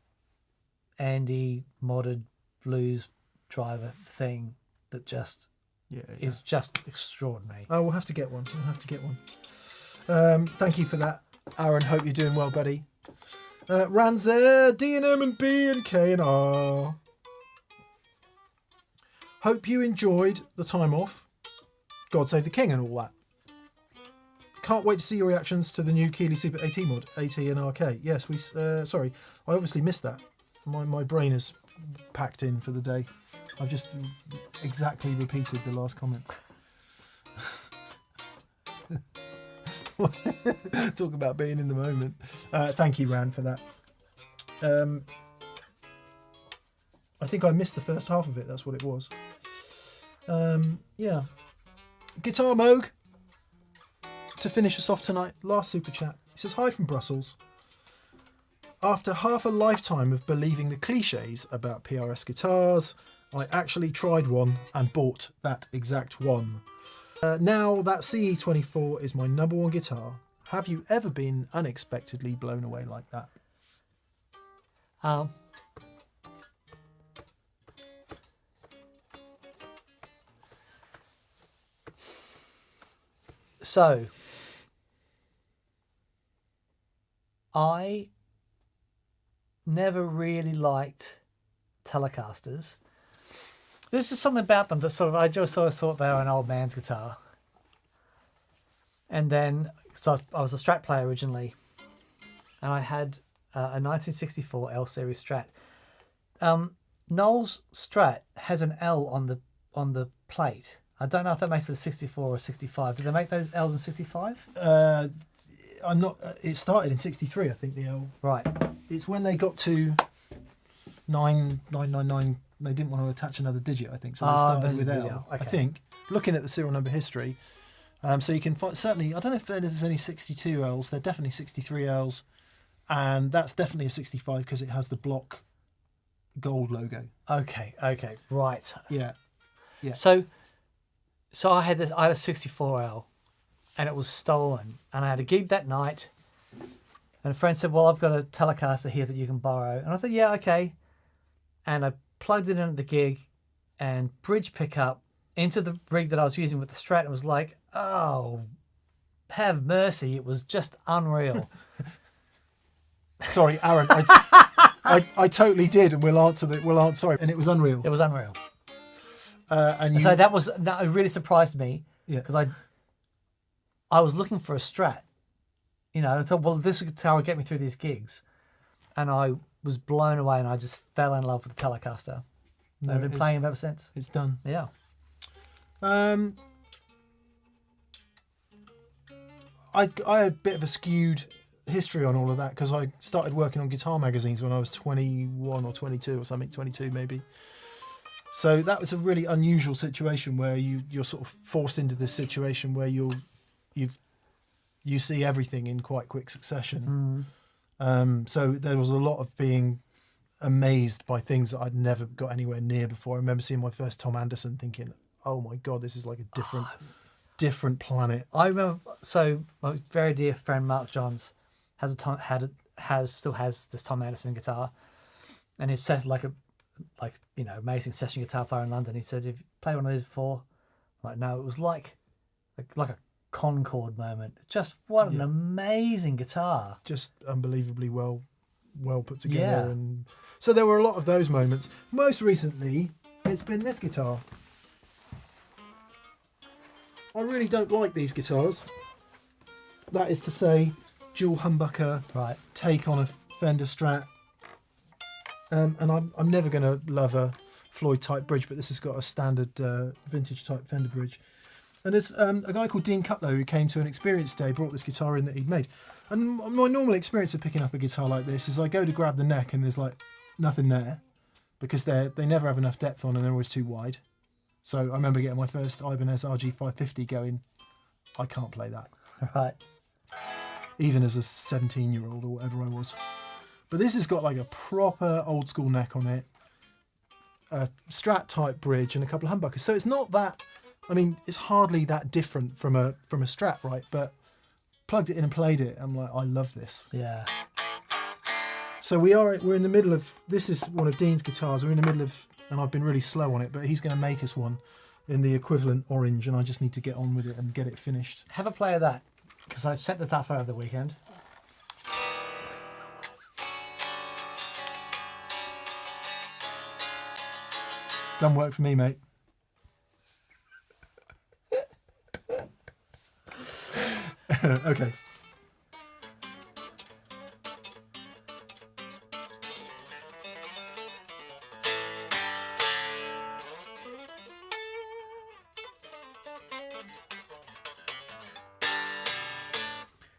Andy modded blues driver thing that just is just extraordinary. Oh, we'll have to get one. Thank you for that, Aaron. Hope you're doing well, buddy. Ranzer, D and M and B and K and R. Hope you enjoyed the time off. God Save the King and all that. Can't wait to see your reactions to the new Keeley Super AT mod, AT and RK. Yes, sorry, I obviously missed that. My brain is packed in for the day. I've just exactly repeated the last comment. Talk about being in the moment. Thank you, Ran, for that. I think I missed the first half of it. That's what it was. Yeah. Guitar Moog. To finish us off tonight, last super chat. He says, hi from Brussels. After half a lifetime of believing the cliches about PRS guitars, I actually tried one and bought that exact one. Now that CE24 is my #1 guitar. Have you ever been unexpectedly blown away like that? So, I never really liked Telecasters. There's just something about them that I just always thought they were an old man's guitar. And then, so I was a Strat player originally, and I had a 1964 L series Strat. Noel's Strat has an L on the plate. I don't know if that makes it a 64 or 65. Did they make those L's in 65? I'm not. It started in 63, I think. The L. Right. It's when they got to 9999. They didn't want to attach another digit, I think, so they started with L. Okay. I think. Looking at the serial number history, so you can find certainly. I don't know if there's any 62 Ls. They're definitely 63 Ls, and that's definitely a 65 because it has the block gold logo. Okay. Right. Yeah. So I had a 64L, and it was stolen, and I had a gig that night, and a friend said, well, I've got a Telecaster here that you can borrow. And I thought, yeah, okay. And I plugged it in at the gig and bridge pickup into the rig that I was using with the Strat. It was like, oh, have mercy. It was just unreal. Sorry, Aaron. I totally did, and we'll answer. Sorry, and it was unreal. It was unreal. And so that really surprised me. Yeah. Because I was looking for a Strat. You know, I thought, well, this guitar will get me through these gigs. And I was blown away, and I just fell in love with the Telecaster. No, I've been playing them ever since. It's done. Yeah. I had a bit of a skewed history on all of that because I started working on guitar magazines when I was 21 or 22 or something, 22 maybe. So that was a really unusual situation where you're sort of forced into this situation where you see everything in quite quick succession. So there was a lot of being amazed by things that I'd never got anywhere near before. I remember seeing my first Tom Anderson thinking, oh my God, this is like a different planet. I remember, so my very dear friend Mark Johns still has this Tom Anderson guitar, and he's set like amazing session guitar player in London. He said, "Have you played one of these before?" I'm like, no, it was like a Concord moment. It's just what an amazing guitar. Just unbelievably well put together. Yeah. And so there were a lot of those moments. Most recently, it's been this guitar. I really don't like these guitars. That is to say, dual humbucker, take on a Fender Strat. And I'm never going to love a Floyd type bridge, but this has got a standard vintage type Fender bridge. And there's a guy called Dean Cutler who came to an experience day, brought this guitar in that he'd made. And my normal experience of picking up a guitar like this is I go to grab the neck and there's like nothing there. because they never have enough depth on and they're always too wide. So I remember getting my first Ibanez RG550 going, I can't play that. Right. Even as a 17-year-old or whatever I was. But this has got like a proper old school neck on it, a Strat type bridge and a couple of humbuckers. So it's not that, I mean, it's hardly that different from a Strat, right? But plugged it in and played it, I'm like, I love this. Yeah. So we're in the middle of, this is one of Dean's guitars, we're in the middle of, and I've been really slow on it, but he's going to make us one in the equivalent orange, and I just need to get on with it and get it finished. Have a play of that, because I've set it up over the weekend. Done work for me, mate. Okay.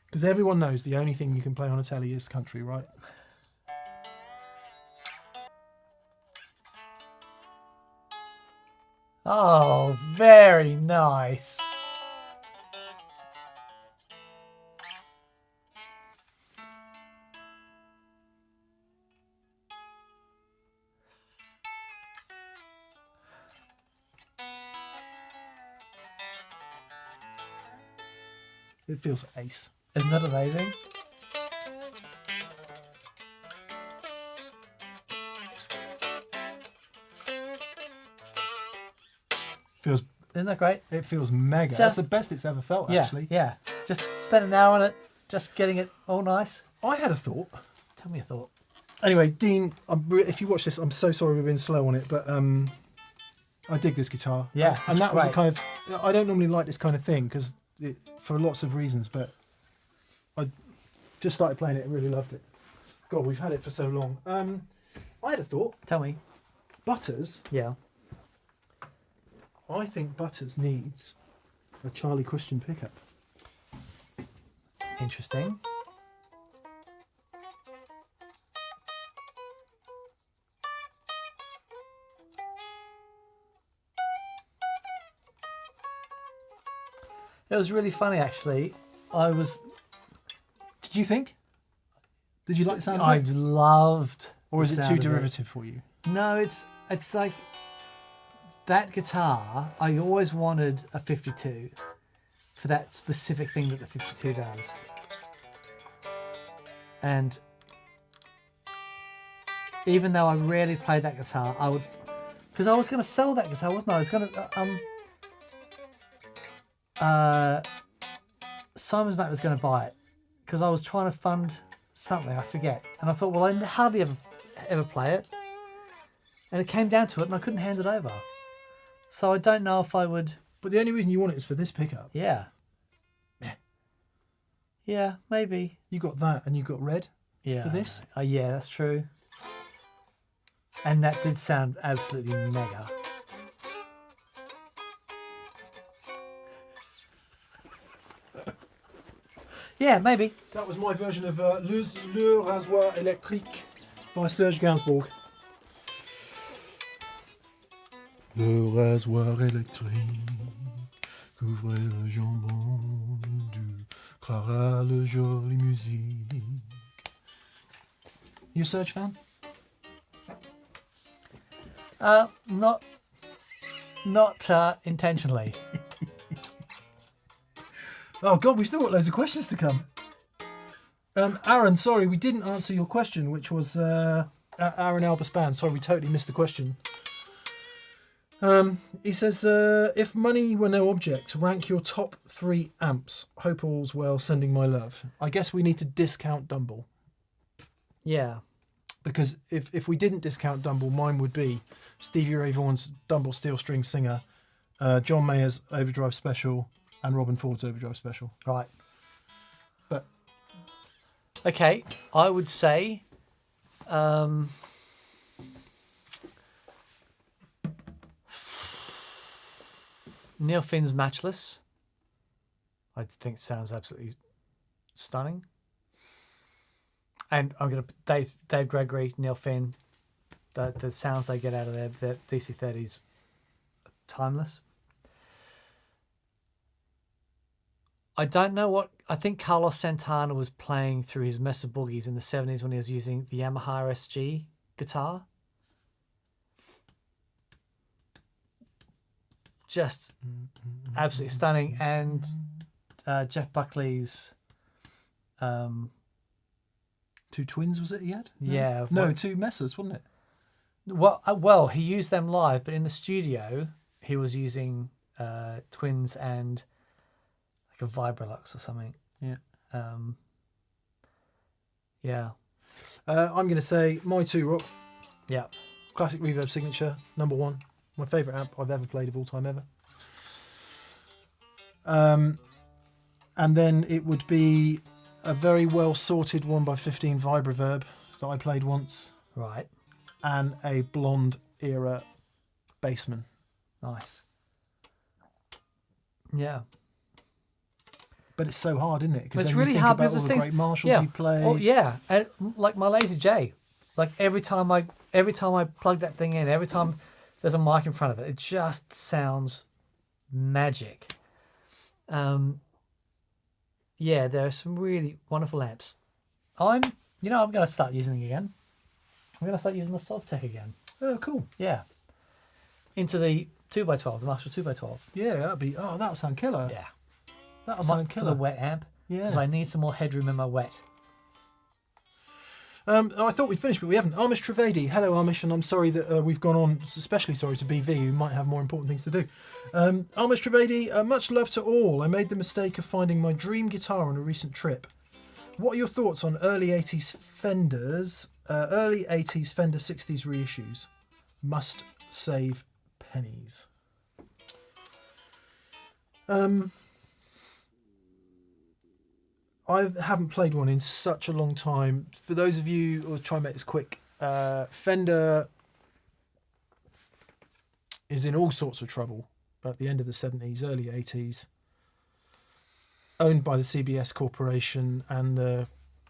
Because everyone knows the only thing you can play on a telly is country, right? Oh, very nice. It feels ace. Isn't that amazing? Feels. Isn't that great? It feels mega. That's the best it's ever felt, Yeah, actually. yeah. Just spend an hour on it, just getting it all nice. I had a thought. Tell me a thought. Anyway, Dean, if you watch this, I'm so sorry we've been slow on it, but I dig this guitar. Yeah, and that was a great. kind of. I don't normally like this kind of thing because for lots of reasons, but I just started playing it and really loved it. God, we've had it for so long. I had a thought. Tell me. Butters. Yeah. I think Butters needs a Charlie Christian pickup. Interesting. It was really funny, actually. Did you think? Did you like the sound I of it? loved. Or is the it sound too of derivative for you? No, it's like that guitar. I always wanted a 52 for that specific thing that the 52 does. And even though I rarely played that guitar, I would, because I was going to sell that guitar, wasn't I? I was going to, Simon's mate was going to buy it because I was trying to fund something, I forget. And I thought, well, I hardly ever play it. And it came down to it and I couldn't hand it over. So I don't know if I would. But the only reason you want it is for this pickup. Yeah. Yeah. Yeah, maybe. You got that and you got red Yeah. for this. Oh, yeah, that's true. And that did sound absolutely mega. Yeah, maybe. That was my version of Le Rasoir Électrique by Serge Gainsbourg. Le rasoir électrique couvrait le jambon du Clara le jolie musique. You a Serge fan? Not intentionally. Oh God, we've still got loads of questions to come. Aaron, sorry, we didn't answer your question, which was Aaron Albaspan. Sorry, we totally missed the question. He says, if money were no object, rank your top 3 amps. Hope all's well, sending my love. I guess we need to discount Dumble. Yeah. Because if we didn't discount Dumble, mine would be Stevie Ray Vaughan's Dumble Steel String Singer, John Mayer's Overdrive Special, and Robin Ford's Overdrive Special. Right. But okay, I would say Neil Finn's Matchless. I think sounds absolutely stunning. And I'm gonna Dave Gregory, Neil Finn. The sounds they get out of their DC-30s, timeless. I don't know what... I think Carlos Santana was playing through his Mesa Boogies in the 70s when he was using the Yamaha SG guitar. Just absolutely stunning. And Jeff Buckley's... Two twins, was it he had? Yeah. No, two Messers, wasn't it? Well, he used them live, but in the studio, he was using twins and like a Vibrolux or something. Yeah. Yeah. I'm going to say my two, Rock. Yeah. Classic Reverb Signature, number 1. My favourite amp I've ever played of all time ever. And then it would be a very well sorted 1x15 Vibreverb that I played once. Right. And a Blonde era Bassman. Nice. Yeah. But it's so hard, isn't it? Because It's then really you think hard about because all the there's great things. Marshalls Yeah. you've played. Oh, yeah. And like my Lazy J, like every time I plug that thing in, every time there's a mic in front of it, it just sounds magic. Yeah, there are some really wonderful amps. I'm going to start using it again. I'm going to start using the Sovtech again. Oh, cool. Yeah. Into the 2x12, the Marshall 2x12. Yeah, that'll sound killer. Yeah. That'll sound For killer. the wet amp. Yeah. Because I need some more headroom in my wet. I thought we'd finished, but we haven't. Amish Trivedi. Hello, Amish, and I'm sorry that we've gone on, especially sorry to BV, who might have more important things to do. Amish Trivedi, much love to all. I made the mistake of finding my dream guitar on a recent trip. What are your thoughts on early 80s Fenders, early 80s Fender 60s reissues? Must save pennies. I haven't played one in such a long time. For those of you, I'll try and make this quick, Fender is in all sorts of trouble at the end of the 70s, early 80s. Owned by the CBS Corporation, and the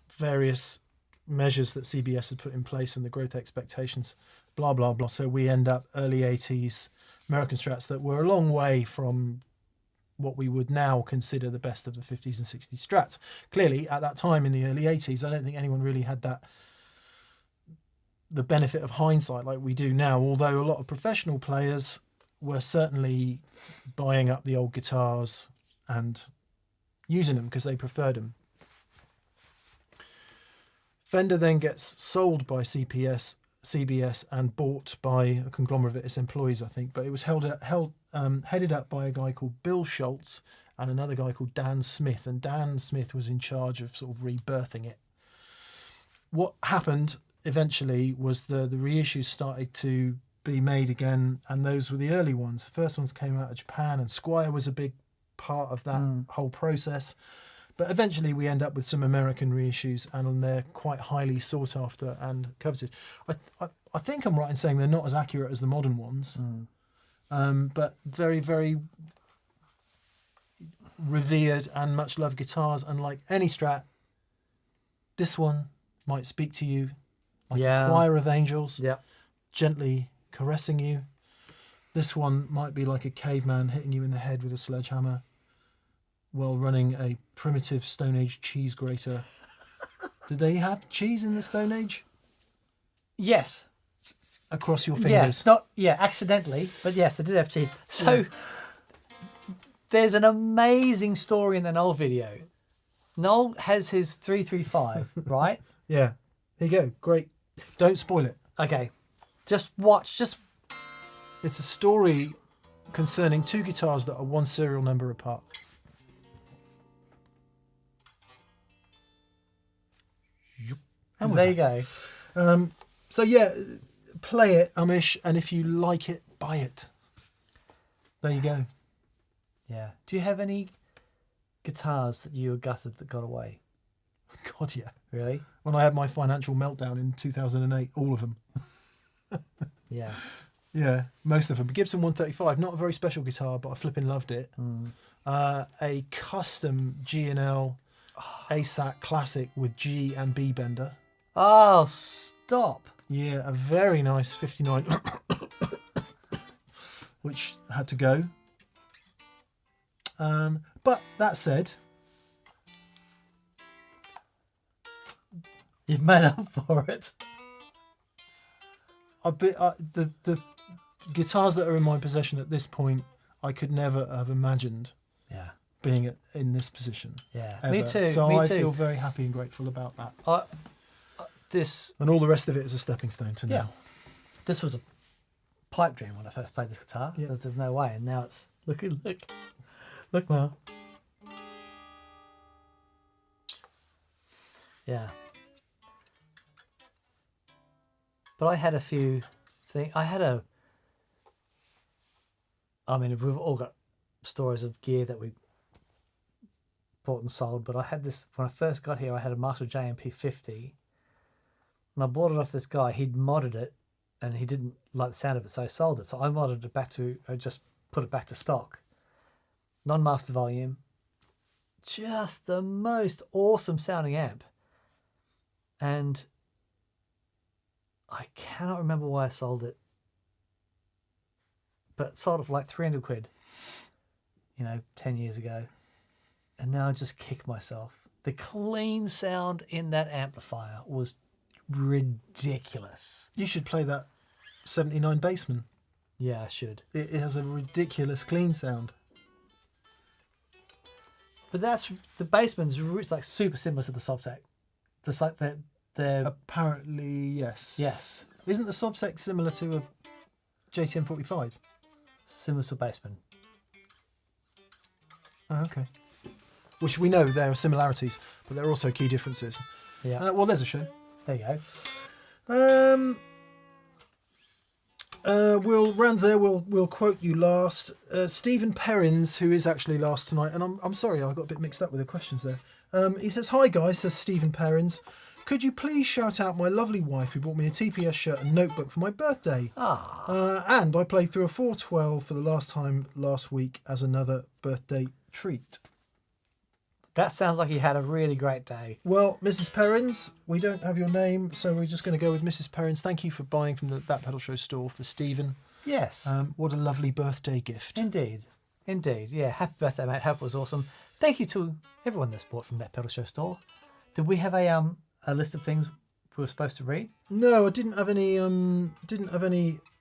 various measures that CBS had put in place and the growth expectations, blah, blah, blah. So we end up early 80s American Strats that were a long way from what we would now consider the best of the 50s and 60s Strats. Clearly, at that time in the early 80s, I don't think anyone really had the benefit of hindsight like we do now, although a lot of professional players were certainly buying up the old guitars and using them because they preferred them. Fender then gets sold by CBS and bought by a conglomerate of its employees, I think, but it was headed up by a guy called Bill Schultz and another guy called Dan Smith, and Dan Smith was in charge of sort of rebirthing it. What happened eventually was the reissues started to be made again, and those were the early ones. The first ones came out of Japan, and Squier was a big part of that whole process. But eventually we end up with some American reissues, and they're quite highly sought after and coveted. I think I'm right in saying they're not as accurate as the modern ones, but very, very revered and much loved guitars. And like any Strat, this one might speak to you like a choir of angels, gently caressing you. This one might be like a caveman hitting you in the head with a sledgehammer while running a primitive Stone Age cheese grater. Did they have cheese in the Stone Age? Yes. Across your fingers? Accidentally, but yes, they did have cheese. So there's an amazing story in the Noel video. Noel has his 335, right? Yeah. Here you go. Great. Don't spoil it. Okay. Just watch. It's a story concerning two guitars that are one serial number apart. And there you go. So yeah, play it, Amish, and if you like it, buy it. There you go. Yeah. Do you have any guitars that you were gutted that got away? God, yeah. Really? When I had my financial meltdown in 2008, all of them. Yeah. Yeah, most of them. Gibson 135, not a very special guitar, but I flipping loved it. A custom G&L ASAC Classic with G and B bender. Oh, stop. Yeah, a very nice 59, which had to go. But that said, You've made up for it. the guitars that are in my possession at this point, I could never have imagined Yeah. being in this position. Yeah. Ever. Me too. So me I too. feel very happy and grateful about that. This And all the rest of it is a stepping stone to now. this was a pipe dream when I first played this guitar. Yeah. There's no way, and now it's look, now. Yeah. But I had a few things. I mean, we've all got stories of gear that we bought and sold, but I had this, when I first got here, I had a Marshall JMP 50, and I bought it off this guy. He'd modded it, and he didn't like the sound of it, so I sold it. So I modded it back to, I just put it back to stock. Non-master volume. Just the most awesome sounding amp. And I cannot remember why I sold it, but sold it for like 300 quid, 10 years ago. And now I just kick myself. The clean sound in that amplifier was ridiculous. You should play that 79 Bassman. Yeah, I should. It has a ridiculous clean sound. But that's, the Bassman's it's like super similar to the Sovtek. It's like they're Apparently, yes. yes, Isn't the Sovtek similar to a JCM 45? similar to a Bassman. Oh, okay. Which we know there are similarities, but there are also key differences. Yeah. Well, there's a show. There you go. We'll quote you last. Stephen Perrins, who is actually last tonight, and I'm sorry, I got a bit mixed up with the questions there. He says, "Hi guys," says Stephen Perrins. "Could you please shout out my lovely wife who bought me a TPS shirt and notebook for my birthday? And I played through a 412 for the last time last week as another birthday treat." That sounds like you had a really great day. Well, Mrs. Perrins, we don't have your name, so we're just going to go with Mrs. Perrins. Thank you for buying from That Pedal Show store for Stephen. Yes. What a lovely birthday gift. Indeed. Yeah, happy birthday, mate. Hope it was awesome. Thank you to everyone that's bought from That Pedal Show store. Did we have a list of things we were supposed to read? No, I didn't have any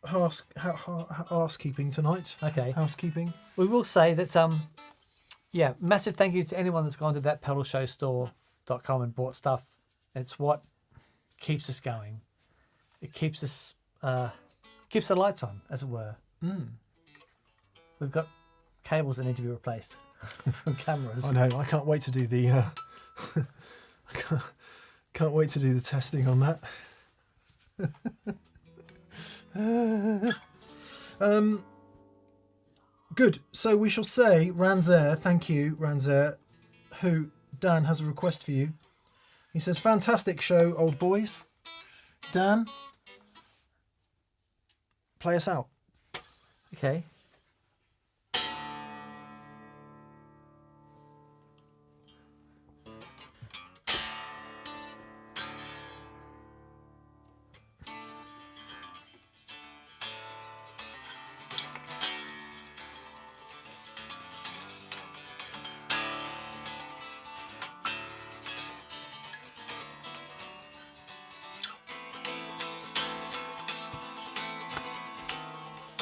housekeeping tonight. Okay. Housekeeping. We will say that yeah, massive thank you to anyone that's gone to thatpedalshowstore.com and bought stuff. It's what keeps us going. It keeps us keeps the lights on, as it were. We've got cables that need to be replaced from cameras. I know. I can't wait to do the. I can't wait to do the testing on that. Good. So we shall say, Ranzer, thank you, Ranzer, who Dan has a request for you. He says, "Fantastic show, old boys." Dan, play us out. Okay.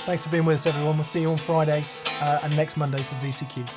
Thanks for being with us, everyone. We'll see you on Friday and next Monday for VCQ.